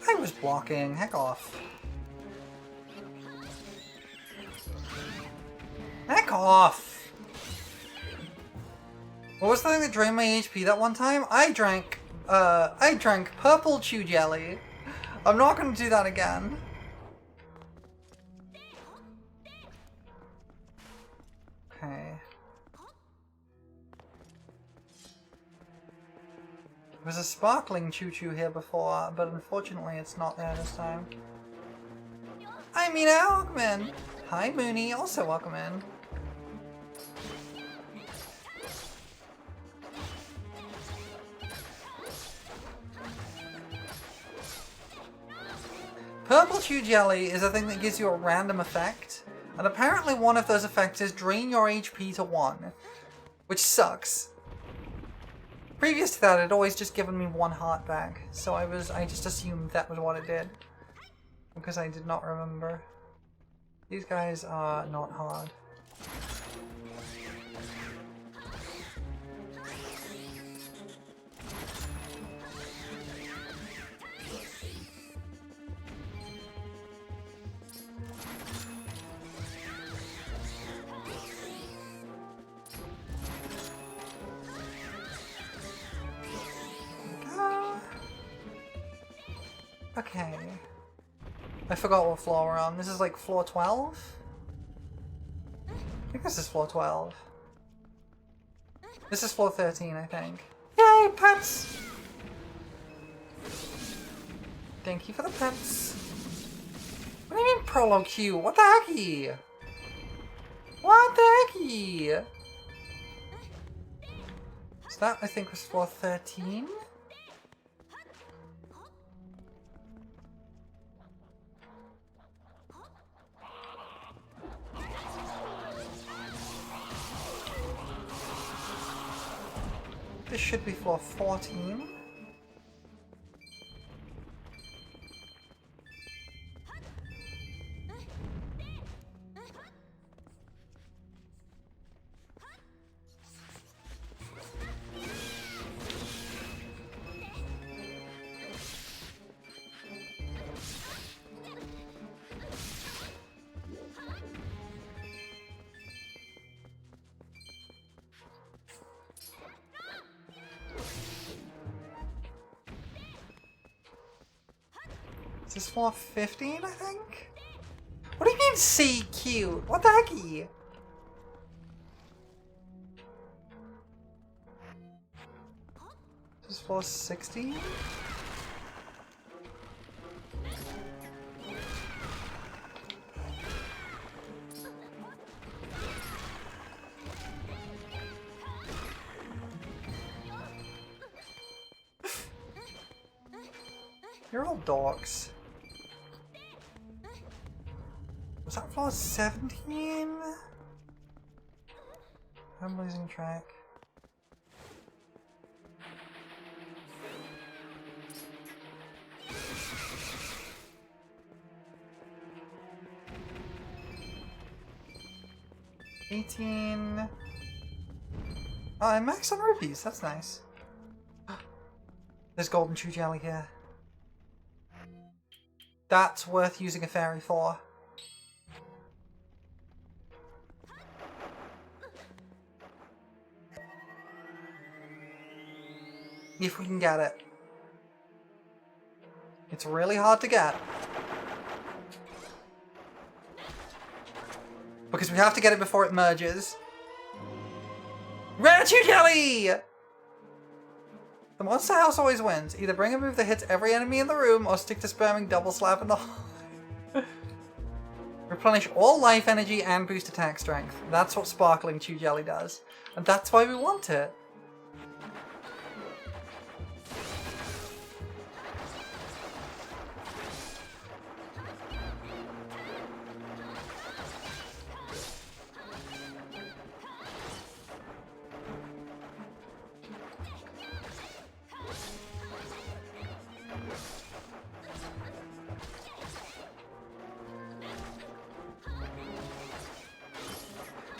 I was blocking. Heck off. Heck off! What was the thing that drained my HP that one time? I drank purple chew jelly. I'm not gonna do that again. Okay. There was a sparkling choo-choo here before, but unfortunately it's not there this time. Hi Mina, welcome in. Hi Mooney, also welcome in. Purple chew jelly is a thing that gives you a random effect, and apparently one of those effects is drain your HP to 1, which sucks. Previous to that, it had always just given me 1 heart back, so I just assumed that was what it did, because I did not remember. These guys are not hard. Okay. I forgot what floor we're on. This is like floor 12? I think this is floor 12. This is floor 13, I think. Yay, pets! Thank you for the pets. What do you mean prologue queue? What the hecky? What the hecky? So that, I think, was floor 13? This should be floor 14. Is this floor 15, I think? What do you mean C cute? What the hecky? Is this floor 16? You're all dogs. Was that floor 17? I'm losing track. $18. Oh, I maxed on rupees. That's nice. There's golden chew jelly here. That's worth using a fairy for. If we can get it. It's really hard to get. Because we have to get it before it merges. Red chew jelly! The monster house always wins. Either bring a move that hits every enemy in the room, or stick to spamming double slap in the hole. Replenish all life energy and boost attack strength. That's what sparkling chew jelly does. And that's why we want it.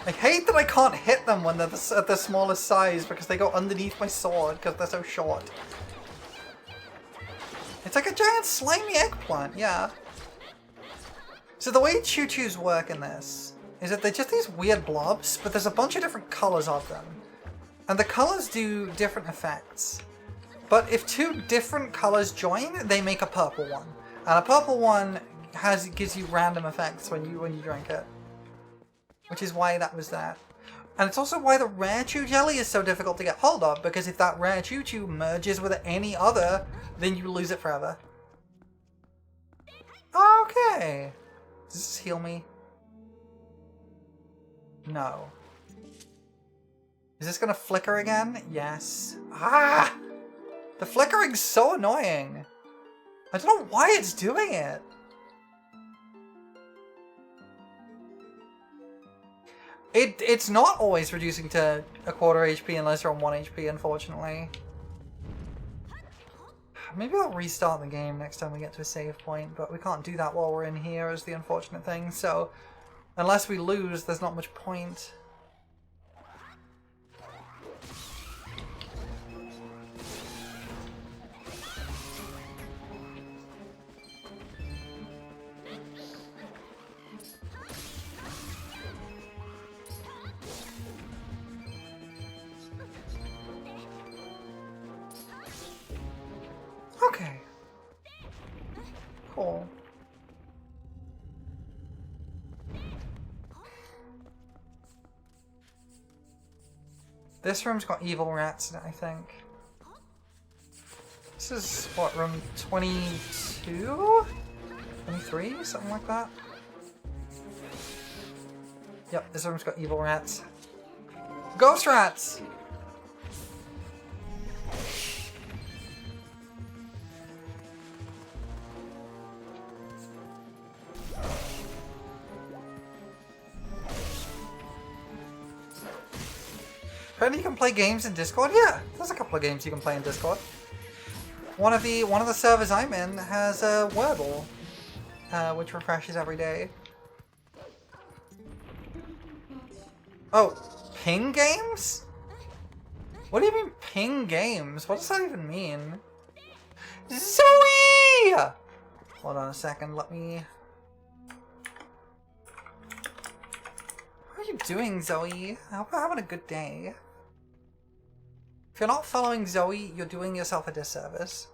I hate that I can't hit them when they're at the smallest size because they go underneath my sword because they're so short. It's like a giant slimy eggplant, yeah. So the way choo-choos work in this is that they're just these weird blobs, but there's a bunch of different colors of them. And the colors do different effects. But if two different colors join, they make a purple one. And a purple one gives you random effects when you drink it. Which is why that was that. And it's also why the rare chew jelly is so difficult to get hold of, because if that rare chew merges with any other, then you lose it forever. Okay. Does this heal me? No. Is this gonna flicker again? Yes. Ah! The flickering's so annoying. I don't know why it's doing it. It's not always reducing to a quarter HP unless you're on 1 HP, unfortunately. Maybe I'll restart the game next time we get to a save point, but we can't do that while we're in here is the unfortunate thing, so unless we lose, there's not much point. Okay. Cool. This room's got evil rats in it, I think. This is, what, room 22? 23? Something like that? Yep, this room's got evil rats. Ghost rats! Apparently you can play games in Discord? Yeah, there's a couple of games you can play in Discord. One of the servers I'm in has a Wordle, which refreshes every day. Oh, ping games? What do you mean ping games? What does that even mean? Zoe! Hold on a second, let me... How are you doing, Zoe? I hope you're having a good day. If you're not following Zoe, you're doing yourself a disservice.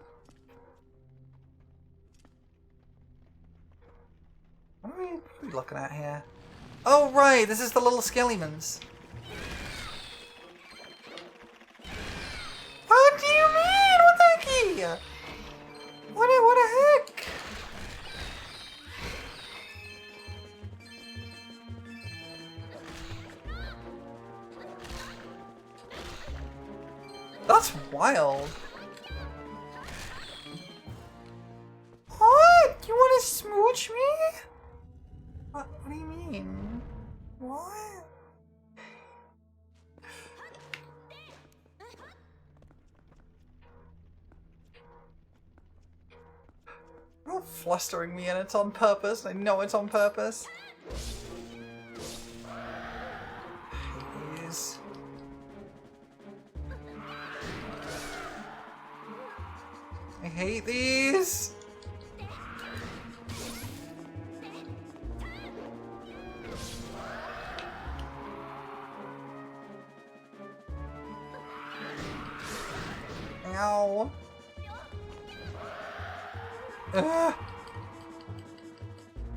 What are we looking at here? Oh right, this is the little skellymans. What do you mean? What the heck? What the heck? That's wild. What? You want to smooch me? What do you mean? What? You're flustering me and it's on purpose. I know it's on purpose. Please. I hate these. Ow.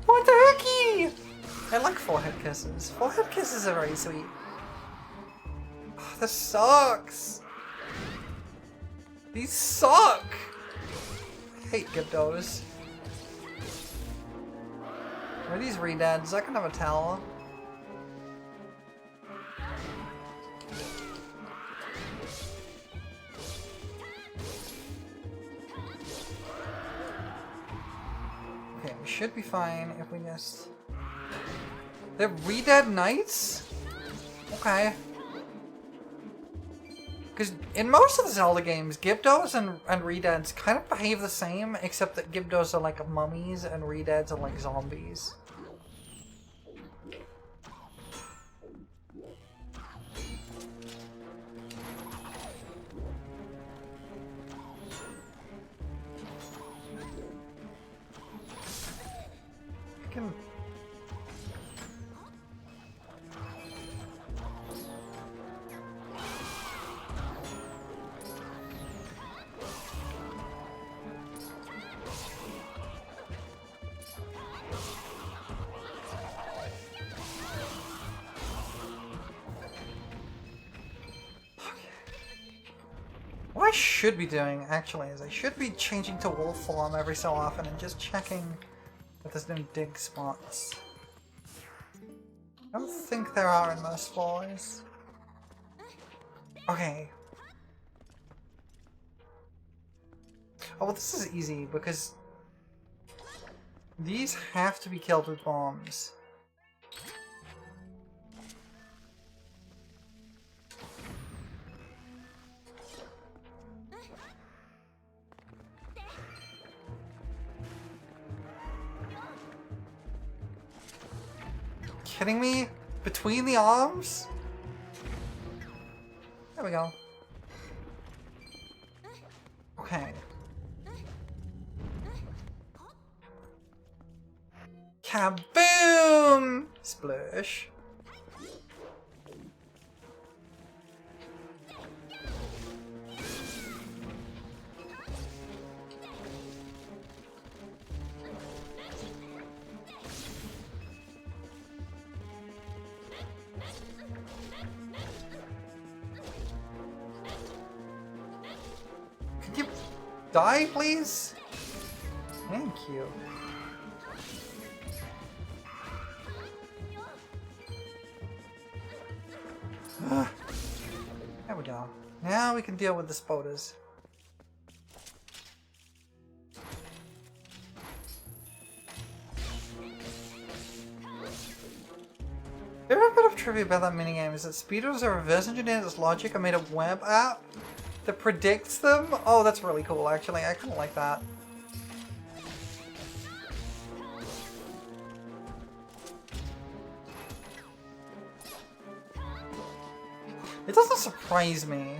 What the hecky? I like forehead kisses. Forehead kisses are very sweet. Oh, this sucks. These suck. I hate Gibdos. Are these redads? I can never tell. Okay, we should be fine if we just... They're redad knights? Okay. Because in most of the Zelda games, Gibdos and redads kind of behave the same, except that Gibdos are like mummies and redads are like zombies. I can... What I should be doing, actually, is I should be changing to wolf form every so often and just checking if there's no dig spots. I don't think there are in most floors. Okay. Oh, well, this is easy because these have to be killed with bombs. Kidding me? Between the arms? There we go. Okay. Kaboom! Splursh. Could you die, please? Thank you. There we go. Now we can deal with the spoders. There are a bit of trivia about that minigame is that speedrunners are reverse engineered its logic and made a web app that predicts them. Oh, that's really cool, actually. I kind of like that. It doesn't surprise me.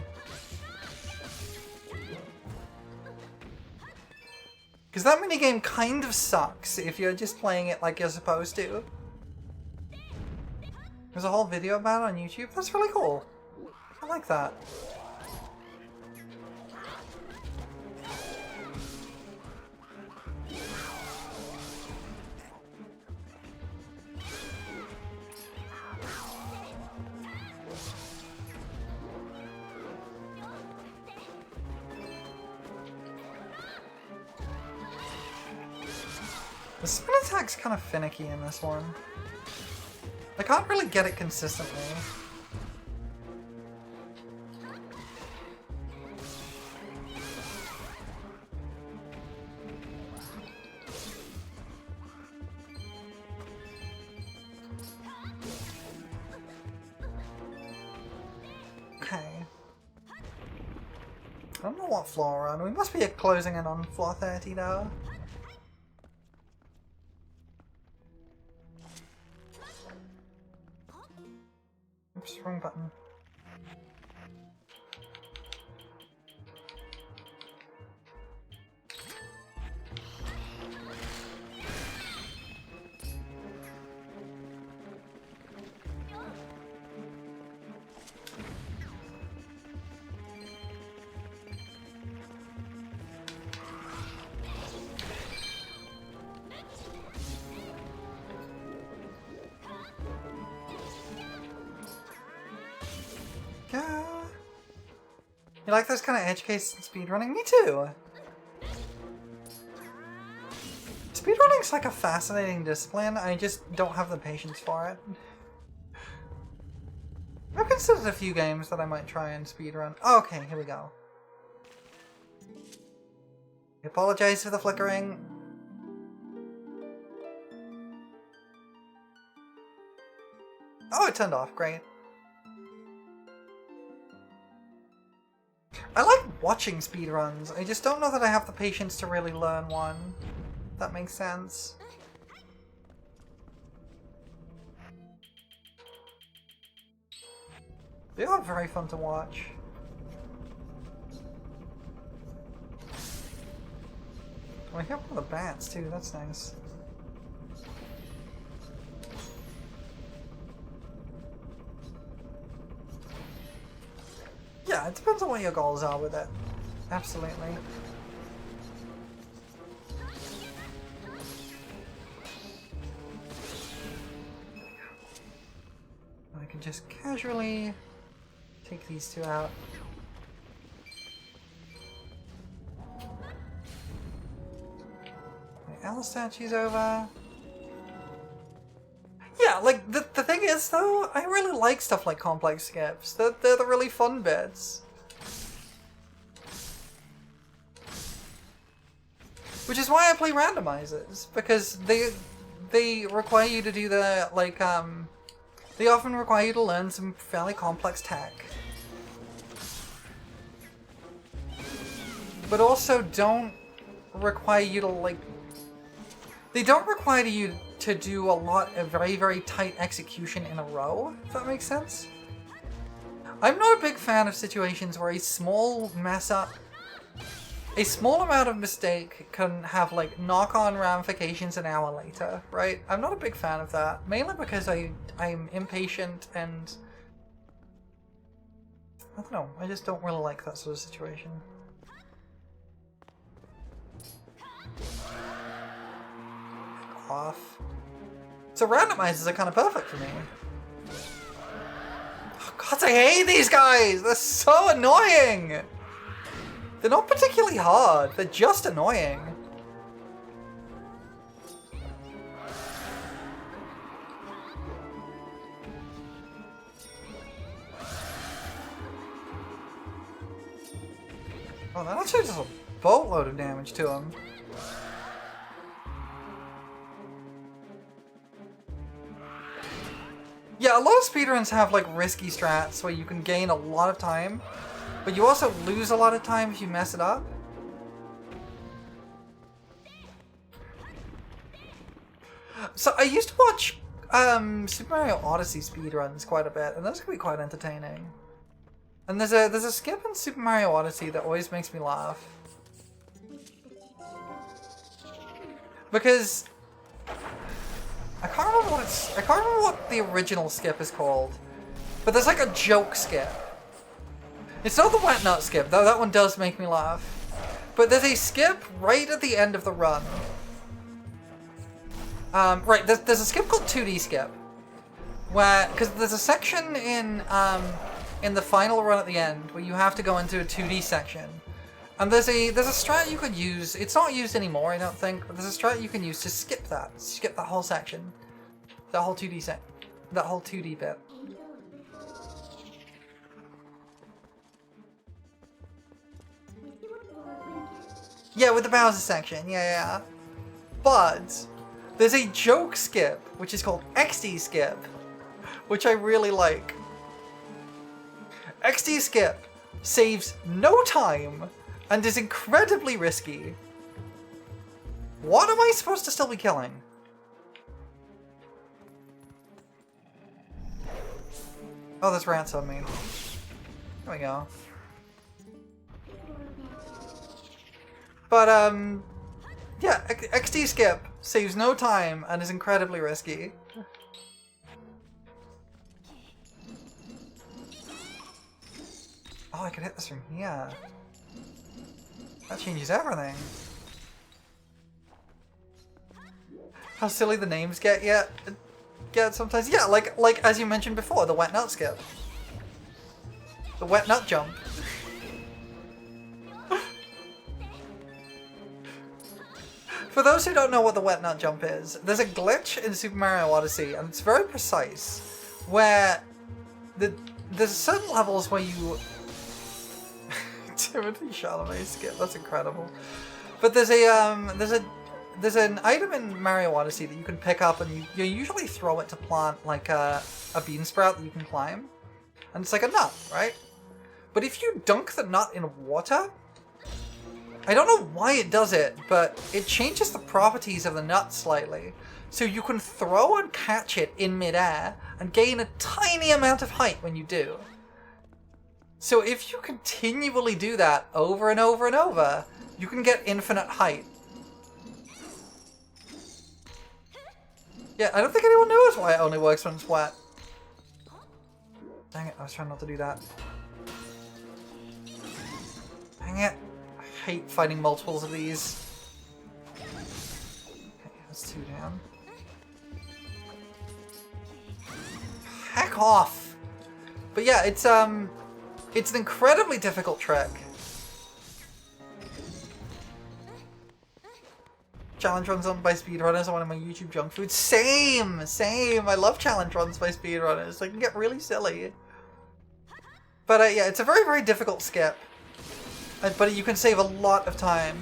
Because that minigame kind of sucks if you're just playing it like you're supposed to. There's a whole video about it on YouTube. That's really cool. I like that. The spin attack's kind of finicky in this one. I can't really get it consistently. Okay. I don't know what floor we're on. We must be closing in on floor 30 now. Oops, wrong button. Yeah. You like those kind of edge case speedrunning? Me too! Speedrunning's like a fascinating discipline, I just don't have the patience for it. I've considered a few games that I might try and speedrun. Oh, okay, here we go. I apologize for the flickering. Oh, it turned off, great. I like watching speedruns, I just don't know that I have the patience to really learn one. If that makes sense. They are very fun to watch. Oh, I hear one of the bats too, that's nice. Yeah, it depends on what your goals are with it. Absolutely. I can just casually take these two out. L statues over. Yeah, like, the thing is, though, I really like stuff like complex skips. They're the really fun bits. Which is why I play randomizers, because they require you to do the, like, they often require you to learn some fairly complex tech. But also don't require you to, like, they don't require you to do a lot of very, very tight execution in a row, if that makes sense. I'm not a big fan of situations where a small mess up, a small amount of mistake can have, like, knock-on ramifications an hour later, right? I'm not a big fan of that, mainly because I'm impatient and I don't know, I just don't really like that sort of situation. Off. So randomizers are kind of perfect for me. Oh, God, I hate these guys! They're so annoying! They're not particularly hard, they're just annoying. Oh, that actually does a boatload of damage to him. Yeah, a lot of speedruns have, like, risky strats where you can gain a lot of time, but you also lose a lot of time if you mess it up. So I used to watch Super Mario Odyssey speedruns quite a bit, and those can be quite entertaining. And there's a skip in Super Mario Odyssey that always makes me laugh. Because I can't remember what the original skip is called. But there's like a joke skip. It's not the wet nut skip, though that one does make me laugh. But there's a skip right at the end of the run. Right, there's a skip called 2D skip. Where, because there's a section in the final run at the end where you have to go into a 2D section. And there's a strat you could use. It's not used anymore, I don't think, but there's a strat you can use to skip that. Skip that whole section. That whole 2D that whole 2D bit. Yeah, with the Bowser section, yeah. But there's a joke skip, which is called XD skip, which I really like. XD skip saves no time and is incredibly risky. What am I supposed to still be killing? Oh, there's rats on me. There we go. But, yeah, XD skip saves no time and is incredibly risky. Oh, I can hit this from here. That changes everything. How silly the names get sometimes. Yeah, like as you mentioned before, the wet nut skip. The wet nut jump. For those who don't know what the wet nut jump is, there's a glitch in Super Mario Odyssey, and it's very precise, where there's certain levels where you Timothy Chalamet skip. That's incredible. But there's an item in Mario Odyssey that you can pick up, and you usually throw it to plant like a bean sprout that you can climb, and it's like a nut, right? But if you dunk the nut in water, I don't know why it does it, but it changes the properties of the nut slightly, so you can throw and catch it in midair and gain a tiny amount of height when you do. So if you continually do that over and over and over, you can get infinite height. Yeah, I don't think anyone knows why it only works when it's wet. Dang it, I was trying not to do that. Dang it. I hate fighting multiples of these. Okay, that's 2 down. Heck off! But yeah, it's an incredibly difficult trick. challenge runs on by speedrunners are one of my YouTube junk foods. Same! I love challenge runs by speedrunners. They can get really silly. But yeah, it's a very, very difficult skip. But you can save a lot of time.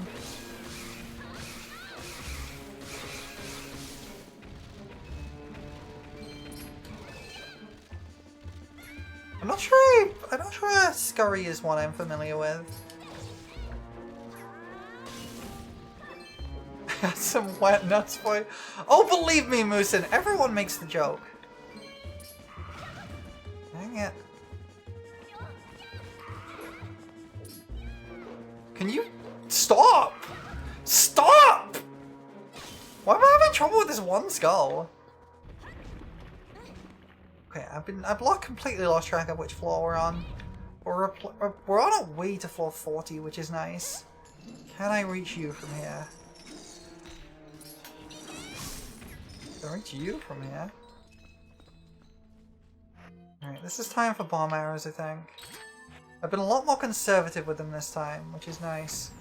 I'm not sure Scurry is one I'm familiar with. Some wet nuts for you. Oh, believe me, Moosin, everyone makes the joke. Dang it. Can you stop? Stop! Why am I having trouble with this one skull? Okay, I've completely lost track of which floor we're on. We're on our way to floor 40, which is nice. Can I reach you from here? Can I reach you from here? Alright, this is time for bomb arrows, I think. I've been a lot more conservative with them this time, which is nice.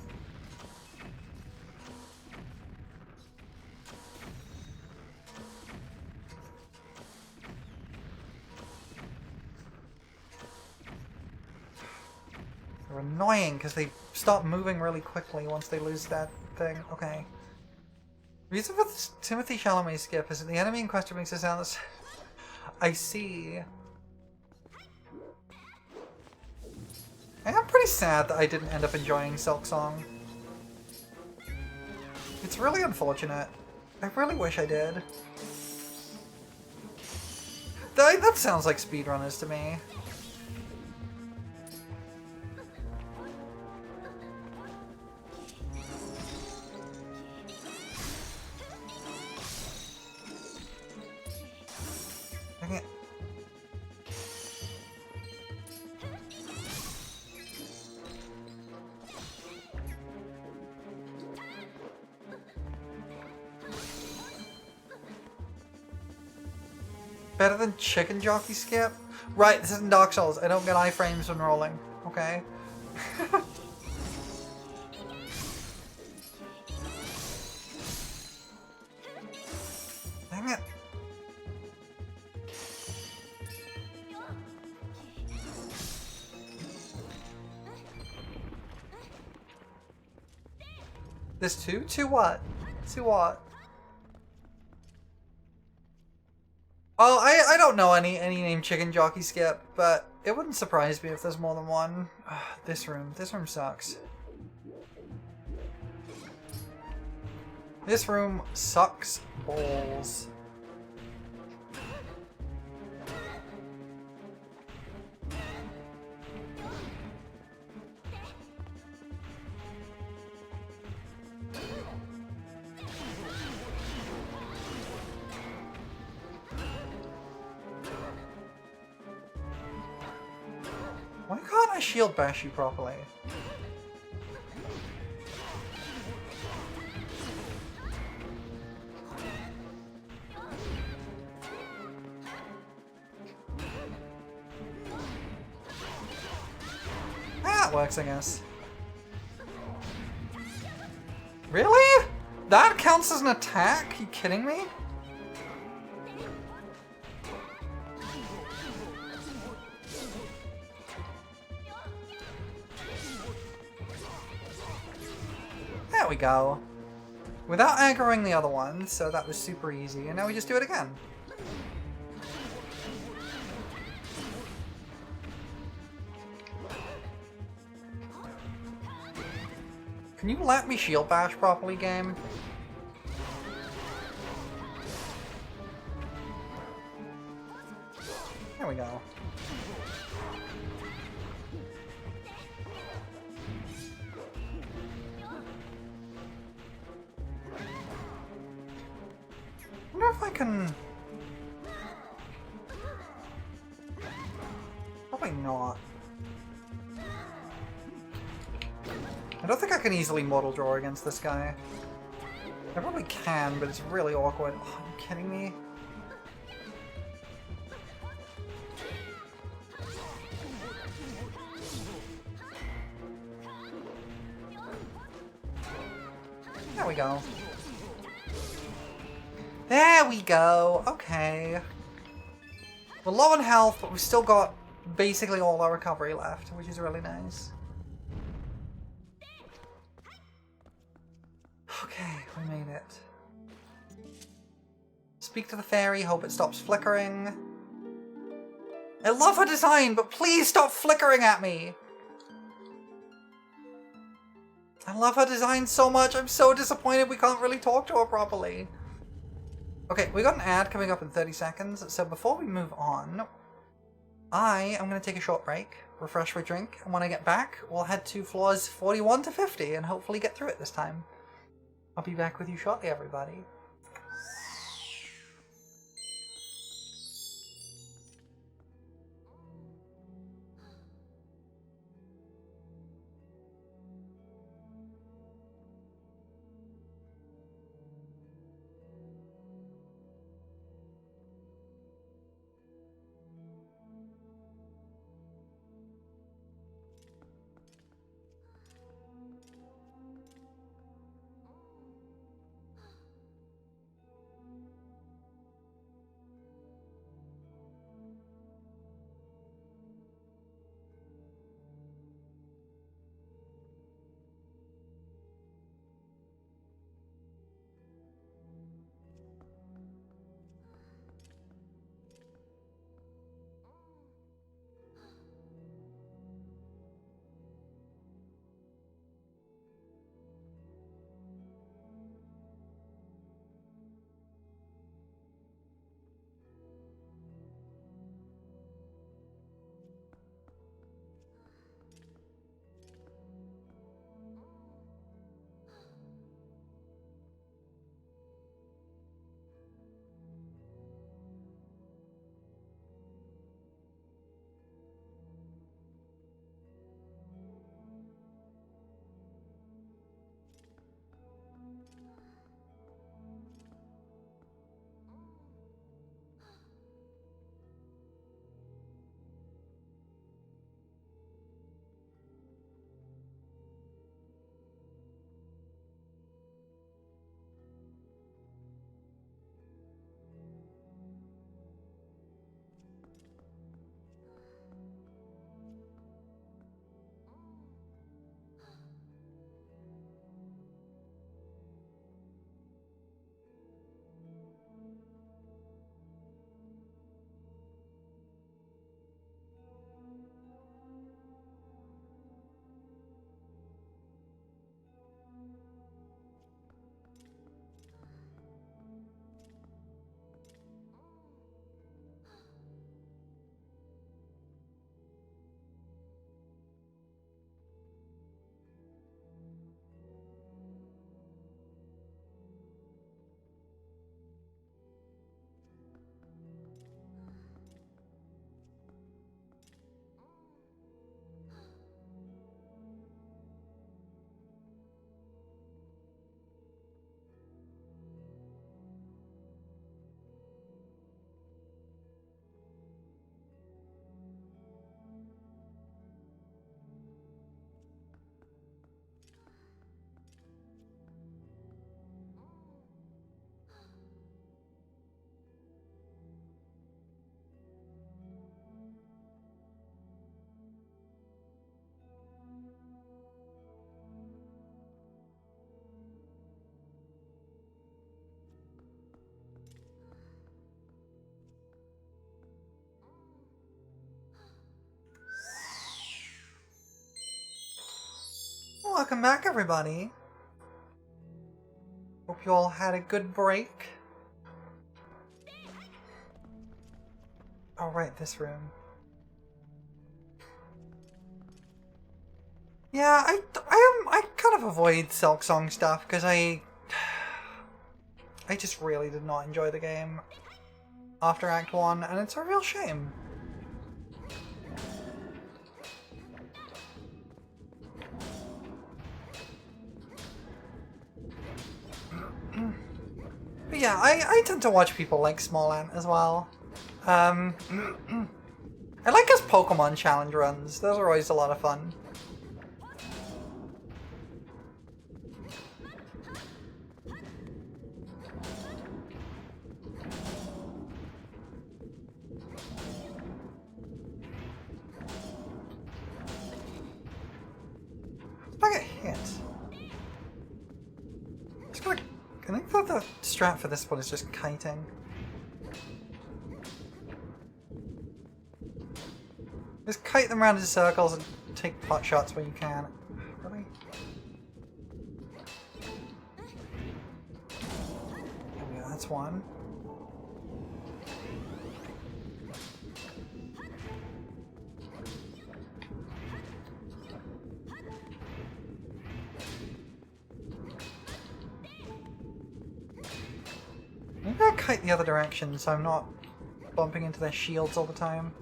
They're annoying because they stop moving really quickly once they lose that thing. Okay. Reason for this Timothy Chalamet skip is that the enemy in question makes a sound that's... I see. I am pretty sad that I didn't end up enjoying Silk Song. It's really unfortunate. I really wish I did. That sounds like speedrunners to me. Dang it. Better than chicken jockey skip? Right, this isn't Dark Souls. I don't get iframes when rolling. Okay. Dang it. This too? To what? To what? Oh, I don't know any named chicken jockey skip, but it wouldn't surprise me if there's more than one. This room sucks. This room sucks balls. Why can't I shield bash you properly? That works, I guess. Really? That counts as an attack? Are you kidding me? There we go. Without aggroing the other one, so that was super easy, and now we just do it again. Can you let me shield bash properly, game? There we go. I wonder if I can... Probably not. I don't think I can easily model draw against this guy. I probably can, but it's really awkward. Oh, are you kidding me? There we go. There we go. Okay. We're low on health, but we've still got basically all our recovery left, which is really nice. Okay, we made it. Speak to the fairy, hope it stops flickering. I love her design, but please stop flickering at me! I love her design so much, I'm so disappointed we can't really talk to her properly. Okay, we got an ad coming up in 30 seconds, so before we move on, I am going to take a short break, refresh my drink, and when I get back, we'll head to floors 41 to 50 and hopefully get through it this time. I'll be back with you shortly, everybody. Welcome back, everybody. Hope you all had a good break. Alright, this room. Yeah, I kind of avoid Silk Song stuff because I just really did not enjoy the game after Act 1, and it's a real shame. But yeah, I tend to watch people like Small Ant as well. I like his Pokemon challenge runs. Those are always a lot of fun. I think that the strat for this one is just kiting. Just kite them around in circles and take pot shots when you can. Really? There we go, that's one. Maybe I'll kite the other direction so I'm not bumping into their shields all the time.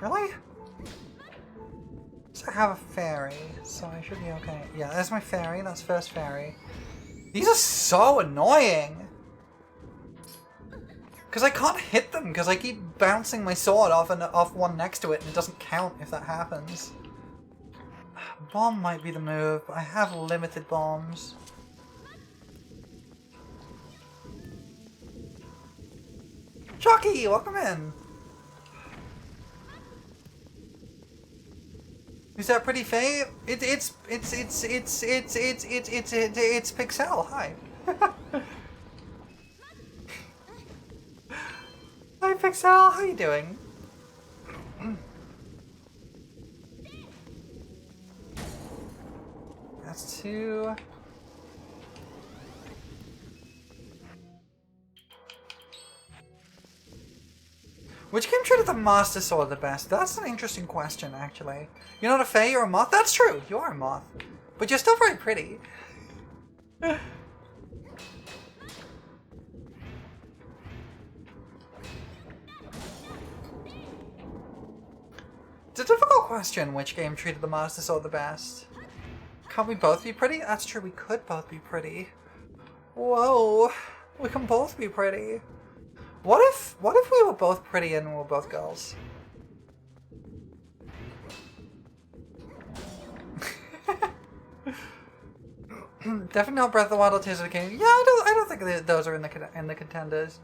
Really? So I have a fairy, so I should be okay. Yeah, there's my fairy. That's first fairy. These are so annoying! Because I can't hit them because I keep bouncing my sword off one next to it and it doesn't count if that happens. Bomb might be the move, but I have limited bombs. Chucky, welcome in! Is that pretty Faye? It's Pixel. Hi. Hi Pixel, how you doing? That's two. Which game treated the Master Sword the best? That's an interesting question, actually. You're not a Fae, you're a moth? That's true, you are a moth. But you're still very pretty. It's a difficult question, which game treated the Master Sword the best. Can't we both be pretty? That's true, we could both be pretty. Whoa, we can both be pretty. What if we were both pretty and we were both girls? Definitely not Breath of the Wild or Tears of the Kingdom. Yeah, I don't think those are in the contenders.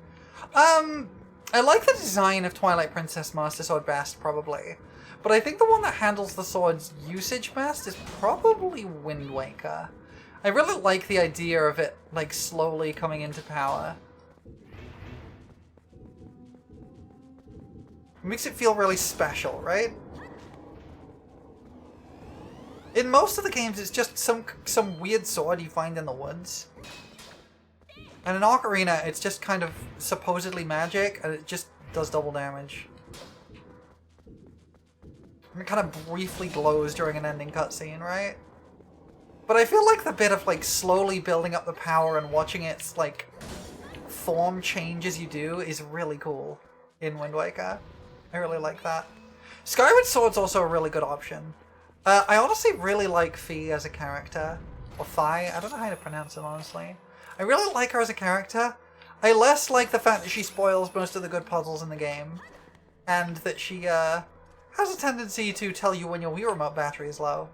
I like the design of Twilight Princess Master Sword best, probably. But I think the one that handles the sword's usage best is probably Wind Waker. I really like the idea of it, like, slowly coming into power. It makes it feel really special, right? In most of the games, it's just some weird sword you find in the woods. And in Ocarina, it's just kind of supposedly magic, and it just does double damage. And it kind of briefly glows during an ending cutscene, right? But I feel like the bit of, like, slowly building up the power and watching its, like, form change as you do is really cool in Wind Waker. I really like that. Skyward Sword's also a really good option. I honestly really like Fi as a character. Or Fi, I don't know how to pronounce it, honestly. I really like her as a character. I less like the fact that she spoils most of the good puzzles in the game. And that she, has a tendency to tell you when your Wii Remote battery is low.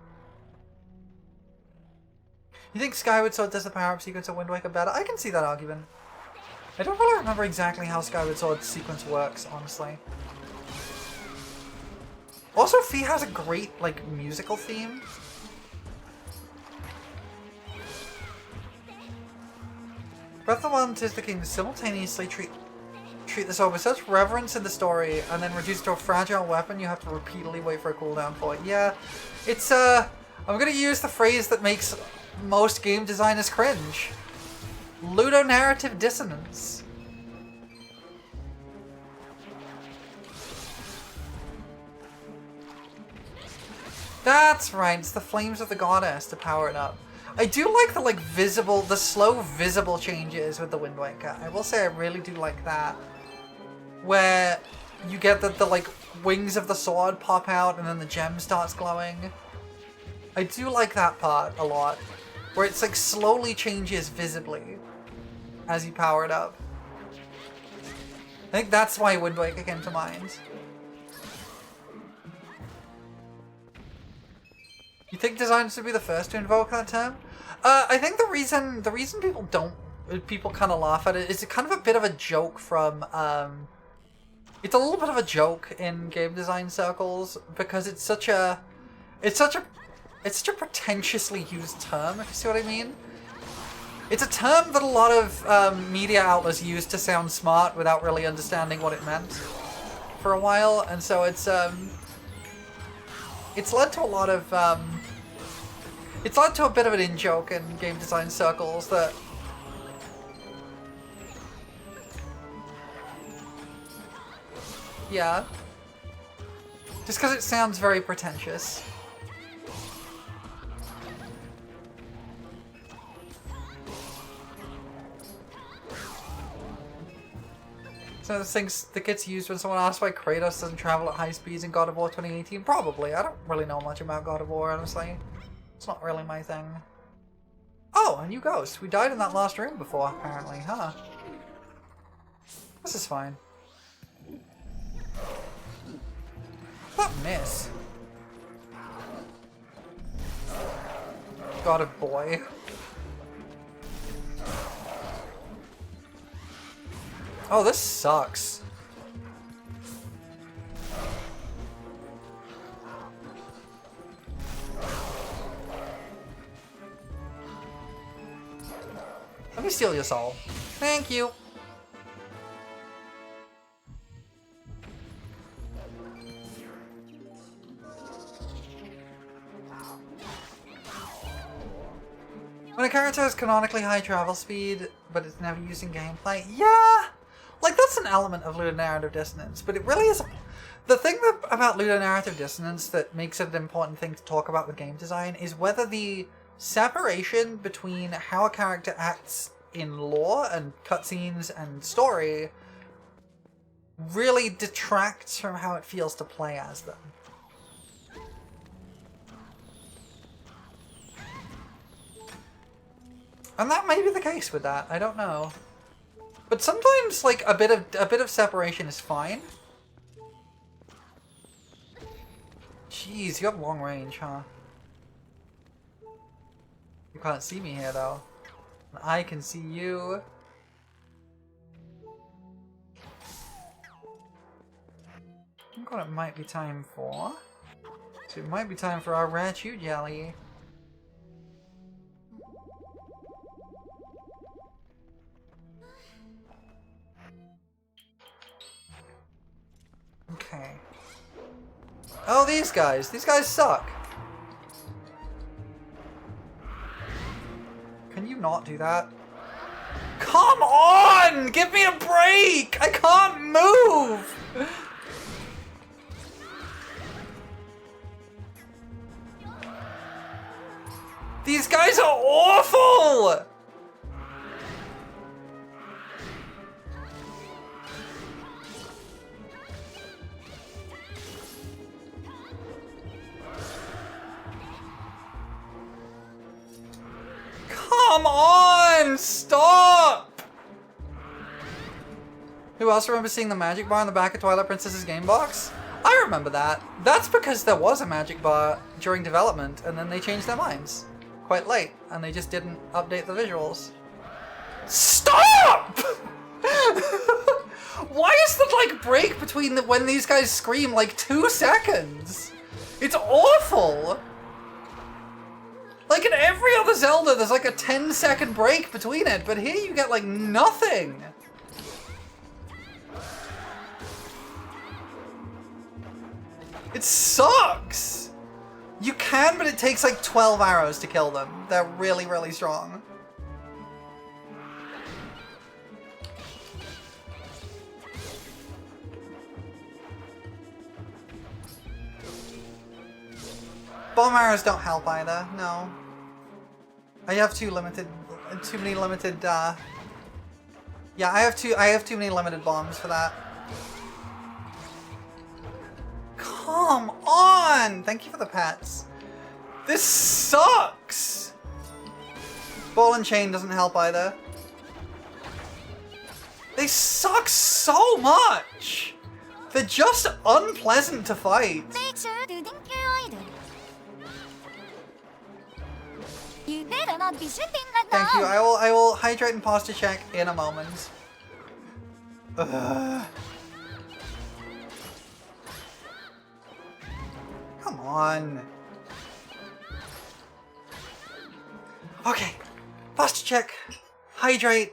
You think Skyward Sword does the power-up sequence of Wind Waker better? I can see that argument. I don't really remember exactly how Skyward Sword's sequence works, honestly. Also, Fi has a great, like, musical theme. Breath of the Wild and Tears of the Kingdom simultaneously treat the sword with such reverence in the story, and then reduce it to a fragile weapon you have to repeatedly wait for a cooldown for it. Yeah, it's, I'm gonna use the phrase that makes most game designers cringe. Ludonarrative dissonance. That's right, it's the flames of the goddess to power it up. I do like the, like, visible, the slow visible changes with the Wind Waker. I will say I really do like that. Where you get the like, wings of the sword pop out and then the gem starts glowing. I do like that part a lot. Where it's, like, slowly changes visibly as you power it up. I think that's why Wind Waker came to mind. You think designers should be the first to invoke that term? I think the reason people kind of laugh at it is kind of a bit of a joke from it's a little bit of a joke in game design circles because it's such a pretentiously used term, if you see what I mean. It's a term that a lot of media outlets use to sound smart without really understanding what it meant for a while, and so it's led to a lot of it's led to a bit of an in-joke in game design circles that yeah, just because it sounds very pretentious. So those things that gets used when someone asks why Kratos doesn't travel at high speeds in God of War 2018? Probably. I don't really know much about God of War, honestly. It's not really my thing. Oh, a new ghost. We died in that last room before, apparently, huh? This is fine. That miss. God of boy. Oh, this sucks. Let me steal your soul. Thank you. When a character has canonically high travel speed, but it's never used in gameplay, yeah! Like, that's an element of ludonarrative dissonance, but it really is... The thing about ludonarrative dissonance that makes it an important thing to talk about with game design is whether the separation between how a character acts in lore and cutscenes and story really detracts from how it feels to play as them. And that may be the case with that, I don't know. But sometimes, like, a bit of separation is fine. Jeez, you have long range, huh? You can't see me here, though. And I can see you. I think what it might be time for... So it might be time for our rare chew jelly. Okay. Oh, these guys. These guys suck. Can you not do that? Come on! Give me a break! I can't move! These guys are awful! Come on! Stop! Who else remembers seeing the magic bar on the back of Twilight Princess's game box? I remember that. That's because there was a magic bar during development and then they changed their minds quite late and they just didn't update the visuals. Stop! Why is the like break between when these guys scream like 2 seconds? It's awful! Like in every other Zelda, there's like a 10-second break between it, but here you get like nothing. It sucks! You can, but it takes like 12 arrows to kill them. They're really, really strong. Bomb arrows don't help either, no. I have too many limited, yeah, I have too many limited bombs for that. Come on! Thank you for the pets. This sucks! Ball and chain doesn't help either. They suck so much! They're just unpleasant to fight. Thank you. I will hydrate and posture check in a moment. Ugh. on. Okay. Posture check. Hydrate.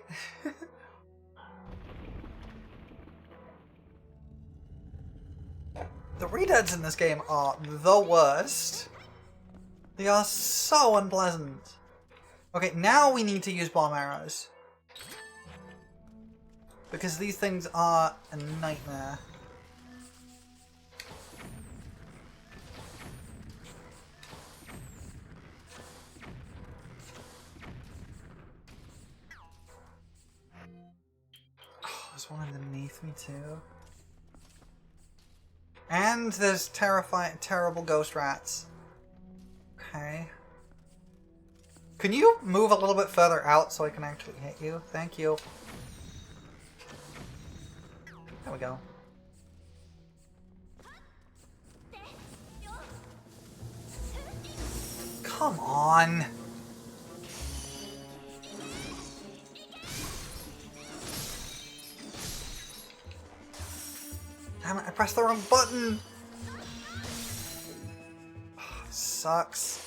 The redeads in this game are the worst. They are so unpleasant. Okay, now we need to use bomb arrows. Because these things are a nightmare. Oh, there's one underneath me too. And there's terrible ghost rats. Okay. Can you move a little bit further out so I can actually hit you? Thank you. There we go. Come on! Damn it, I pressed the wrong button! Oh, sucks.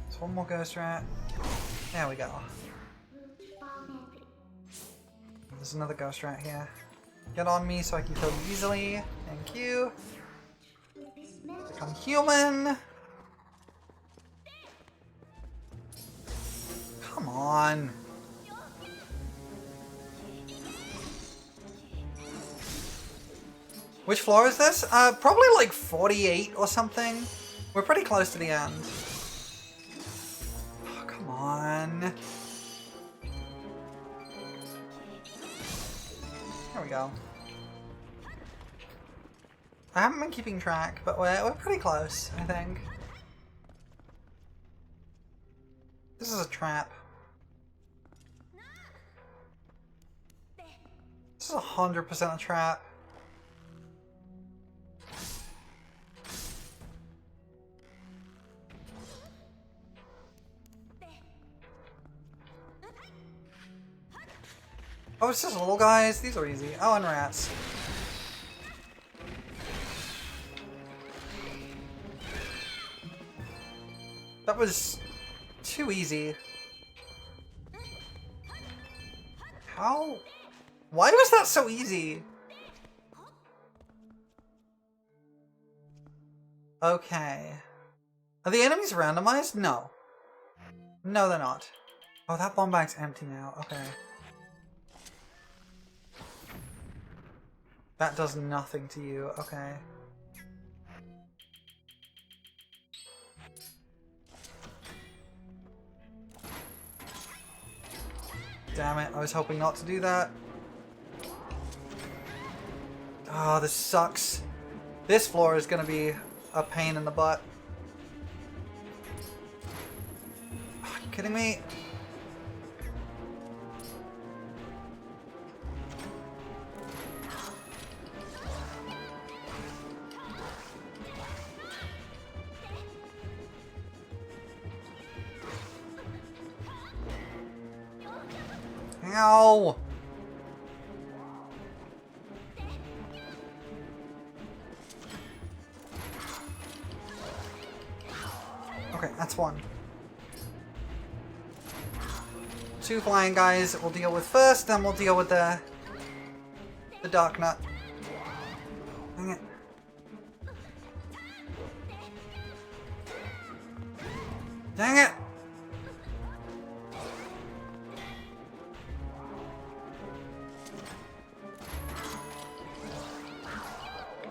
There's one more ghost rat. There we go. There's another ghost rat here. Get on me so I can kill you easily. Thank you. Become human. Come on. Which floor is this? Probably like 48 or something. We're pretty close to the end. Oh, come on. There we go. I haven't been keeping track, but we're pretty close, I think. This is a trap. This is 100% a trap. Oh, it's just little guys? These are easy. Oh, and rats. That was too easy. How? Why was that so easy? Okay. Are the enemies randomized? No. No, they're not. Oh, that bomb bag's empty now. Okay. That does nothing to you. Okay. Damn it, I was hoping not to do that. Oh, this sucks. This floor is gonna be a pain in the butt. Are you kidding me? Ow! Okay, that's one. Two flying guys we'll deal with first, then we'll deal with the dark nut. Dang it. Dang it!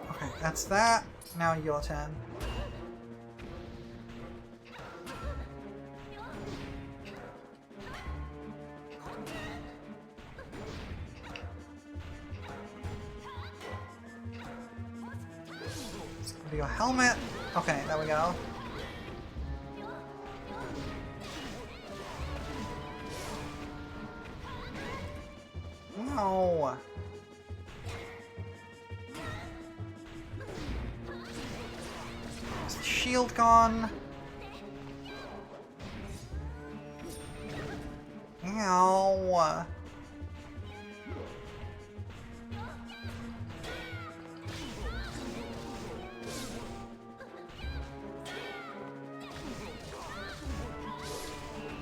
Okay, that's that. Now your turn. Your helmet. Okay, there we go. No. shield gone. Ow.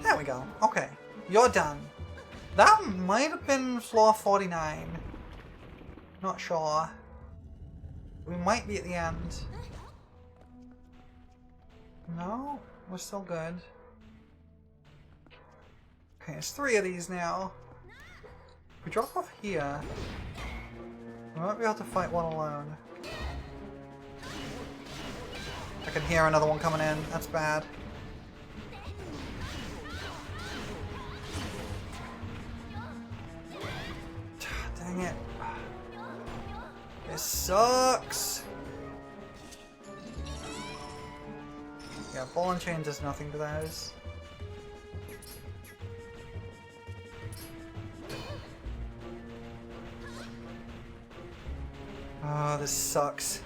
There we go. Okay. You're done. That might have been floor 49. Not sure. We might be at the end. No? We're still good. Okay, it's 3 of these now. If we drop off here, we might be able to fight one alone. I can hear another one coming in. That's bad. Dang it. This sucks. Yeah, ball and chain does nothing to those. Oh, this sucks.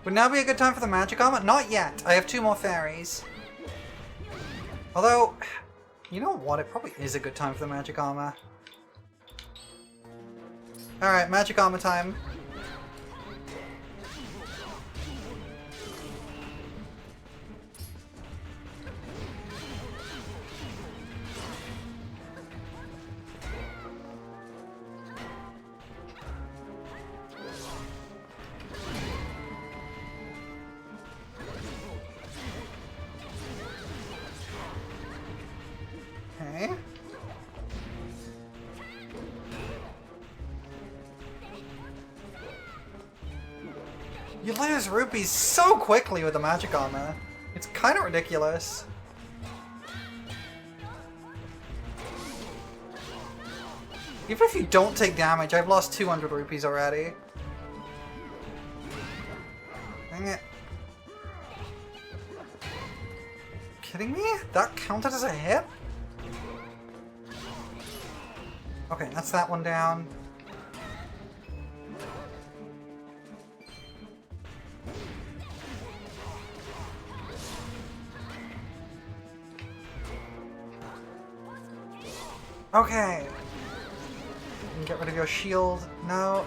Would now be a good time for the magic armor? Not yet. I have 2 more fairies. Although, you know what? It probably is a good time for the magic armor. Alright, magic armor time. Okay. You lose rupees so quickly with the magic armor. It's kind of ridiculous. Even if you don't take damage, I've lost 200 rupees already. Dang it. Kidding me? That counted as a hit? Okay, that's that one down. Okay. You can get rid of your shield. No,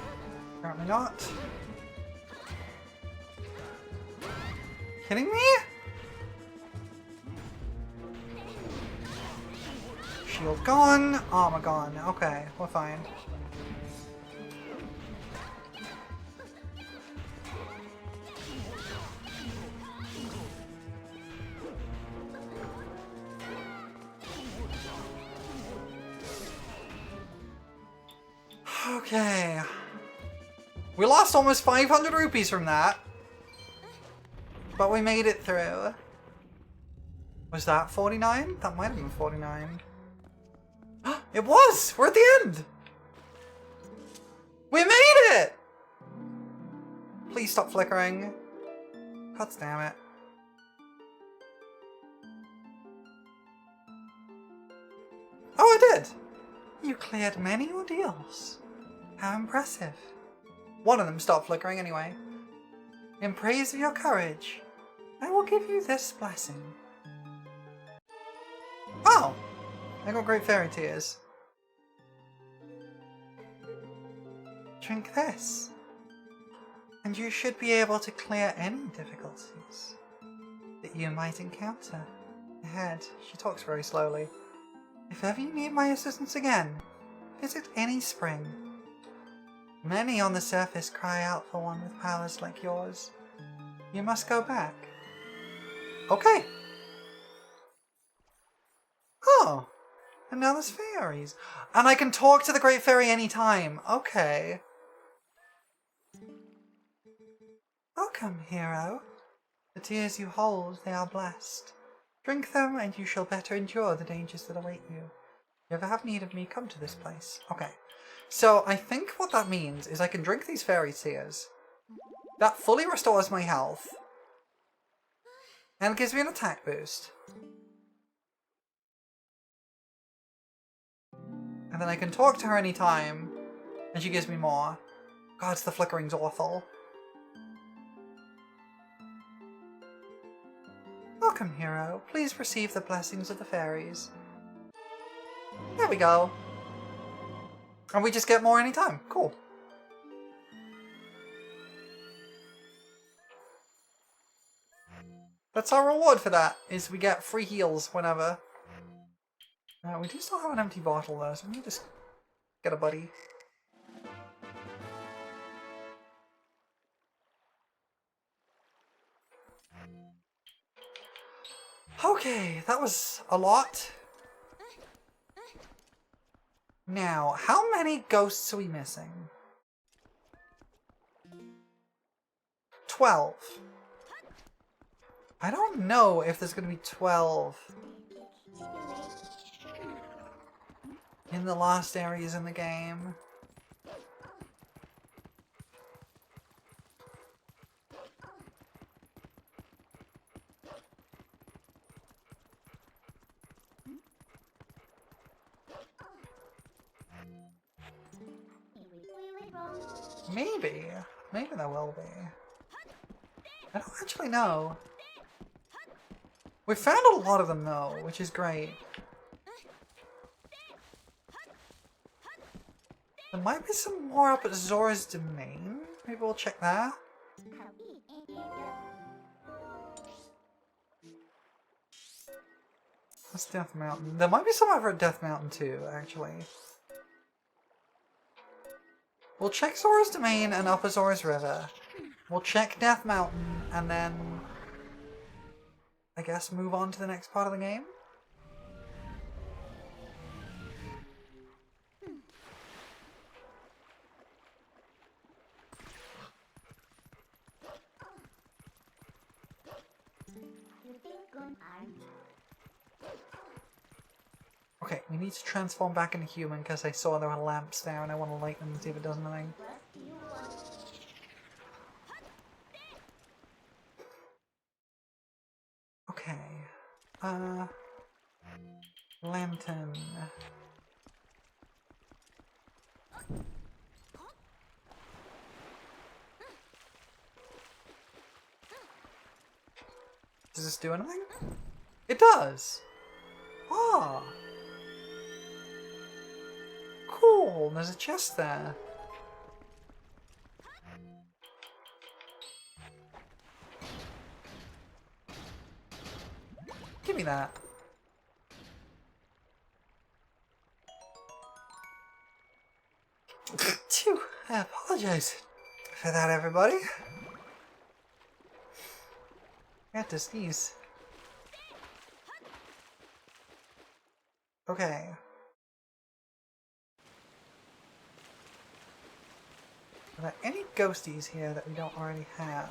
apparently not. Kidding me? Shield gone, armor gone. Okay, we're fine. Okay. We lost almost 500 rupees from that. But we made it through. Was that 49? That might have been 49. It was! We're at the end! We made it! Please stop flickering. God damn it. Oh, I did! You cleared many ordeals. How impressive. One of them stopped flickering anyway. In praise of your courage, I will give you this blessing. Oh! I got great fairy tears. Drink this, and you should be able to clear any difficulties that you might encounter ahead. She talks very slowly. If ever you need my assistance again, visit any spring. Many on the surface cry out for one with powers like yours. You must go back. Okay. Oh, and now there's fairies. And I can talk to the Great Fairy anytime. Okay. Welcome, hero. The tears you hold, they are blessed. Drink them, and you shall better endure the dangers that await you. If you ever have need of me, come to this place. Okay. So, I think what that means is I can drink these fairy tears. That fully restores my health. And it gives me an attack boost. And then I can talk to her anytime, and she gives me more. God, the flickering's awful. Welcome, hero. Please receive the blessings of the fairies. There we go. And we just get more anytime. Cool. That's our reward for that, is we get free heals whenever. We do still have an empty bottle though, so we can just get a buddy. Okay, that was a lot. Now, how many ghosts are we missing? 12. I don't know if there's going to be 12 in the last areas in the game. Maybe. Maybe there will be. I don't actually know. We found a lot of them though, which is great. There might be some more up at Zora's Domain. Maybe we'll check there. That's Death Mountain. There might be some over at Death Mountain too, actually. We'll check Zora's Domain and Upper Zora's River. We'll check Death Mountain and then I guess move on to the next part of the game. Okay, we need to transform back into human because I saw there were lamps there and I want to light them and see if it does anything. Okay. Lantern. Does this do anything? It does! Ah! Cool, there's a chest there. Give me that. Phew, I apologize for that, everybody. I had to sneeze. Okay. Are there any ghosties here that we don't already have?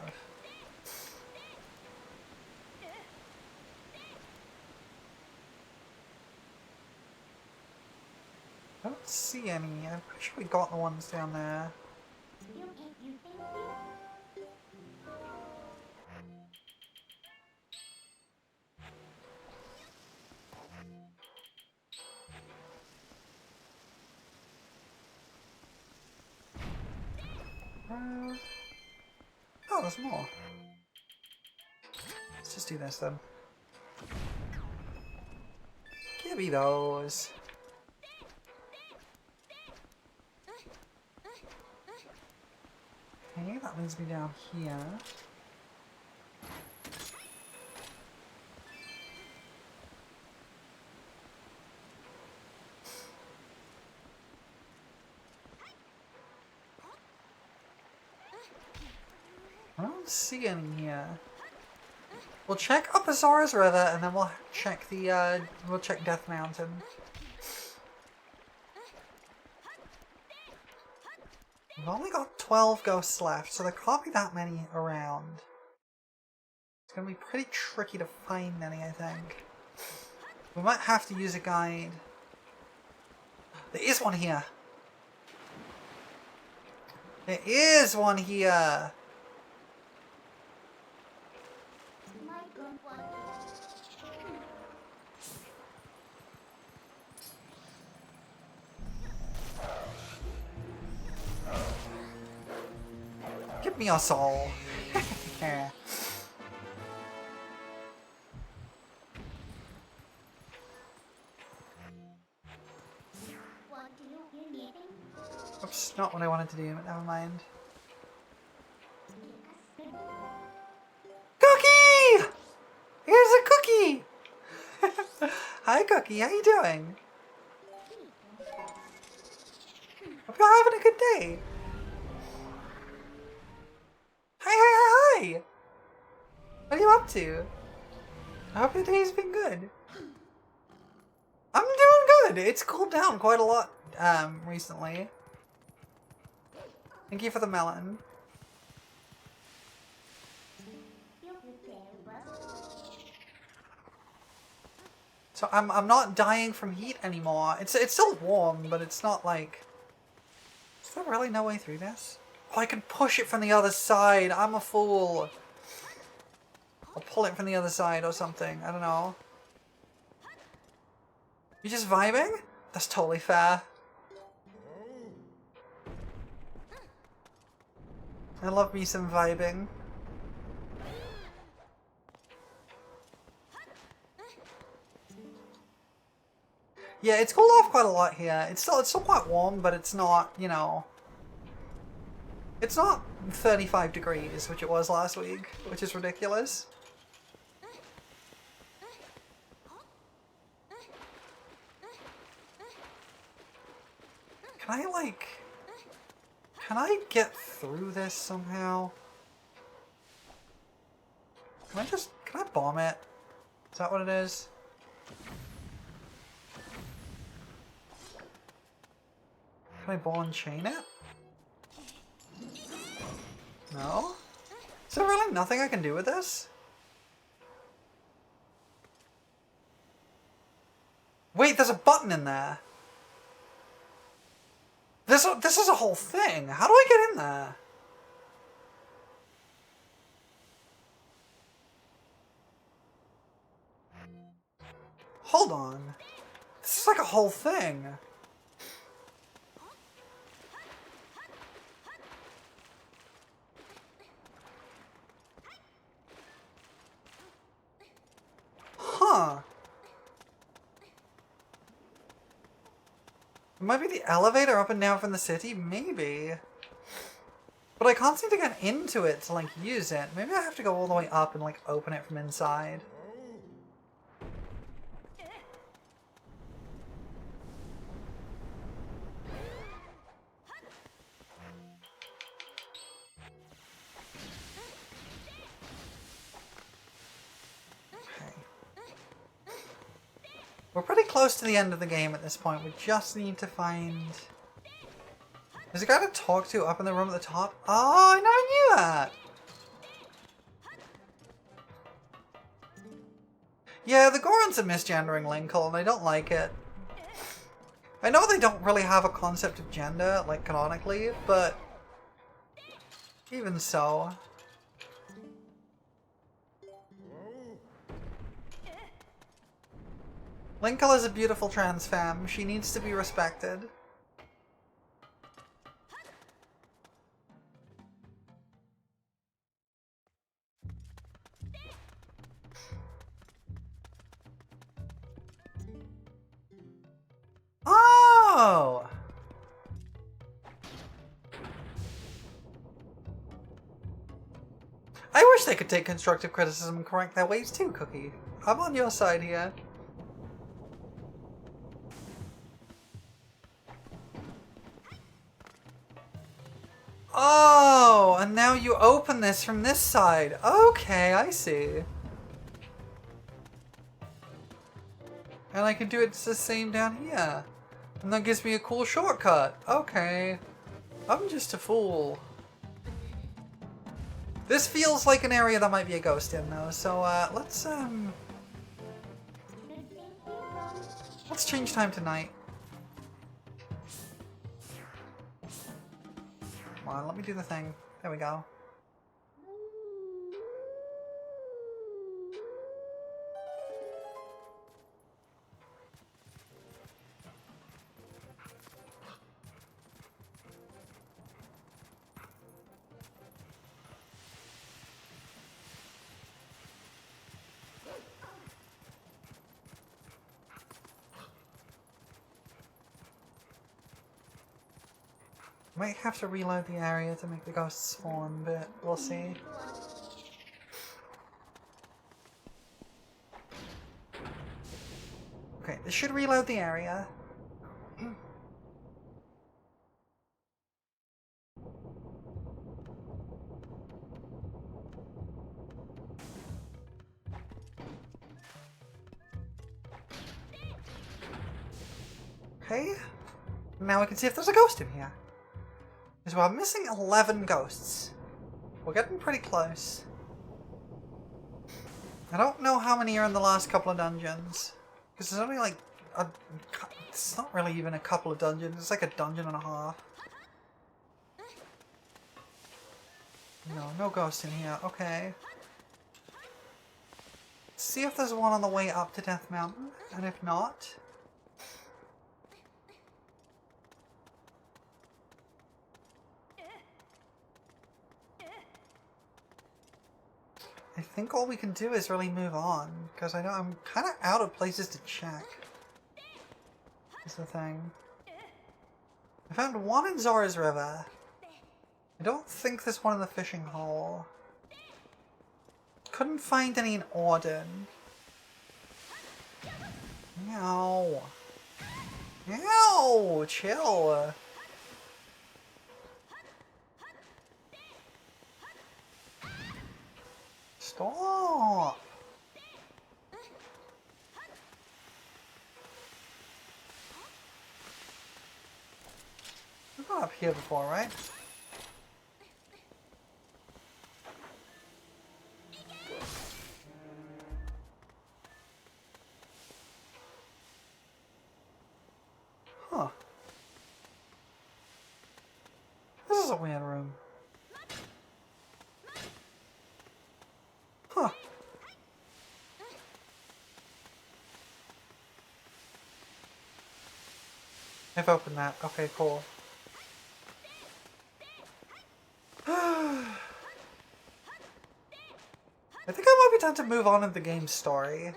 I don't see any. I'm pretty sure we got the ones down there. Oh, there's more. Let's just do this then. Give me those. Okay, that leads me down here. I don't see any here. We'll check Upper Zora's River and then we'll check the we'll check Death Mountain. We've only got 12 ghosts left, so there can't be that many around. It's gonna be pretty tricky to find any, I think. We might have to use a guide. There is one here! There is one here! me us all.
What do you needing?
Oops, not what I wanted to do, but never mind. Cookie! Here's a cookie! Hi, Cookie. How you doing? Hope you're having a good day. Hi. What are you up to? I hope your day's been good. I'm doing good. It's cooled down quite a lot recently. Thank you for the melon.
You prepare well.
So I'm not dying from heat anymore. It's still warm, but it's not like... Is there really no way through this? Oh, I can push it from the other side. I'm a fool. I'll pull it from the other side or something. I don't know. You just vibing? That's totally fair. I love me some vibing. Yeah, it's cooled off quite a lot here. It's still quite warm, but it's not, you know... It's not 35 degrees, which it was last week, which is ridiculous. Can I, like... Can I get through this somehow? Can I bomb it? Is that what it is? Can I ball and chain it? No? Is there really nothing I can do with this? Wait, there's a button in there. This is a whole thing. How do I get in there? Hold on. This is like a whole thing. Huh. It might be the elevator up and down from the city? Maybe. But I can't seem to get into it to, like, use it. Maybe I have to go all the way up and, like, open it from inside. We're pretty close to the end of the game at this point. We just need to find... There's a guy to talk to up in the room at the top. Oh, I never knew that! Yeah, the Gorons are misgendering Linkle, and I don't like it. I know they don't really have a concept of gender, like, canonically, but... Even so... Linkle is a beautiful trans femme. She needs to be respected. Oh! I wish they could take constructive criticism and correct their ways too, Cookie. I'm on your side here. Oh, and now you open this from this side. Okay, I see. And I can do it the same down here. And that gives me a cool shortcut. Okay. I'm just a fool. This feels like an area that might be a ghost in though, so let's change time to night. Come on, let me do the thing. There we go. Might have to reload the area to make the ghosts spawn, but we'll see. Okay, this should reload the area. Okay, now we can see if there's a ghost in here. Because we're missing 11 ghosts. We're getting pretty close. I don't know how many are in the last couple of dungeons. Because there's only like it's not really even a couple of dungeons, it's like a dungeon and a half. No, no ghosts in here, okay. Let's see if there's one on the way up to Death Mountain, and if not... I think all we can do is really move on, because I know I'm kind of out of places to check. Is the thing. I found one in Zora's River. I don't think there's one in the fishing hole. Couldn't find any in Auden. Meow. Meow! Chill! Stop! We've gone up here before, right? Huh. This is a weird room. Huh. I've opened that. Okay, cool. I think I might be time to move on in the game's story.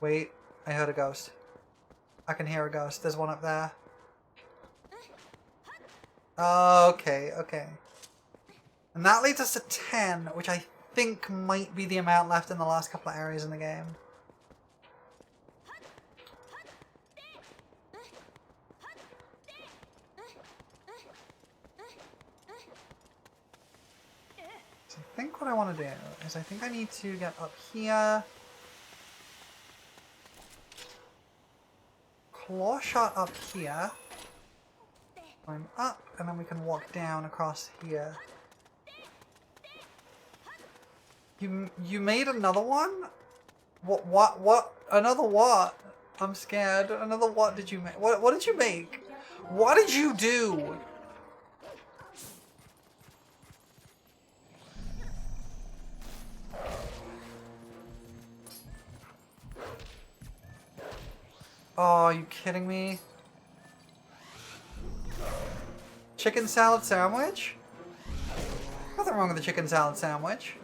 Wait, I heard a ghost. I can hear a ghost. There's one up there. Okay, okay. And that leads us to 10, which I think might be the amount left in the last couple of areas in the game. So I think what I want to do is I think I need to get up here. Claw shot up here. Climb up, and then we can walk down across here. You made another one? What? Another what? I'm scared. Another what did you make? What did you make? What did you do? Oh, are you kidding me? Chicken salad sandwich? Nothing wrong with the chicken salad sandwich.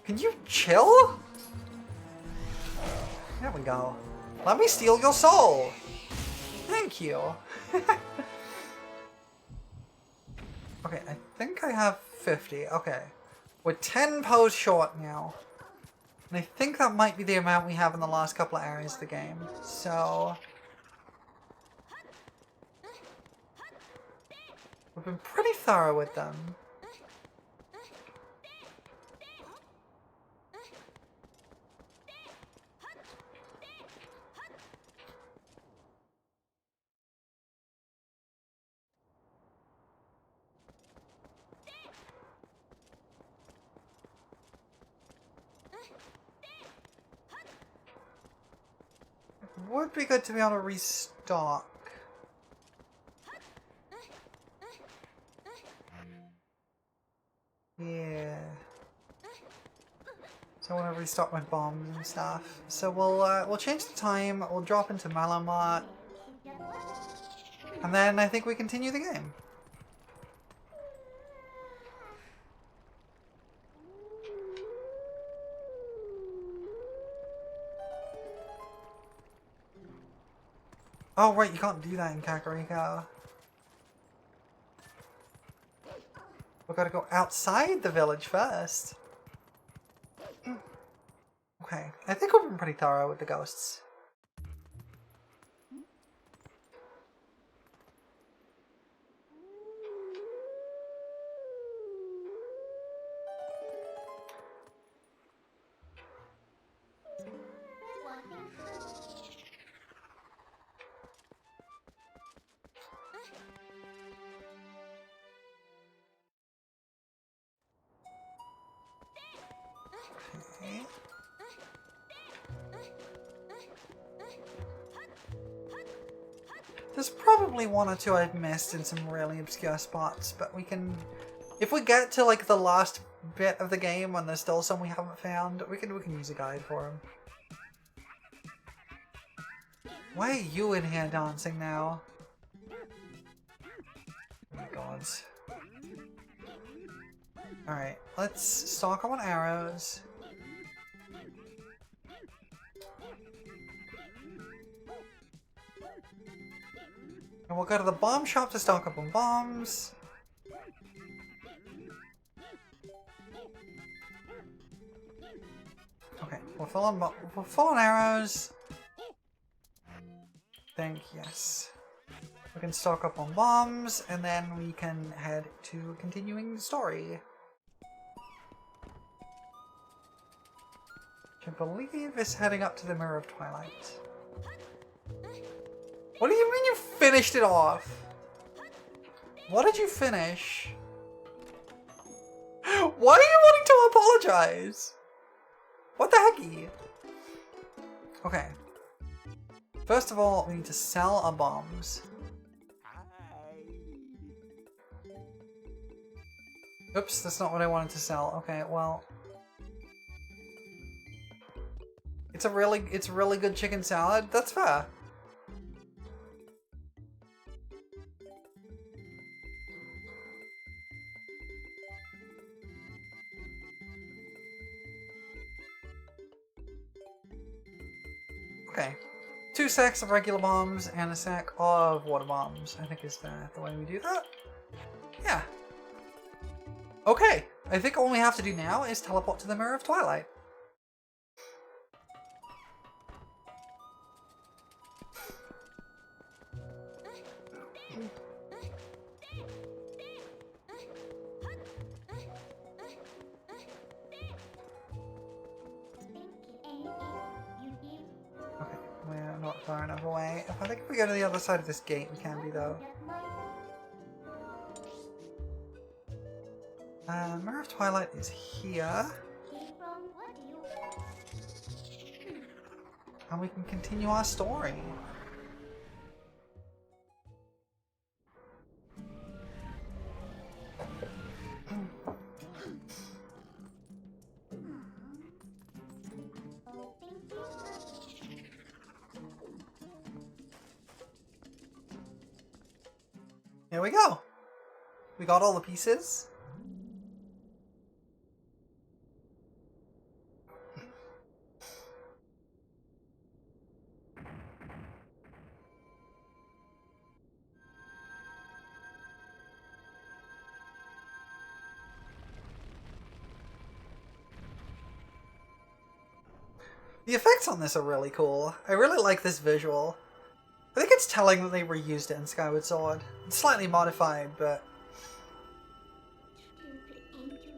Can you chill? There we go. Let me steal your soul. Thank you. Okay, I think I have 50. Okay. We're 10 pose short now. And I think that might be the amount we have in the last couple of areas of the game. So... we've been pretty thorough with them. Would be good to be able to restock. Yeah. So I want to restock my bombs and stuff. So we'll change the time. We'll drop into Malamut, and then I think we continue the game. Oh, right, you can't do that in Kakariko. We've got to go outside the village first. Okay, I think we've been pretty thorough with the ghosts. Okay. There's probably one or two I've missed in some really obscure spots, but we can... If we get to like the last bit of the game when there's still some we haven't found, we can use a guide for them. Why are you in here dancing now? Oh my god. Alright, let's stock on arrows. And we'll go to the bomb shop to stock up on bombs. Okay, we're full on arrows. Think yes. We can stock up on bombs, and then we can head to continuing the story. Which I believe is heading up to the Mirror of Twilight. What do you mean you finished it off? What did you finish? Why are you wanting to apologize? What the hecky? Okay. First of all, we need to sell our bombs. Oops, that's not what I wanted to sell. Okay, well. It's really good chicken salad. That's fair. Okay. 2 sacks of regular bombs and a sack of water bombs. I think is the way we do that. Yeah. Okay. I think all we have to do now is teleport to the Mirror of Twilight. Okay, we're not far enough away. I think if we go to the other side of this gate, we can be though. Mirror of Twilight is here. And we can continue our story. Here we go. We got all the pieces. The effects on this are really cool. I really like this visual. I think it's telling that they reused it in Skyward Sword. It's slightly modified, but...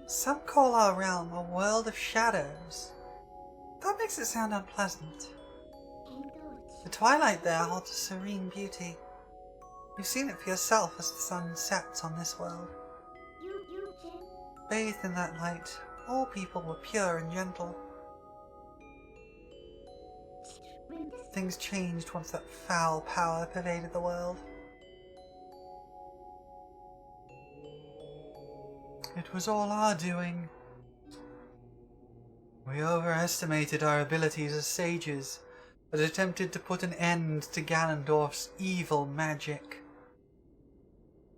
Some call our realm a world of shadows. That makes it sound unpleasant. The twilight there holds a serene beauty. You've seen it for yourself as the sun sets on this world. Bathed in that light, all people were pure and gentle. Things changed once that foul power pervaded the world. It was all our doing. We overestimated our abilities as sages, and attempted to put an end to Ganondorf's evil magic.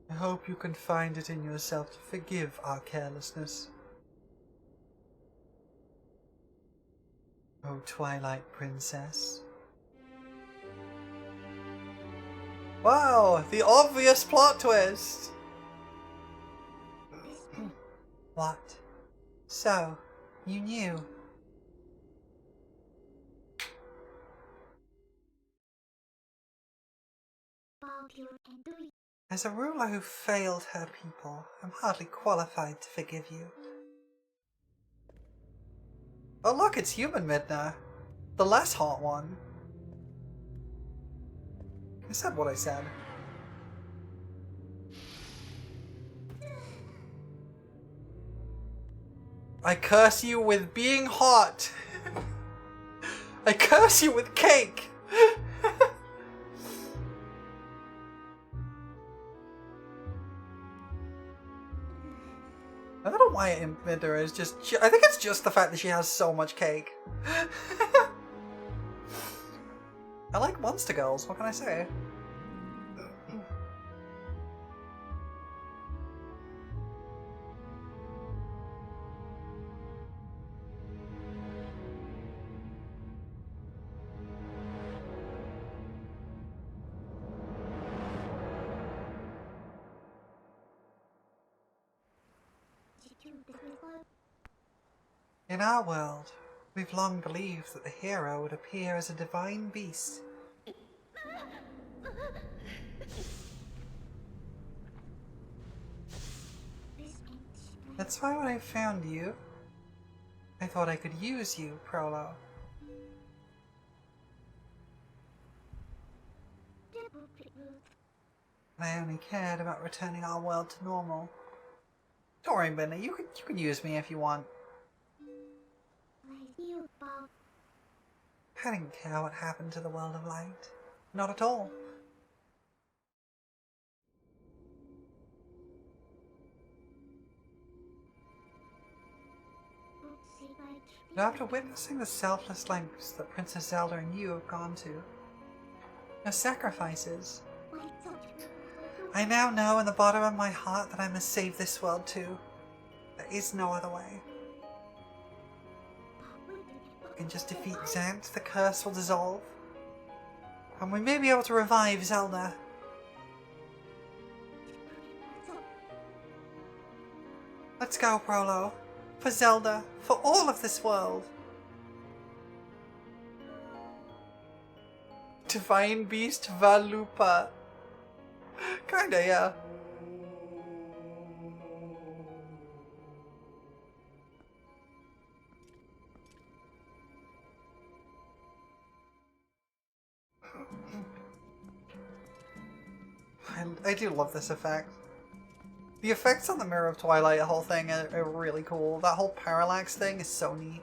I hope you can find it in yourself to forgive our carelessness. Oh, Twilight Princess. Wow, the obvious plot twist! What? So, you knew? As a ruler who failed her people, I'm hardly qualified to forgive you. Oh look, it's human Midna. The less hot one. I said what I said. I curse you with being hot. I curse you with cake. I don't know why Midna is just... I think it's just the fact that she has so much cake. I like monster girls, what can I say? In our world, we've long believed that the hero would appear as a divine beast. That's why when I found you, I thought I could use you, Prolo. And I only cared about returning our world to normal. Don't worry, Midna, you can use me if you want. I didn't care what happened to the world of light. Not at all. But after witnessing the selfless lengths that Princess Zelda and you have gone to, your sacrifices, I now know in the bottom of my heart that I must save this world too. There is no other way. We can just defeat Zant, the curse will dissolve, and we may be able to revive Zelda. Let's go, Prolo. For Zelda. For all of this world. Divine Beast Valupa. Kinda, yeah. I do love this effect. The effects on the Mirror of Twilight whole thing are really cool. That whole parallax thing is so neat.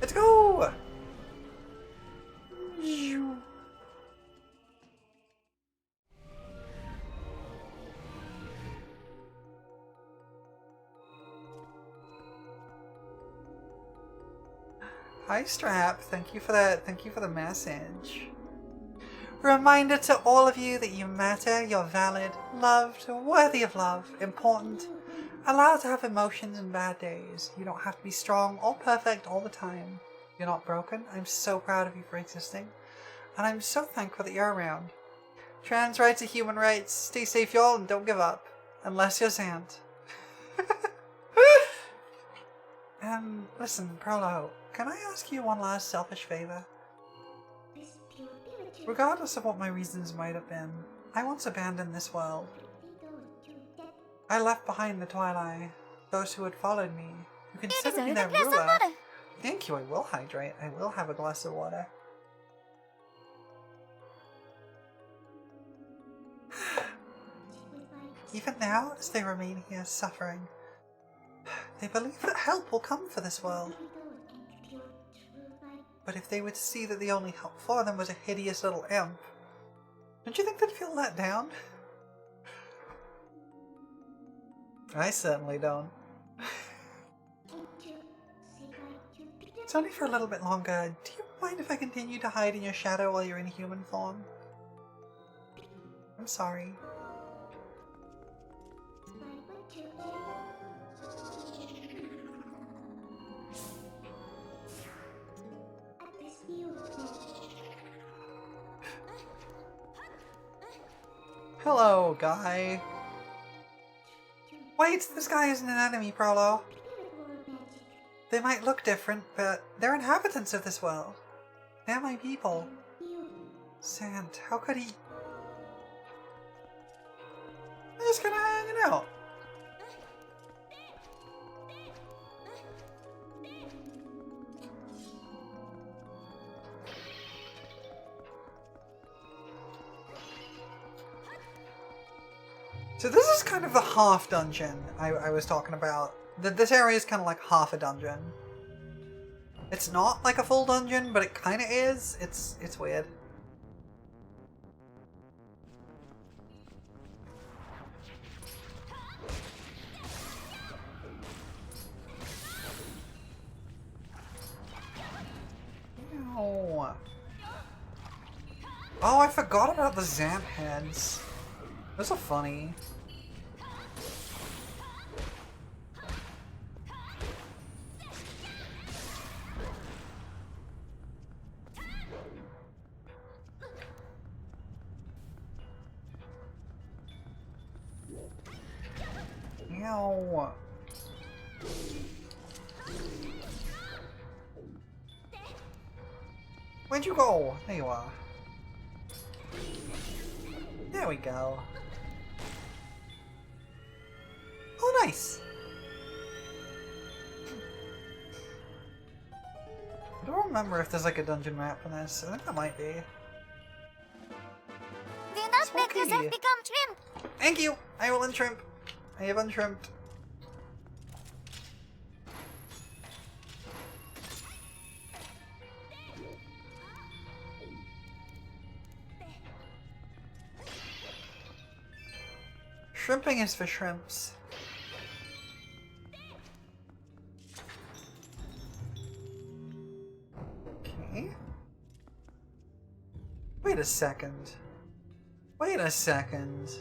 Let's go! Hi Strap, thank you for the message. Reminder to all of you that you matter, you're valid, loved, worthy of love, important, allowed to have emotions and bad days. You don't have to be strong or perfect all the time. You're not broken. I'm so proud of you for existing, and I'm so thankful that you're around. Trans rights are human rights. Stay safe, y'all, and don't give up. Unless you're Zant. Listen, Prolo, can I ask you one last selfish favor? Regardless of what my reasons might have been, I once abandoned this world. I left behind the Twilight, those who had followed me, who considered me their ruler. Thank you, I will hydrate. I will have a glass of water. Even now, as they remain here suffering, they believe that help will come for this world. But if they were to see that the only help for them was a hideous little imp, don't you think they'd feel let down? I certainly don't. It's only for a little bit longer. Do you mind if I continue to hide in your shadow while you're in human form? I'm sorry. Hello, guy. Wait, this guy isn't an enemy, Prolo. They might look different, but they're inhabitants of this world. They're my people. Sant, how could he... They're just kinda hanging out. So this is kind of the half dungeon I was talking about. This area is kind of like half a dungeon. It's not like a full dungeon, but it kind of is. It's weird. Ew. Oh, I forgot about the Zant heads. Those are funny. Ew. Where'd you go? There you are. There we go. Oh, nice! I don't remember if there's like a dungeon map in this. I think there might be.
Do not let
Smoky.
yourself become shrimp.
Thank you! I will unshrimp. I have unshrimped. Shrimping is for shrimps. Okay. Wait a second. Wait a second.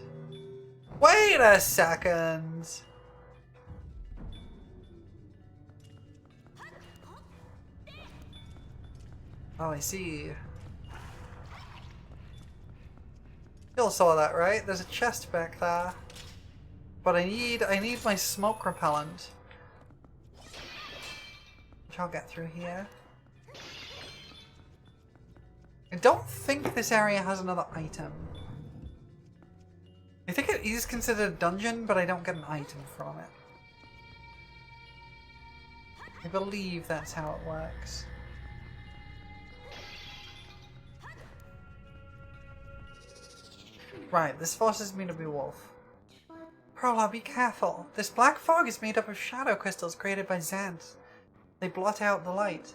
Wait a second! Oh, I see. You all saw that, right? There's a chest back there. But I need my smoke repellent. Which I'll get through here. I don't think this area has another item. I think it is considered a dungeon, but I don't get an item from it. I believe that's how it works. Right, this forces me to be wolf. Prola, be careful. This black fog is made up of shadow crystals created by Zant. They blot out the light.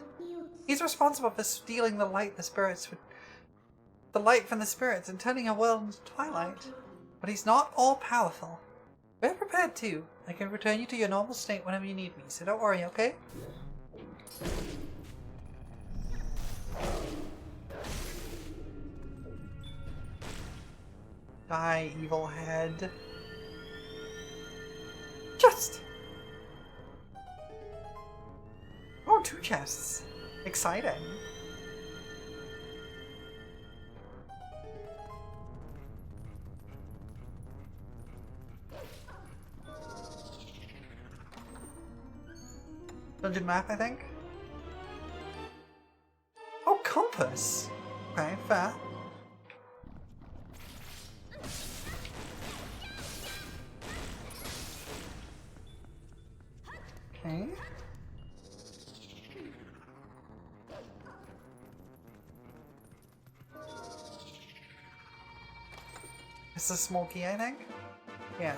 He's responsible for stealing the light from the spirits and turning our world into twilight. But he's not all-powerful. We're prepared too. I can return you to your normal state whenever you need me, so don't worry, okay? Die, evil head. Chest! Oh, 2 chests. Exciting. Dungeon map, I think. Oh, compass! Okay, fair. Okay. It's a small key, I think? Yeah.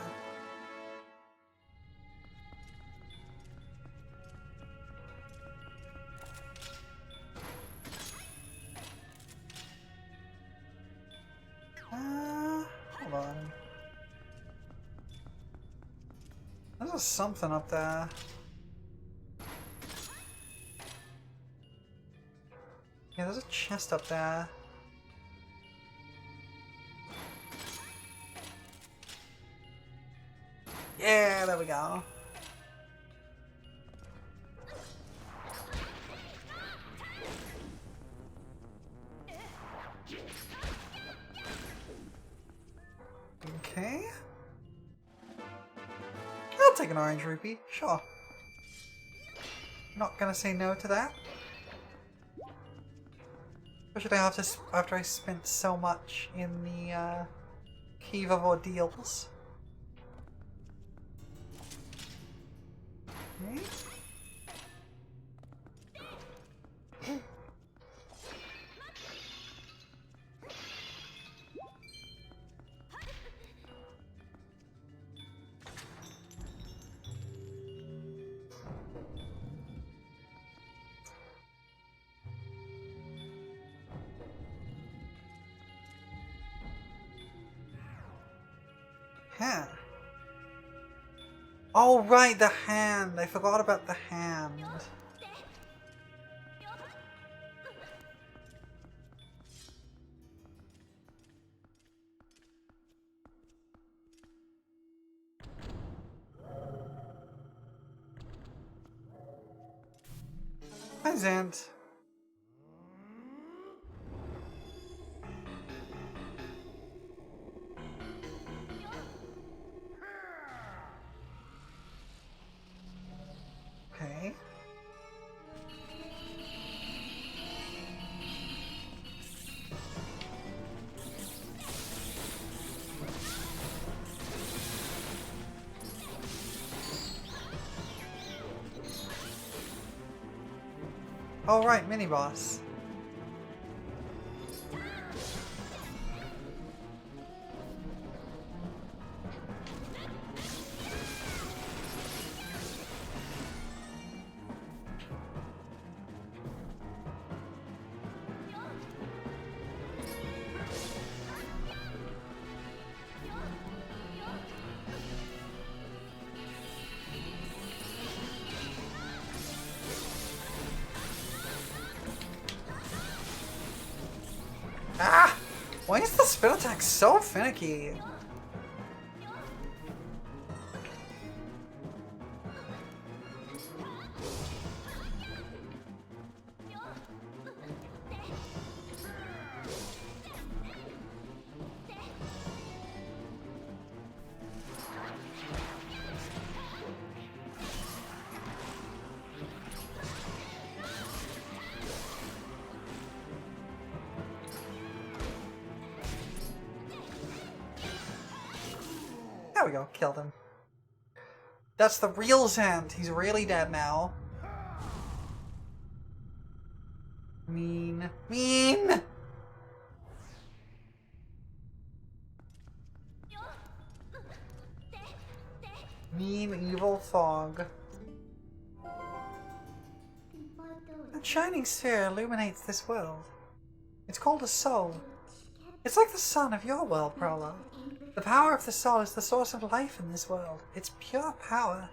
Hold on. There's something up there. Yeah, there's a chest up there. Yeah, there we go. I'll take an orange rupee. Sure. Not gonna say no to that. Especially after I spent so much in the Cave of Ordeals. Okay. Huh. Oh right, the hand. I forgot about the hand. Hi, Zant. Okay. Oh right, mini boss. Ah! Why is the spell attack so finicky? There we go, killed him. That's the real Zant. He's really dead now. Mean. Mean! Mean, evil fog. That shining sphere illuminates this world. It's called a soul. It's like the sun of your world, Prowler. The power of the soul is the source of life in this world. It's pure power.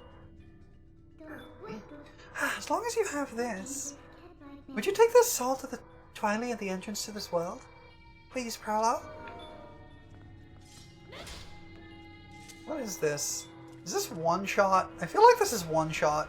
As long as you have this. Would you take this soul to the Twilight at the entrance to this world? Please, Prowler. What is this? Is this one shot? I feel like this is one shot.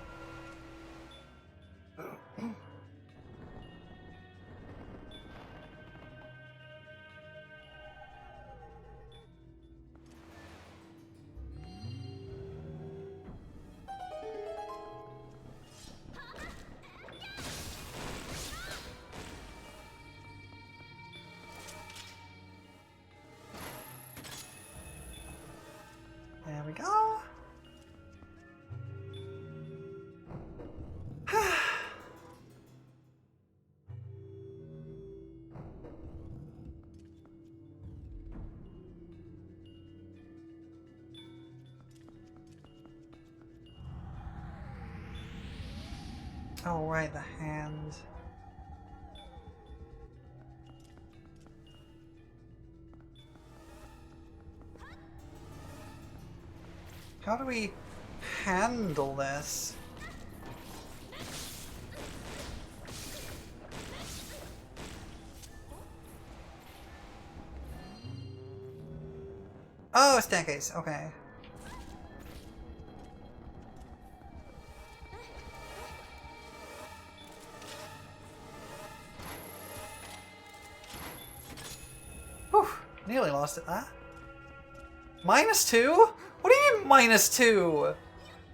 There we go. Oh right, the hand. How do we handle this? Oh, a staircase. Okay. Whew, nearly lost it there. -2? What do you mean -2?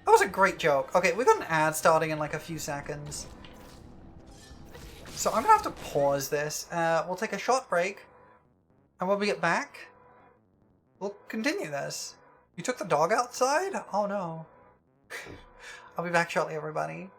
That was a great joke. Okay, we've got an ad starting in like a few seconds. So I'm gonna have to pause this. We'll take a short break. And when we get back, we'll continue this. You took the dog outside? Oh no. I'll be back shortly, everybody.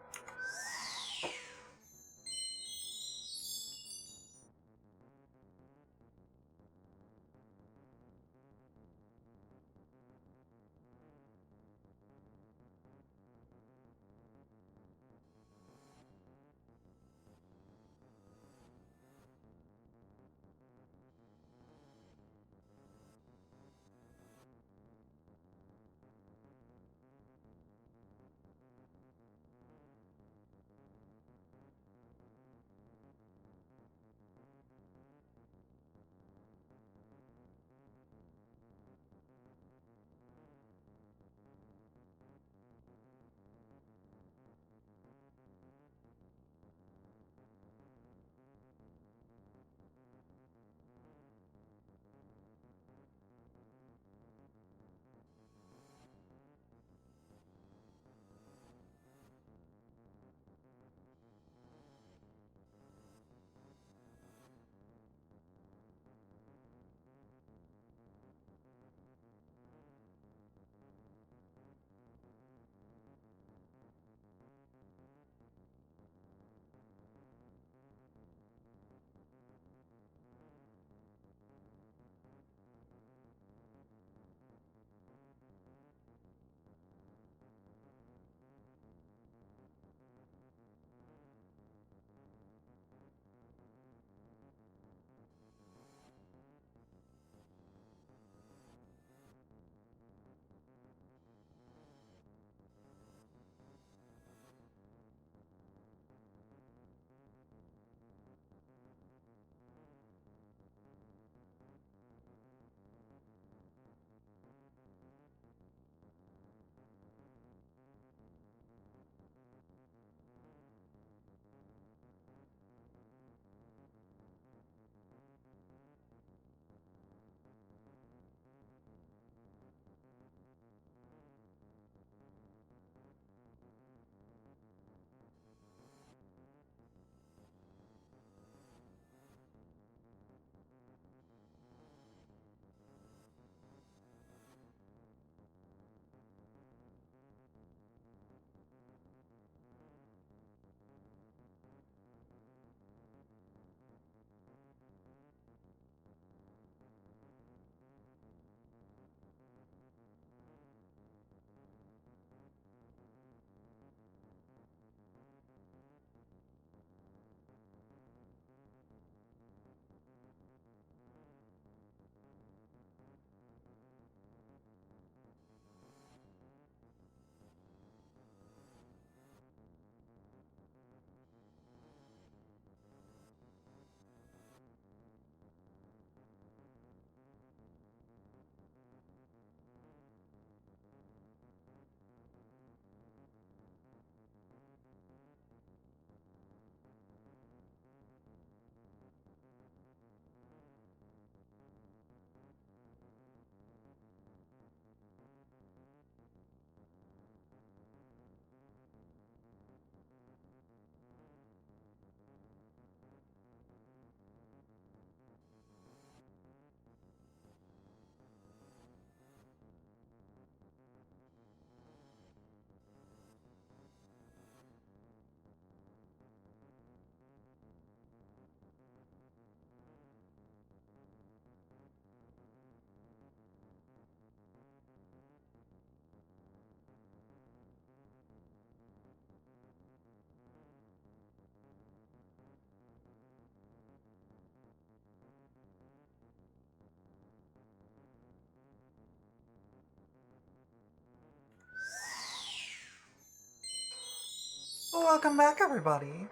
Well, welcome back, everybody.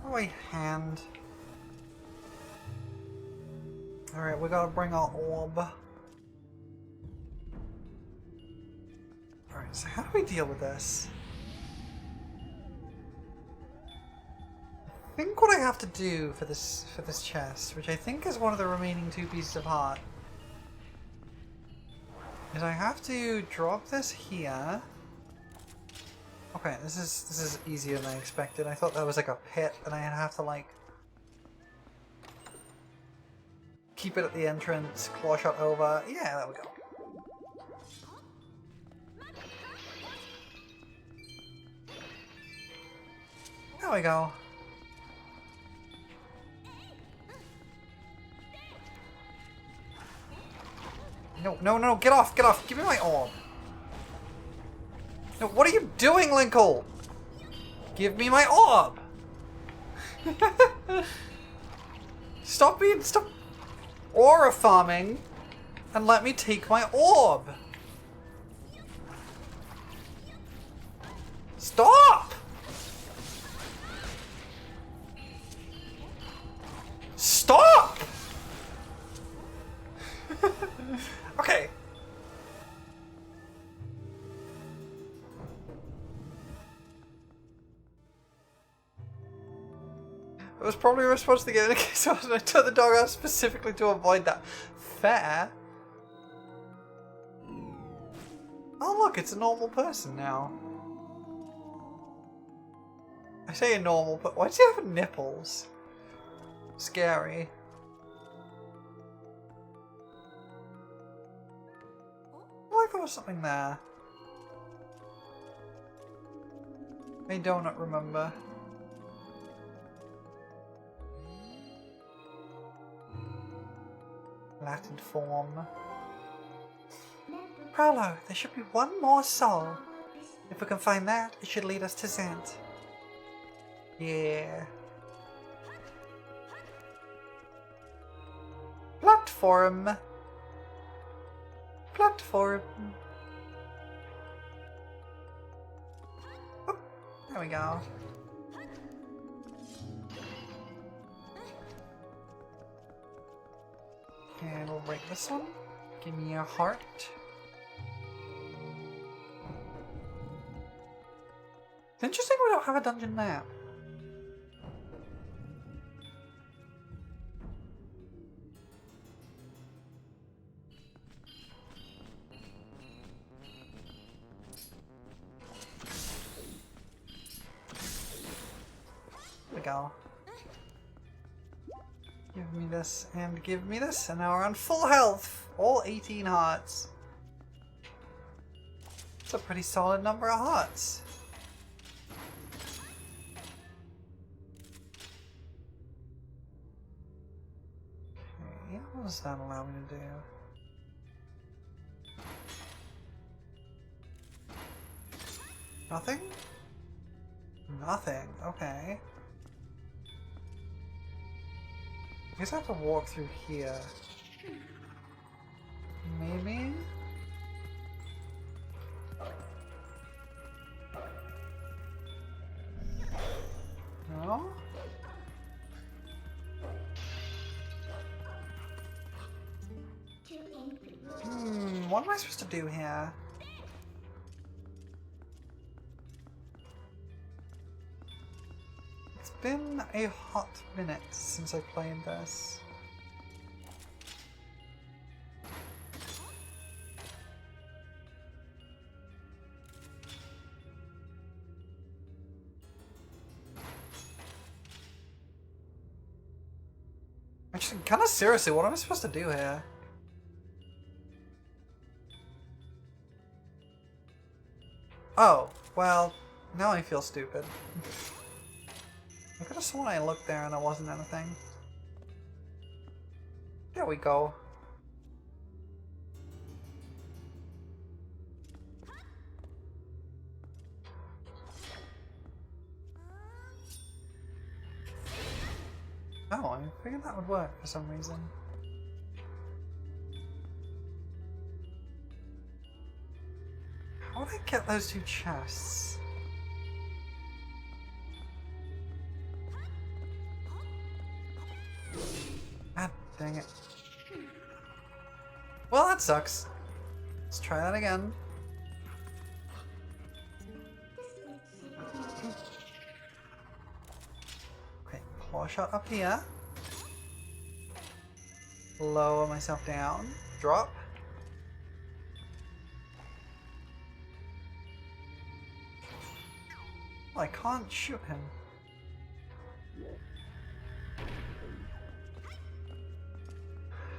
Oh, wait, hand. Alright, we gotta bring our orb. Alright, so how do we deal with this? I think what I have to do for this chest, which I think is one of the remaining 2 pieces of heart, is I have to drop this here. Okay, this is easier than I expected. I thought that was like a pit and I'd have to like keep it at the entrance, claw shot over. Yeah, there we go. There we go. No, no, no, get off, get off. Give me my orb. No, what are you doing, Linkle? Give me my orb. Stop aura farming and let me take my orb. Stop! Stop! Okay. I was probably responsible to get in case I took the dog out specifically to avoid that. Fair. Oh look, it's a normal person now. I say a normal, but why does he have nipples? Scary. Oh, there was something there. I do not remember. Latin form. Prolo, there should be one more soul. If we can find that, it should lead us to Zant. Yeah. Platform. Platform. Oh, there we go. And we'll break this one. Give me a heart. It's interesting we don't have a dungeon map. There we go. Give me this and give me this, and now we're on full health. All 18 hearts. It's a pretty solid number of hearts. Okay, what does that allow me to do? Nothing? Nothing, okay. I guess I have to walk through here. Maybe? No? What am I supposed to do here? It's been a hot minute since I played this. Actually, kind of seriously, what am I supposed to do here? Oh, well, now I feel stupid. I could have sworn I looked there and there wasn't anything. There we go. Oh, I figured that would work for some reason. How would I get those two chests? Ah, dang it. Well, that sucks. Let's try that again. Okay, claw shot up here. Lower myself down. Drop. I can't shoot him.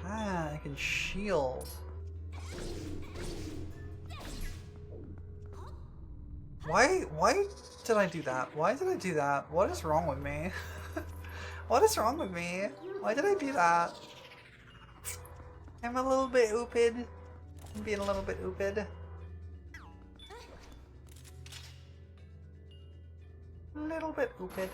Ah, I can shield. Why did I do that? Why did I do that? What is wrong with me? What is wrong with me? Why did I do that? I'm a little bit ooped. I'm being a little bit ooped. A little bit ooped.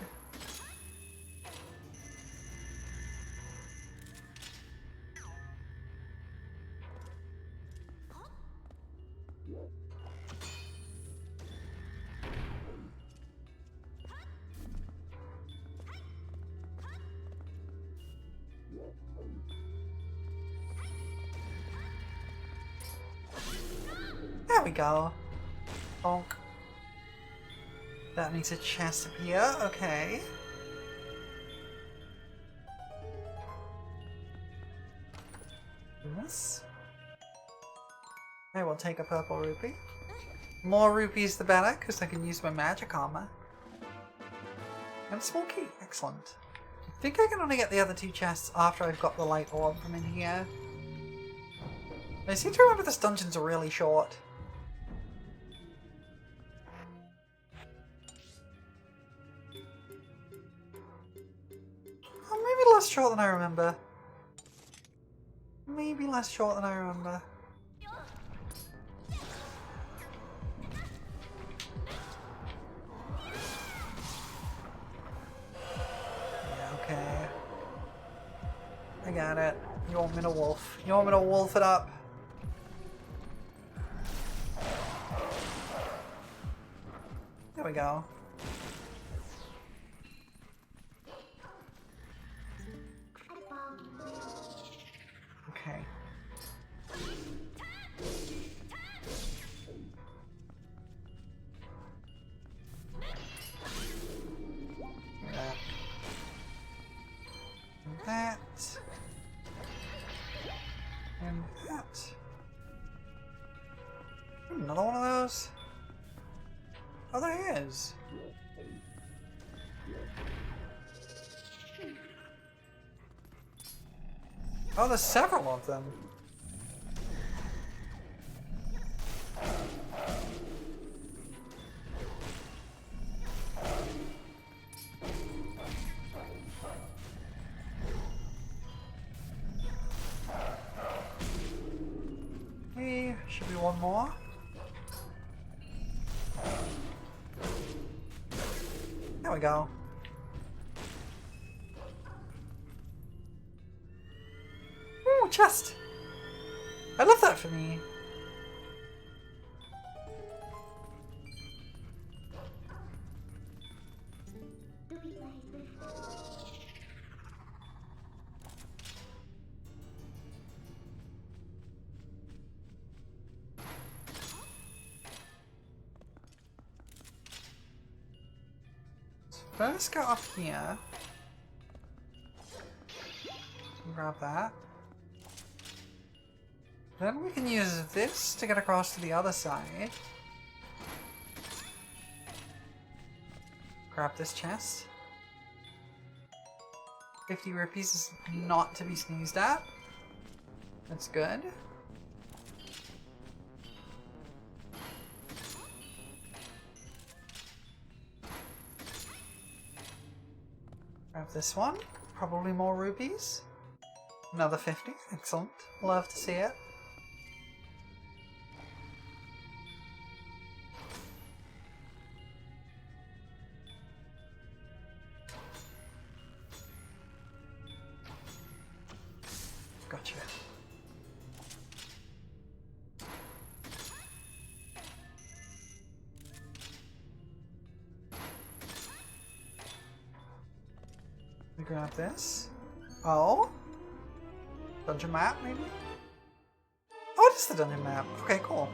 There we go. Bonk. That makes a chest appear. Okay. This. I will take a purple rupee. More rupees the better, because I can use my magic armor. And a small key. Excellent. I think I can only get the other two chests after I've got the light orb from in here. I seem to remember this dungeon's really short. Oh, maybe less short than I remember. Maybe less short than I remember. Yeah, okay. I got it. You want me to wolf? You want me to wolf it up? There we go. Okay. That. And that. Another one of those? Oh, there is. Oh, there's several of them. Hey, should be one more. There we go. Ooh, chest! I love that for me. First go up here. Grab that. Then we can use this to get across to the other side. Grab this chest. 50 rupees is not to be sneezed at. That's good. Grab this one. Probably more rupees. Another 50. Excellent. Love to see it. Gotcha. We grab this. Oh? Dungeon map, maybe? Oh, it is the dungeon map. Okay, cool.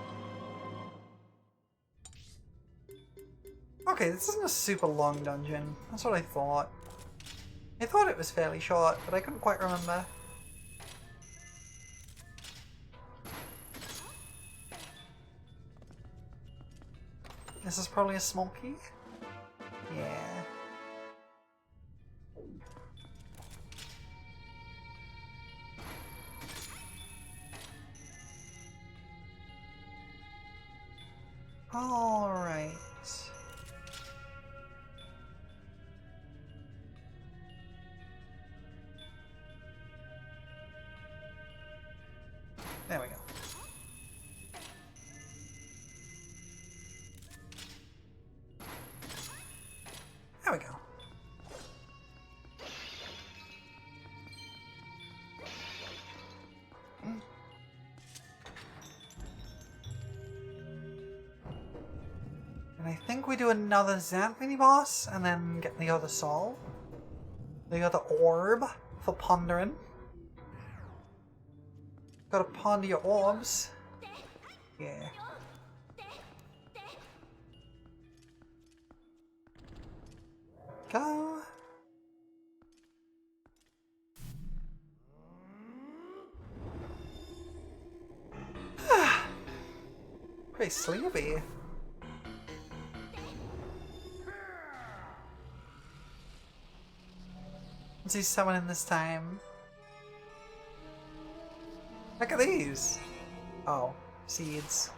Okay, this isn't a super long dungeon. That's what I thought. I thought it was fairly short, but I couldn't quite remember. This is probably a small key. Alright. There we go. There we go. And I think we do another Zant mini-boss and then get the other soul. The other orb for pondering. Gotta ponder your orbs. Yeah. Go. Pretty sleepy. What's he summoning this time? Look at these! Oh, seeds.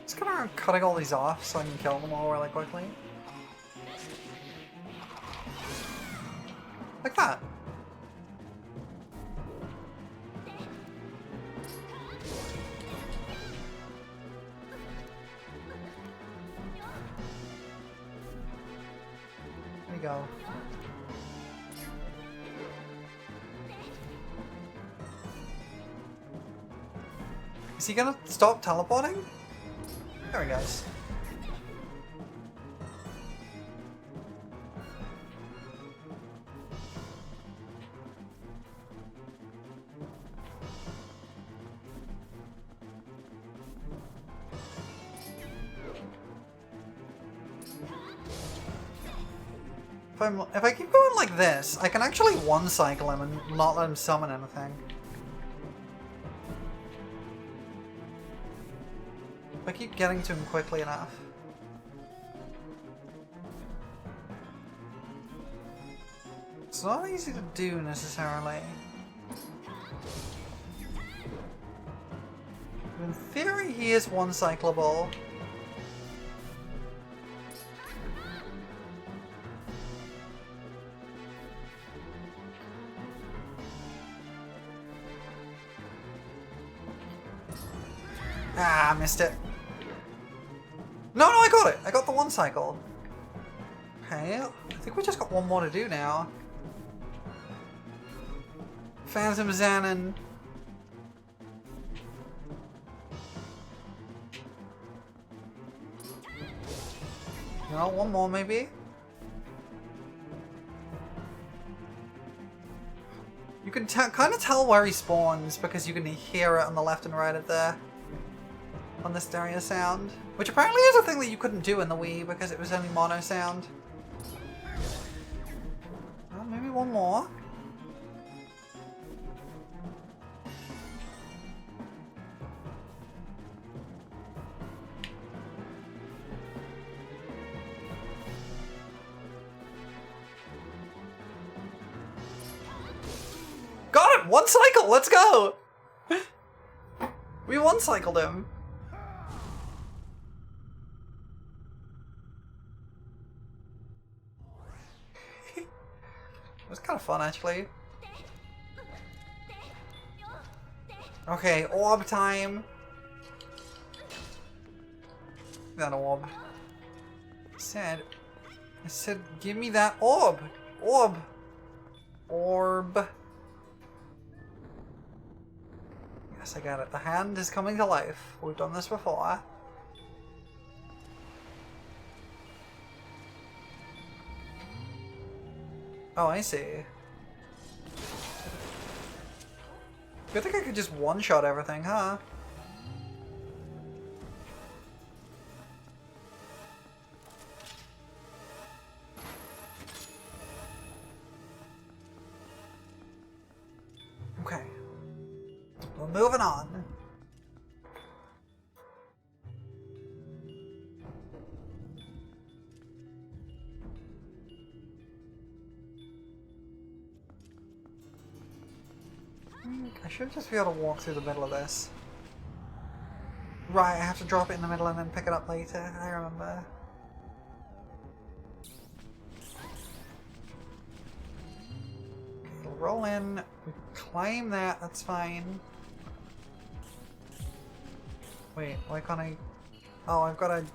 Just gonna cutting all these off so I can kill them all really quickly. Like that. There you go. Is he gonna stop teleporting? There he goes. If I keep going like this, I can actually one-cycle him and not let him summon anything. If I keep getting to him quickly enough. It's not easy to do necessarily. In theory, he is one-cyclable. Ah, missed it. No, I got it! I got the one cycle. Okay, I think we just got one more to do now. Phantom Xanon. No, one more maybe? You can kind of tell where he spawns because you can hear it on the left and right of there. On the stereo sound, which apparently is a thing that you couldn't do in the Wii because it was only mono sound. Well, maybe one more. Got it! One cycle! Let's go! We one-cycled him. It was kind of fun, actually. Okay, orb time. That orb. I said, give me that orb. Orb. Orb. Yes, I got it. The hand is coming to life. We've done this before. Oh, I see. Good thing I could just one-shot everything, huh? Okay. We're moving on. think I should just be able to walk through the middle of this. Right, I have to drop it in the middle and then pick it up later. I remember. We'll roll in. We climb that. That's fine. Wait, why can't I? Oh, I've got a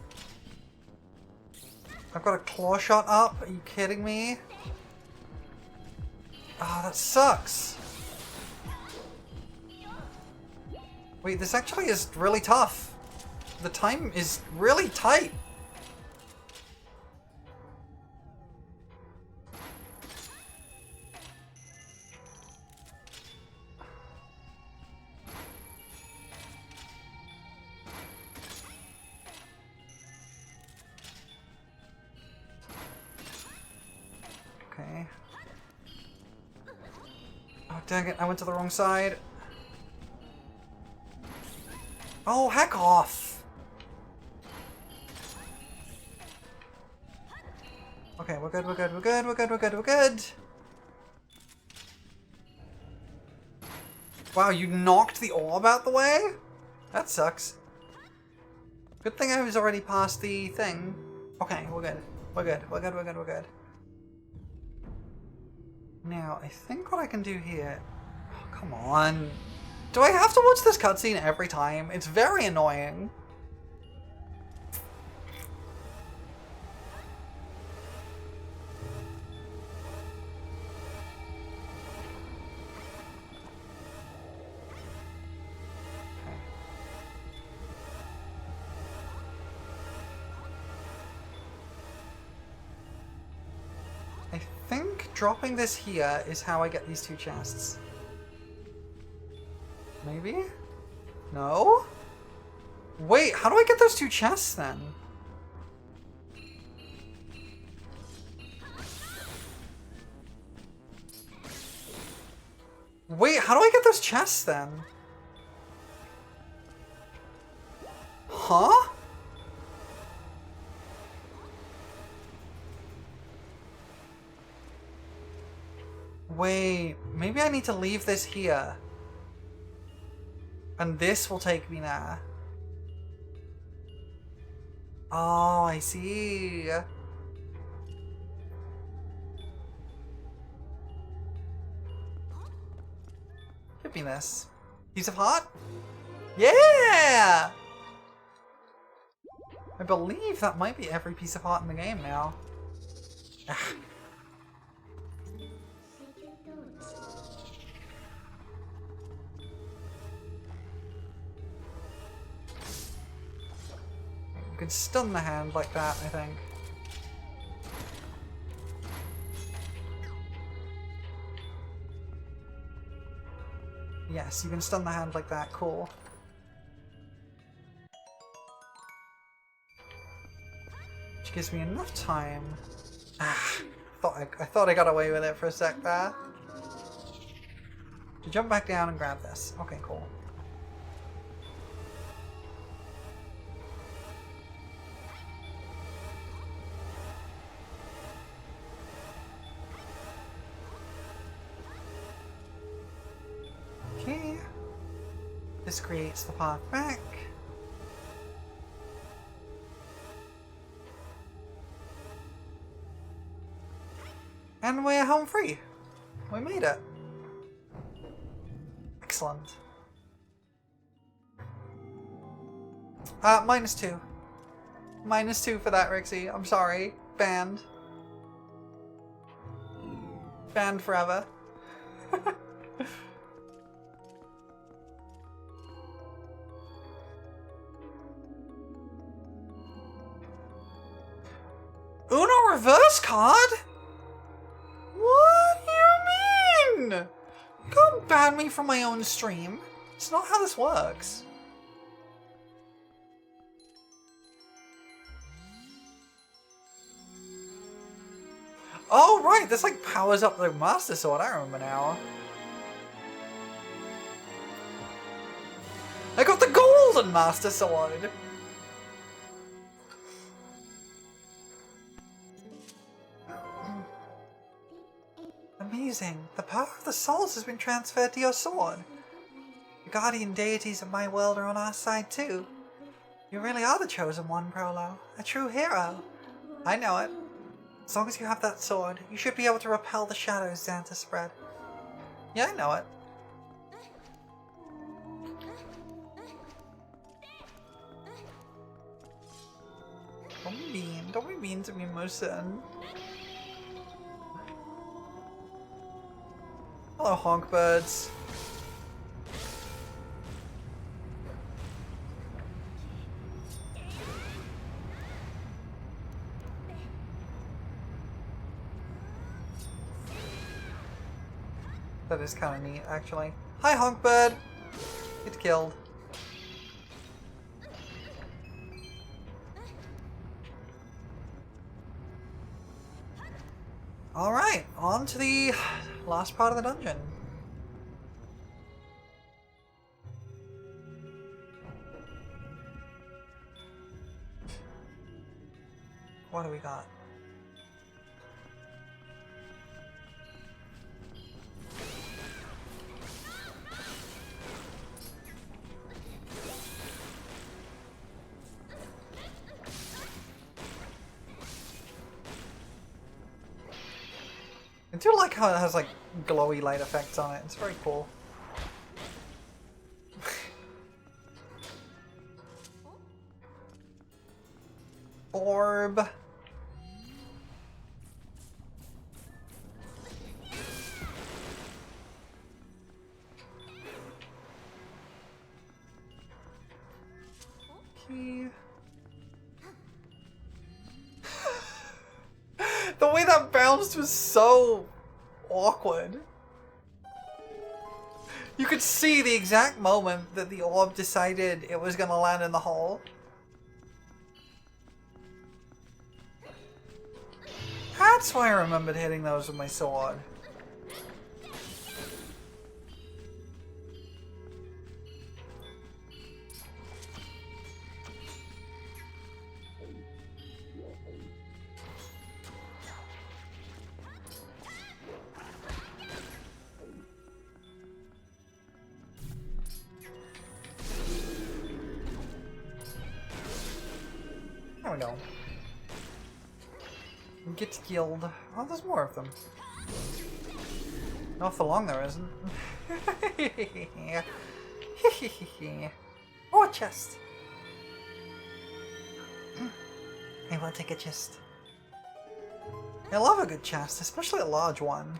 claw shot up. Are you kidding me? Oh, that sucks. Wait, this actually is really tough. The time is really tight. Okay. Oh, dang it, I went to the wrong side. Oh, heck off! Okay, we're good, we're good, we're good, we're good, we're good, we're good! Wow, you knocked the orb out the way? That sucks. Good thing I was already past the thing. Okay, we're good. We're good, we're good, we're good, we're good. Now, I think what I can do here... Oh, come on. Do I have to watch this cutscene every time? It's very annoying. I think dropping this here is how I get these two chests. Maybe? No? Wait, how do I get those two chests then? Wait, how do I get those chests then? Huh? Wait, maybe I need to leave this here. And this will take me there. Oh, I see. Give me this. Piece of heart? Yeah! I believe that might be every piece of heart in the game now. Ah. You can stun the hand like that, I think. Yes, you can stun the hand like that. Cool. Which gives me enough time. Ah, I thought I got away with it for a sec there. To jump back down and grab this. Okay, cool. Okay. This creates the path back. And we're home free. We made it. Excellent. -2. -2 for that, Rixie. I'm sorry. Banned. Banned forever. Uno reverse card? What do you mean? You can't ban me from my own stream. It's not how this works. Oh, right, this like powers up the Master Sword, I remember now. I got the Golden Master Sword! amazing. The power of the souls has been transferred to your sword. The guardian deities of my world are on our side too. You really are the chosen one, Prolo. A true hero. I know it. As long as you have that sword, you should be able to repel the shadows Xantha spread. Yeah, I know it. Don't be mean. Don't be mean to me, Musen. Hello, honk birds. That is kind of neat, actually. Hi, honk bird. Get killed. Alright, on to the last part of the dungeon. What do we got? I do like how it has like glowy light effects on it. It's very cool. Orb. Key. The way that bounced was so awkward. You could see the exact moment that the orb decided it was going to land in the hole. That's why I remembered hitting those with my sword. There we go. Get skilled. Oh, there's more of them. Not for long there isn't. Oh, a chest. I will take a chest. I love a good chest, especially a large one.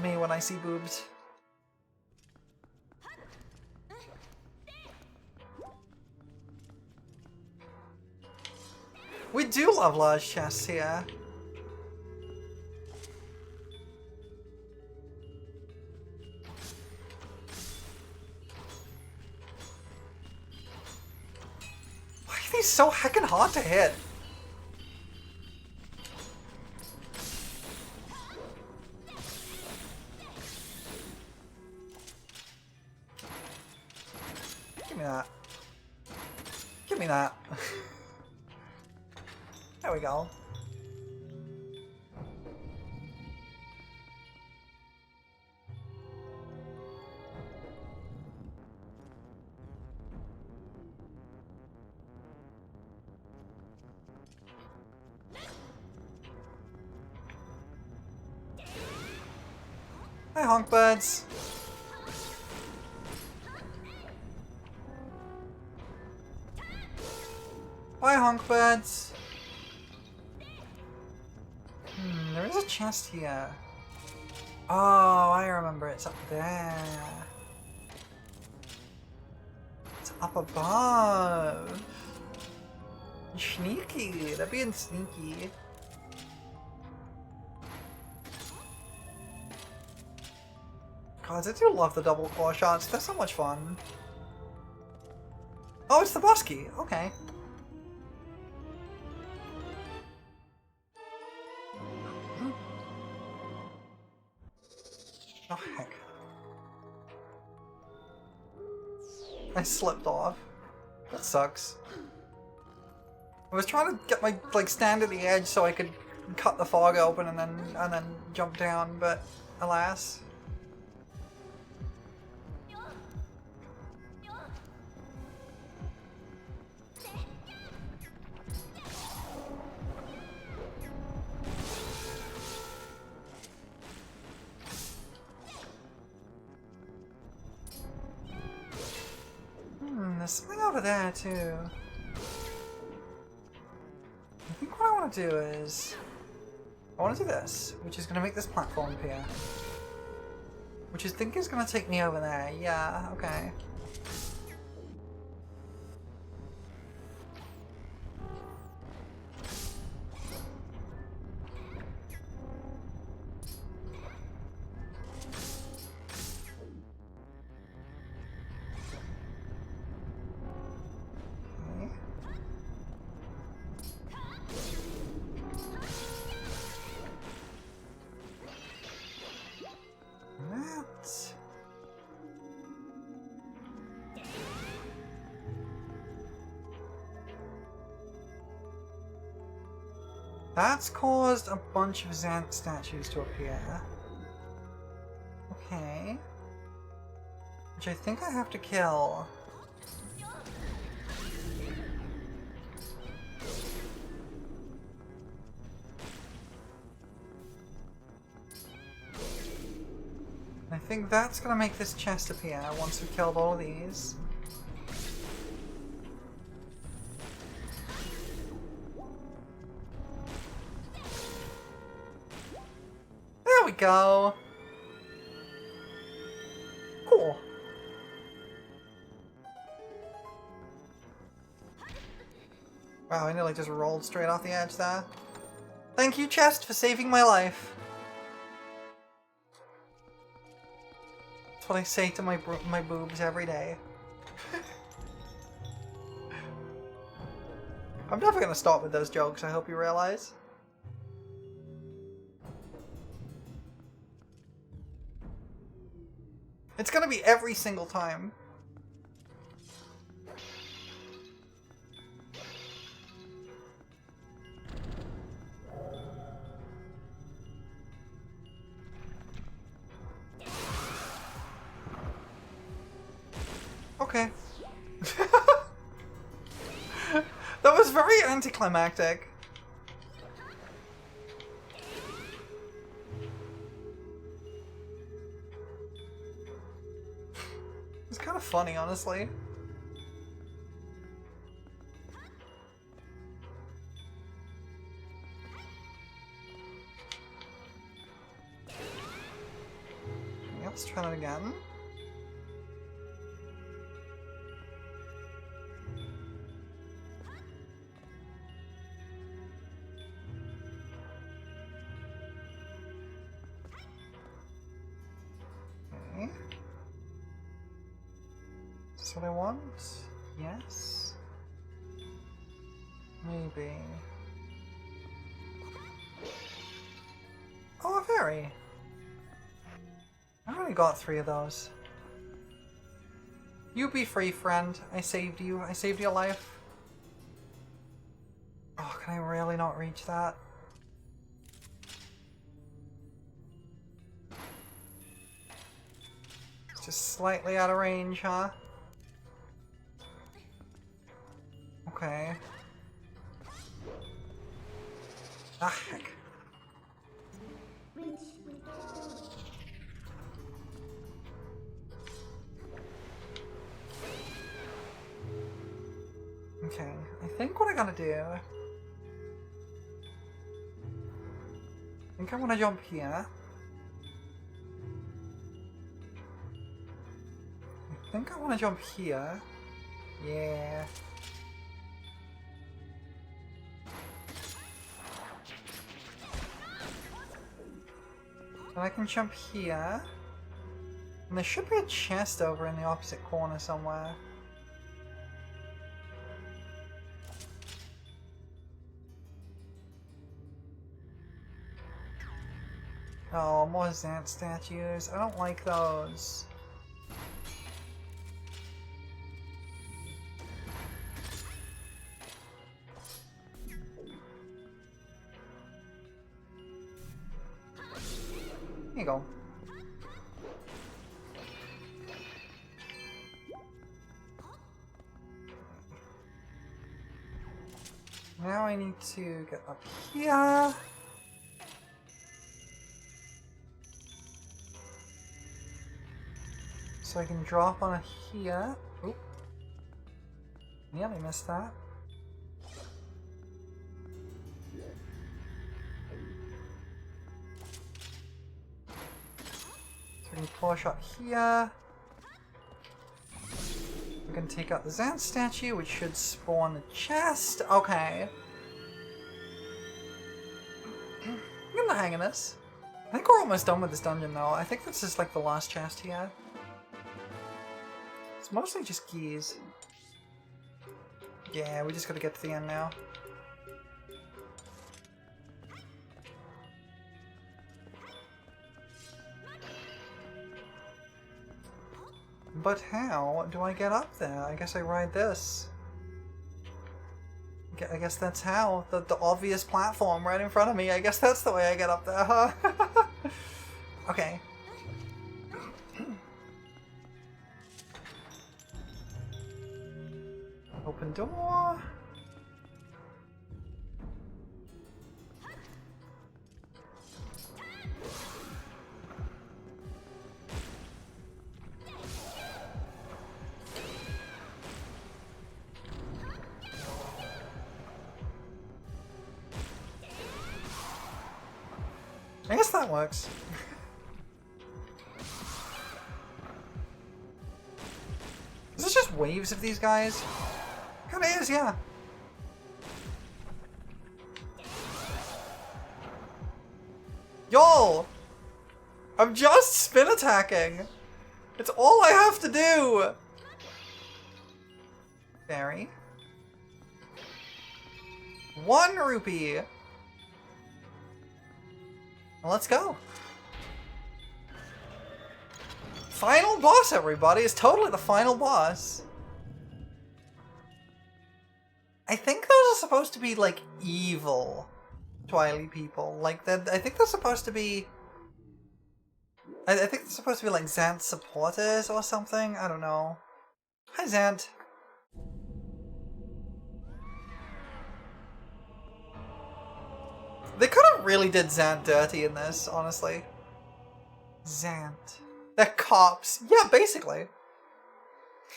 Me when I see boobs. We do love large chests here. Why are these so heckin' hard to hit? Give me that. Give me that. There we go. Hi, honk birds. Bye, honk birds. There is a chest here. Oh, I remember. It's up there. It's up above. Sneaky. They're being sneaky. God, I do love the double claw shots. They're so much fun. Oh, it's the boss key. Okay. Oh, heck. I slipped off. That sucks. I was trying to get my, stand at the edge so I could cut the fog open and then jump down, but alas. There's something over there too. I think what I want to do is I want to do this, which is going to make this platform appear. Which I think is going to take me over there. Yeah, okay. That's caused a bunch of Xant statues to appear. Okay. Which I think I have to kill. I think that's gonna make this chest appear once we've killed all of these. There we go! Cool. Wow, I nearly just rolled straight off the edge there. Thank you, chest, for saving my life. That's what I say to my boobs every day. I'm never gonna stop with those jokes, I hope you realize. It's gonna be every single time. Okay. That was very anticlimactic. It's kind of funny, honestly. Okay, let's try that again. Okay. Is this what I want? Yes. Maybe. Oh, a fairy! I already got 3 of those. You be free, friend. I saved you. I saved your life. Oh, can I really not reach that? It's just slightly out of range, huh? Okay. Ah, heck. Okay, I think what I gotta do... I think I wanna jump here. I think I wanna jump here. Yeah. And I can jump here. And there should be a chest over in the opposite corner somewhere. Oh, more Xant statues. I don't like those. you go. Now I need to get up here. So I can drop on here. Oop. Nearly missed that. So we can pull a shot here. We can take out the Zant statue, which should spawn a chest. Okay. I'm getting the hang of this. I think we're almost done with this dungeon though. I think this is like the last chest here. It's mostly just keys. Yeah, we just gotta get to the end now. But how do I get up there? I guess I ride this. I guess that's how. The obvious platform right in front of me. I guess that's the way I get up there, huh? Okay. Open door. I guess that works. Is this just waves of these guys? Kinda is, yeah. Y'all! I'm just spin attacking! It's all I have to do! Fairy. 1 rupee! Well, let's go. Final boss, everybody! It's totally the final boss. I think those are supposed to be, like, evil Twilight people. Like, I think they're supposed to be... I think they're supposed to be, like, Zant supporters or something? I don't know. Hi, Zant. They could have really did Zant dirty in this, honestly. Zant. They're cops. Yeah, basically.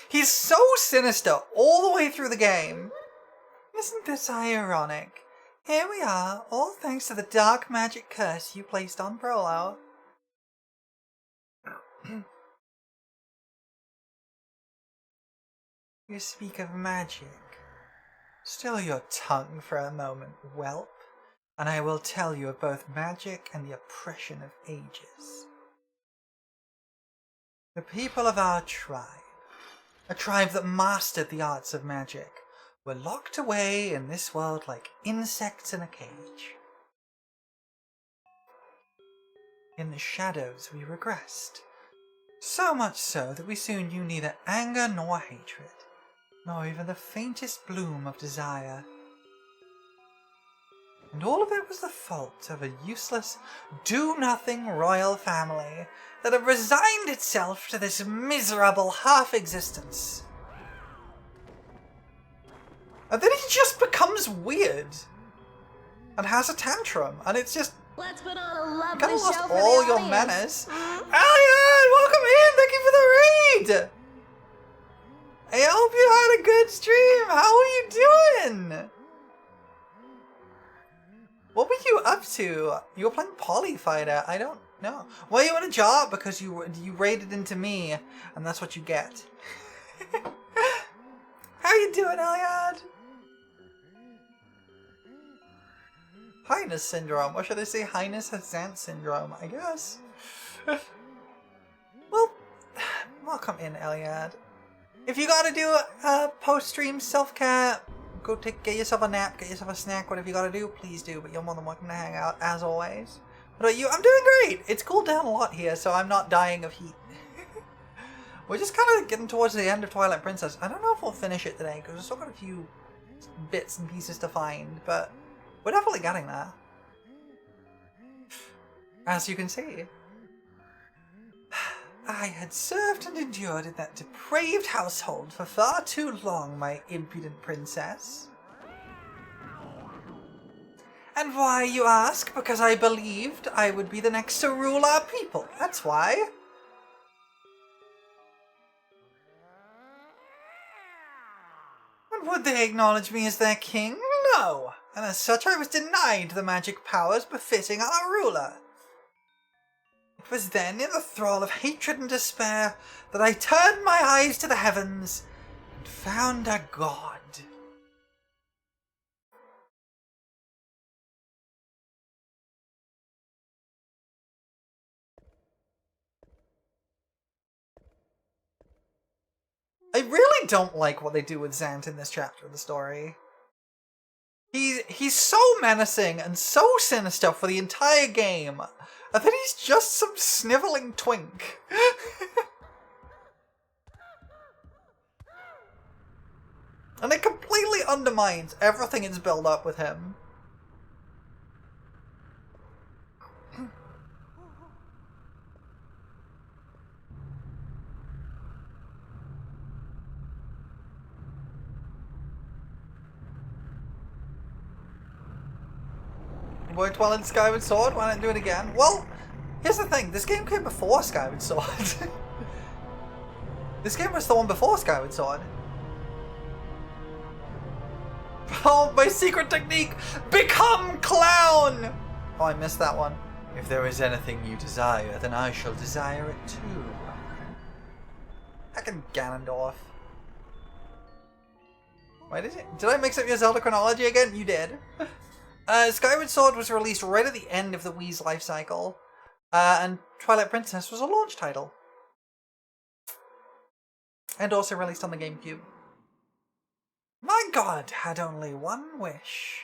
He's so sinister all the way through the game. Isn't this ironic? Here we are, all thanks to the dark magic curse you placed on Prolo. You speak of magic. Still your tongue for a moment, whelp, and I will tell you of both magic and the oppression of ages. The people of our tribe, a tribe that mastered the arts of magic, were locked away in this world like insects in a cage. In the shadows we regressed, so much so that we soon knew neither anger nor hatred, nor even the faintest bloom of desire. And all of it was the fault of a useless, do-nothing royal family that had resigned itself to this miserable half-existence. And then he just becomes weird and has a tantrum, and it's just...
Let's put on a lovely
Kind of
show
lost
for
all
the
your
audience.
manners. Alien, welcome in! Thank you for the raid! I hope you had a good stream! How are you doing? What were you up to? You were playing Polyfighter. I don't know. Well, you in a job because you raided into me, and that's what you get. How you doing, Eliad? Highness syndrome. Or should I say Highness Zant syndrome? I guess. Well, welcome in, Eliad. If you gotta do a post-stream self-care, go get yourself a nap, get yourself a snack, whatever you gotta do, please do. But you're more than welcome to hang out, as always. What about you? I'm doing great! It's cooled down a lot here, so I'm not dying of heat. We're just kind of getting towards the end of Twilight Princess. I don't know if we'll finish it today, because we've still got a few bits and pieces to find, but we're definitely getting there. As you can see. I had served and endured in that depraved household for far too long, my impudent princess. And why, you ask? Because I believed I would be the next to rule our people. That's why. And would they acknowledge me as their king? No. And as such I was denied the magic powers befitting our ruler. It was then, in the thrall of hatred and despair, that I turned my eyes to the heavens and found a god. I really don't like what they do with Zant in this chapter of the story. He's so menacing and so sinister for the entire game, and then he's just some sniveling twink. And it completely undermines everything it's built up with him. Boy, Twilight Skyward Sword, why not do it again? Well, here's the thing, this game came before Skyward Sword. This game was the one before Skyward Sword. Oh, my secret technique! Become clown! Oh, I missed that one. If there is anything you desire, then I shall desire it too. Heckin' Ganondorf. Wait, did I mix up your Zelda chronology again? You did. Skyward Sword was released right at the end of the Wii's life cycle, and Twilight Princess was a launch title. And also released on the GameCube. My god had only one wish.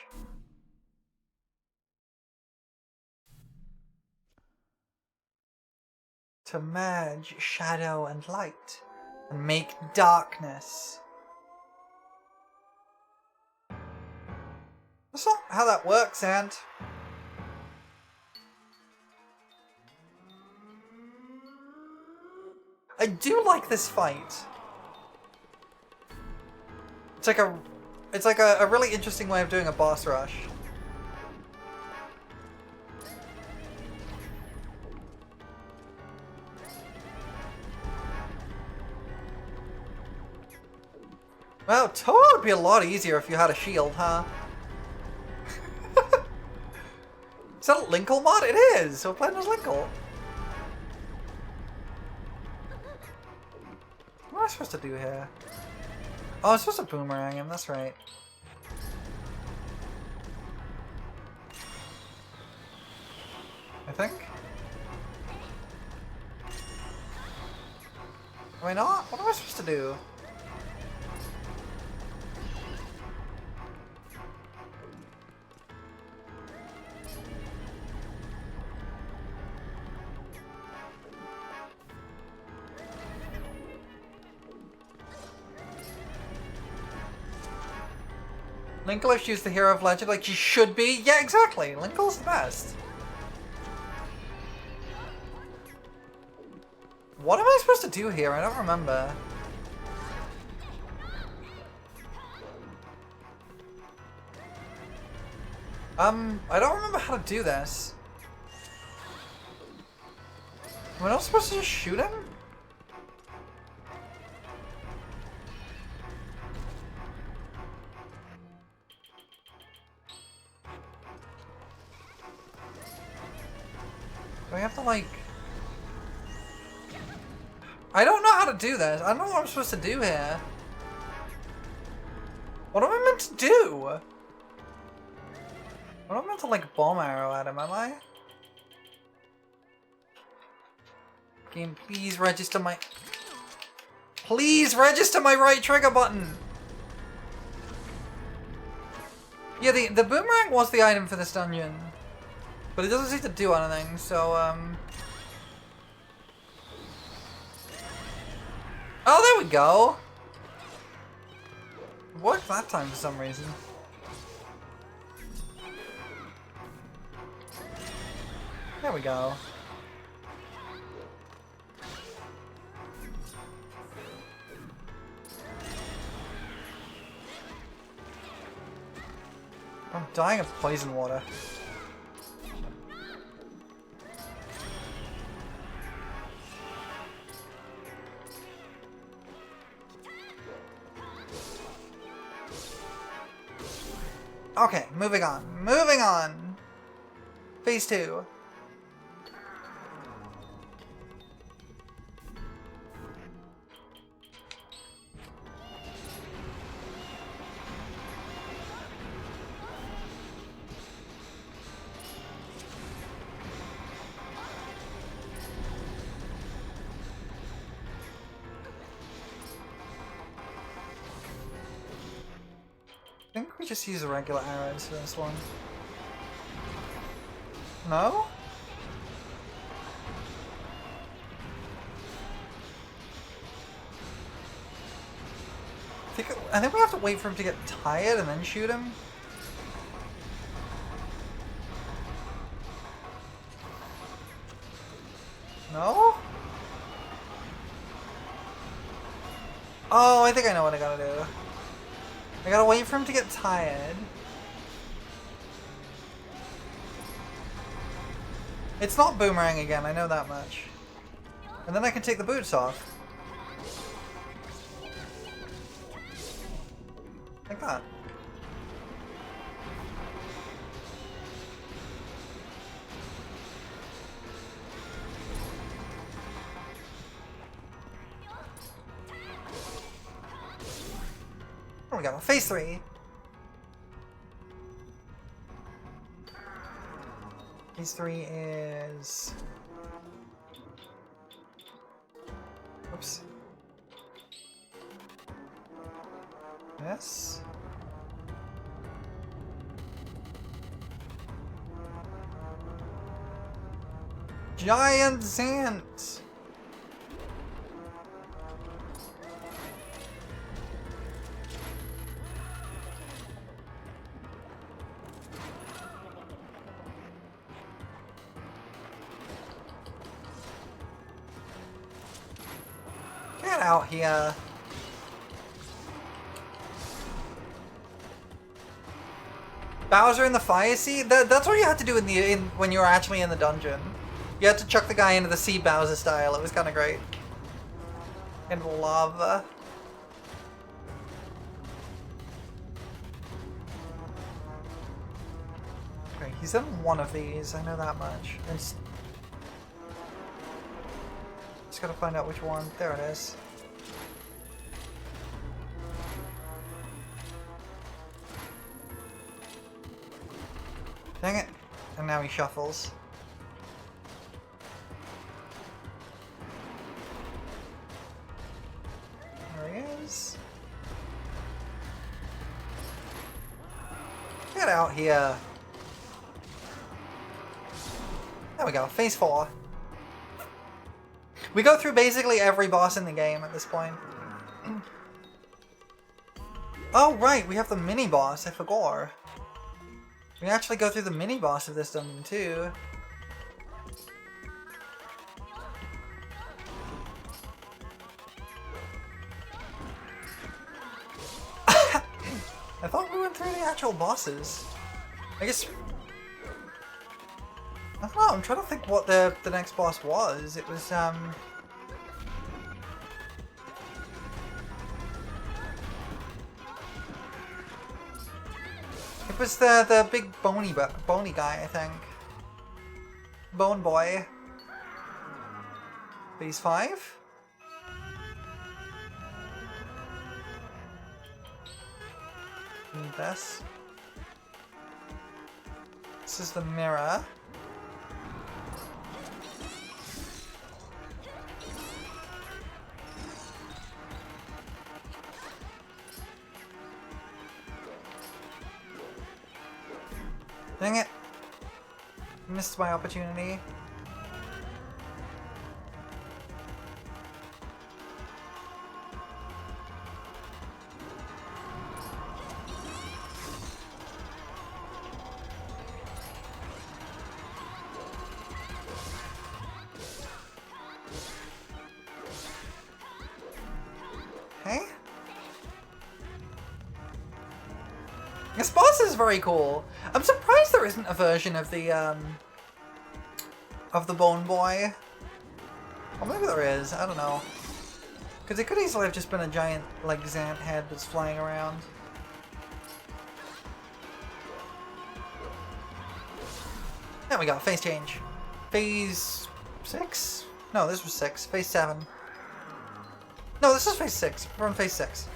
To merge shadow and light, and make darkness. That's not how that works, Ant. I do like this fight. It's like a really interesting way of doing a boss rush. Well, Toad would be a lot easier if you had a shield, huh? Is that a Linkle mod? It is! So we're playing as Linkle. What am I supposed to do here? Oh, I'm supposed to boomerang him, that's right. I think? Am I not? What am I supposed to do? Linkle, if she's the hero of legend like she should be. Yeah, exactly. Linkle's the best. What am I supposed to do here? I don't remember. I don't remember how to do this. Am I not supposed to just shoot him? Do I have to, like... I don't know how to do this. I don't know what I'm supposed to do here. What am I meant to do? What am I meant to, like, bomb arrow at him, am I? Game, please register my... Please register my right trigger button! Yeah, the boomerang was the item for this dungeon. But it doesn't seem to do anything, so, Oh, there we go! It worked that time for some reason. There we go. I'm dying of poison water. Okay, moving on. Moving on! Phase 2. I think we just use the regular arrows for this one. No? I think we have to wait for him to get tired and then shoot him. No? Oh, I think I know what I gotta do. I gotta wait for him to get tired. It's not boomerang again, I know that much. And then I can take the boots off. Like that. Oh, we got phase 3. Phase 3 is... Oops. Yes. Giant Zant! Get out here. Bowser in the fire sea? That's what you had to do when you were actually in the dungeon. You had to chuck the guy into the sea Bowser style. It was kind of great. In lava. Okay, he's in one of these. I know that much. Just gotta find out which one. There it is. Dang it. And now he shuffles. There he is. Get out here. There we go. Phase 4. We go through basically every boss in the game at this point. Oh, right. We have the mini-boss. I forgot. We actually go through the mini-boss of this dungeon, too. I thought we went through the actual bosses. I guess... I don't know, I'm trying to think what the next boss was. It was, It was the big bony guy, I think. Bone boy. Phase 5? Need this. This is the mirror. Dang it! Missed my opportunity. This boss is very cool. I'm surprised there isn't a version of the Bone Boy. Or maybe there is, I don't know. Because it could easily have just been a giant, like, Xant head that's flying around. There we go, phase change. Phase 6? No, this was 6. Phase 7. No, this is phase 6. We're on phase 6.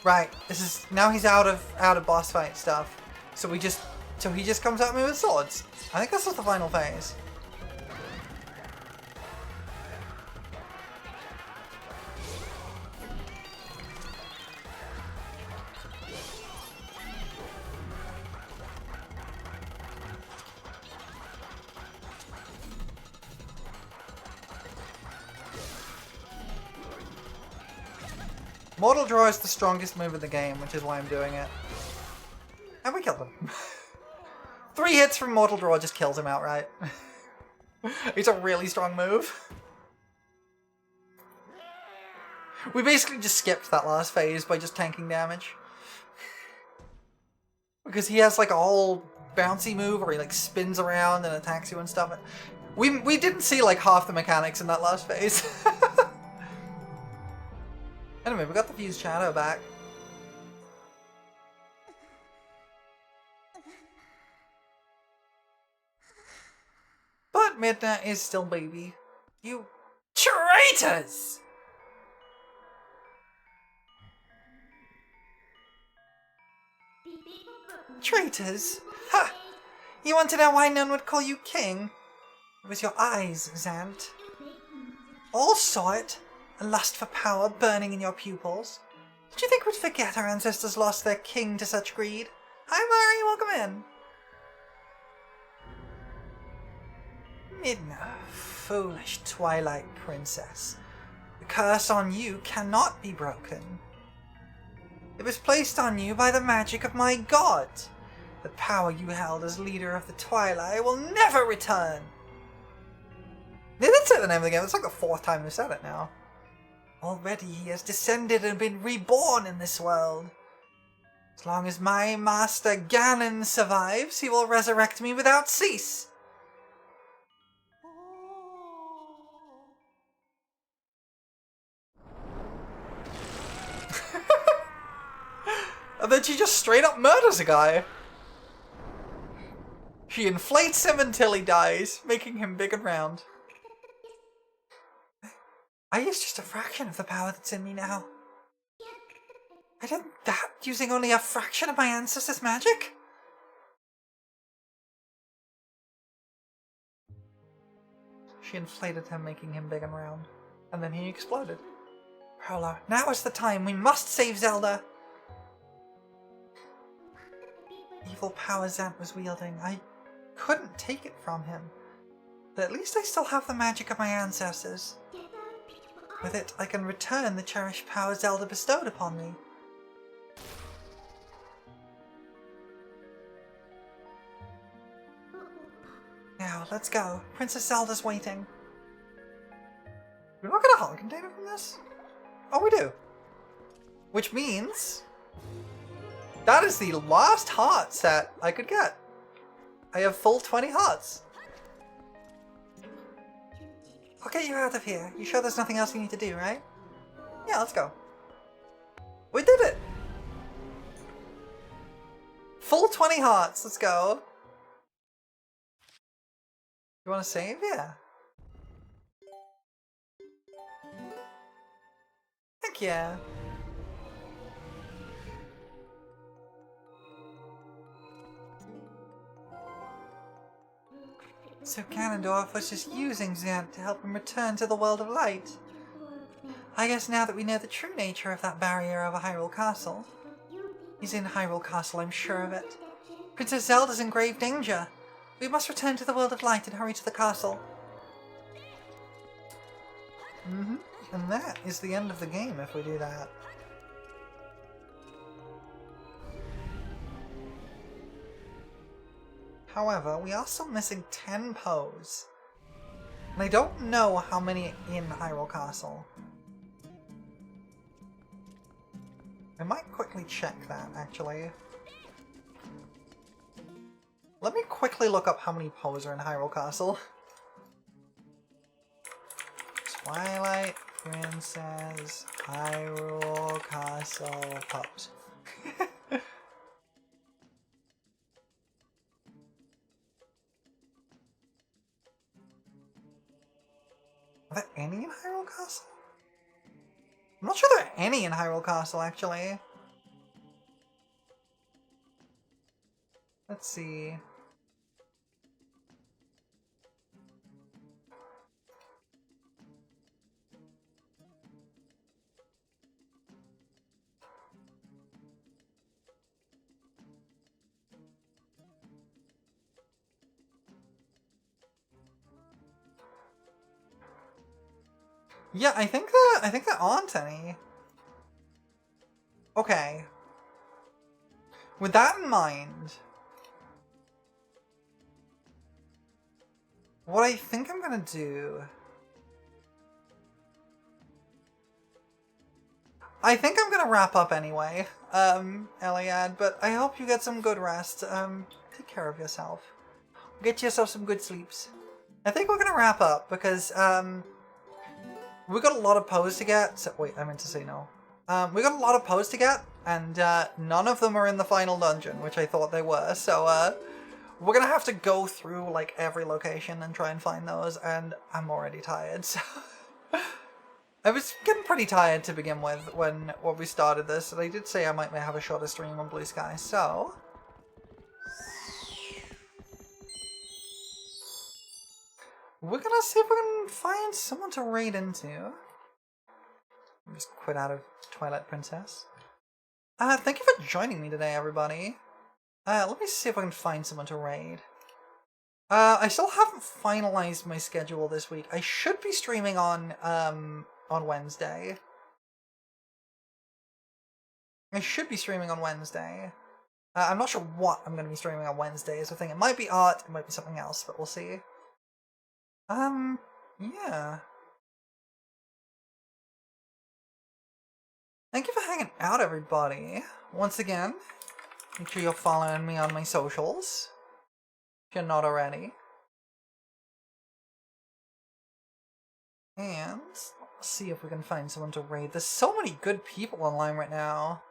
Right, this is, now he's out of boss fight stuff. So he just comes at me with swords. I think this is the final phase. Mortal Draw is the strongest move in the game, which is why I'm doing it. And we killed him. 3 hits from Mortal Draw just kills him outright. It's a really strong move. We basically just skipped that last phase by just tanking damage. Because he has like a whole bouncy move where he like spins around and attacks you and stuff. We didn't see like half the mechanics in that last phase. Anyway, we got the fused shadow back. But Midna is still baby. You traitors! Traitors? Ha! You want to know why none would call you king? It was your eyes, Xant. All saw it. A lust for power burning in your pupils. Did you think we'd forget our ancestors lost their king to such greed? Hi Mari, welcome in. Midna, foolish Twilight Princess. The curse on you cannot be broken. It was placed on you by the magic of my god. The power you held as leader of the Twilight will never return. They did say the name of the game. It's like the 4th time they said it now. Already he has descended and been reborn in this world. As long as my master Ganon survives, he will resurrect me without cease. And then she just straight up murders a guy. She inflates him until he dies, making him big and round. I use just a fraction of the power that's in me now. I did that using only a fraction of my ancestors' magic? She inflated him, making him big and round. And then he exploded. Prowler, now is the time. We must save Zelda. Evil power Xant was wielding. I couldn't take it from him. But at least I still have the magic of my ancestors. With it, I can return the cherished power Zelda bestowed upon me. Now, let's go. Princess Zelda's waiting. Do we not get a heart container from this? Oh, we do. Which means that is the last heart set I could get. I have full 20 hearts. I'll get you out of here. You sure there's nothing else you need to do, right? Yeah, let's go. We did it! Full 20 hearts, let's go. You want to save? Yeah. Heck yeah. So Ganondorf was just using Xant to help him return to the world of light. I guess now that we know the true nature of that barrier over Hyrule Castle. He's in Hyrule Castle, I'm sure of it. Princess Zelda's in grave danger. We must return to the world of light and hurry to the castle. And that is the end of the game if we do that. However, we are still missing 10 Poes. And I don't know how many in Hyrule Castle. I might quickly check that, actually. Let me quickly look up how many Poes are in Hyrule Castle. Twilight Princess, Hyrule Castle, Poes. Are there any in Hyrule Castle? I'm not sure there are any in Hyrule Castle, actually. Let's see. Yeah, I think there aren't any. Okay. With that in mind, what I think I'm gonna do... I think I'm gonna wrap up anyway, Eliad, but I hope you get some good rest. Take care of yourself. Get yourself some good sleeps. I think we're gonna wrap up because, we got a lot of Poes to get. So, wait, I meant to say no. We got a lot of Poes to get, and none of them are in the final dungeon, which I thought they were. So we're gonna have to go through like every location and try and find those, and I'm already tired. So I was getting pretty tired to begin with when we started this, and I did say I might have a shorter stream on Blue Sky. So we're gonna see if we can find someone to raid into. Just quit out of Twilight Princess. Thank you for joining me today, everybody. Let me see if I can find someone to raid. I still haven't finalized my schedule this week. I should be streaming on Wednesday. I'm not sure what I'm going to be streaming on Wednesday, so I think it might be art, it might be something else, but we'll see. Yeah. Thank you for hanging out, everybody. Once again, make sure you're following me on my socials, if you're not already. And let's see if we can find someone to raid. There's so many good people online right now.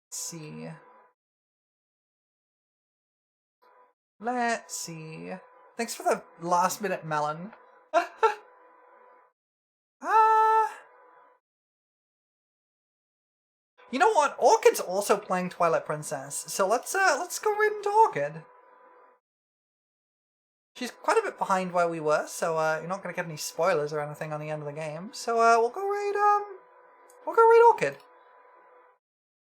Let's see. Let's see. Thanks for the last minute melon. You know what? Orchid's also playing Twilight Princess, so let's go right into Orchid. She's quite a bit behind where we were, so you're not gonna get any spoilers or anything on the end of the game. So we'll go raid Orchid.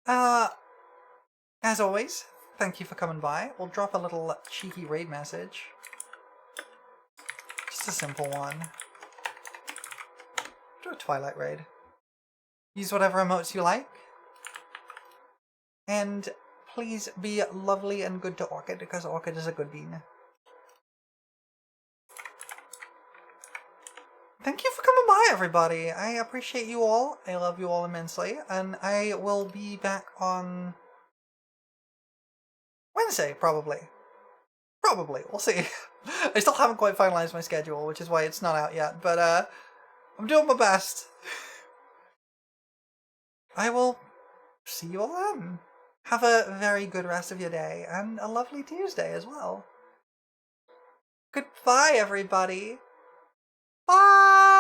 As always, thank you for coming by. We'll drop a little cheeky raid message. Just a simple one. Do a Twilight raid. Use whatever emotes you like. And please be lovely and good to Orchid, because Orchid is a good bean. Thank you for coming by, everybody. I appreciate you all. I love you all immensely. And I will be back on Wednesday, probably. Probably. We'll see. I still haven't quite finalized my schedule, which is why it's not out yet. But I'm doing my best. I will see you all then. Have a very good rest of your day, and a lovely Tuesday as well. Goodbye, everybody. Bye!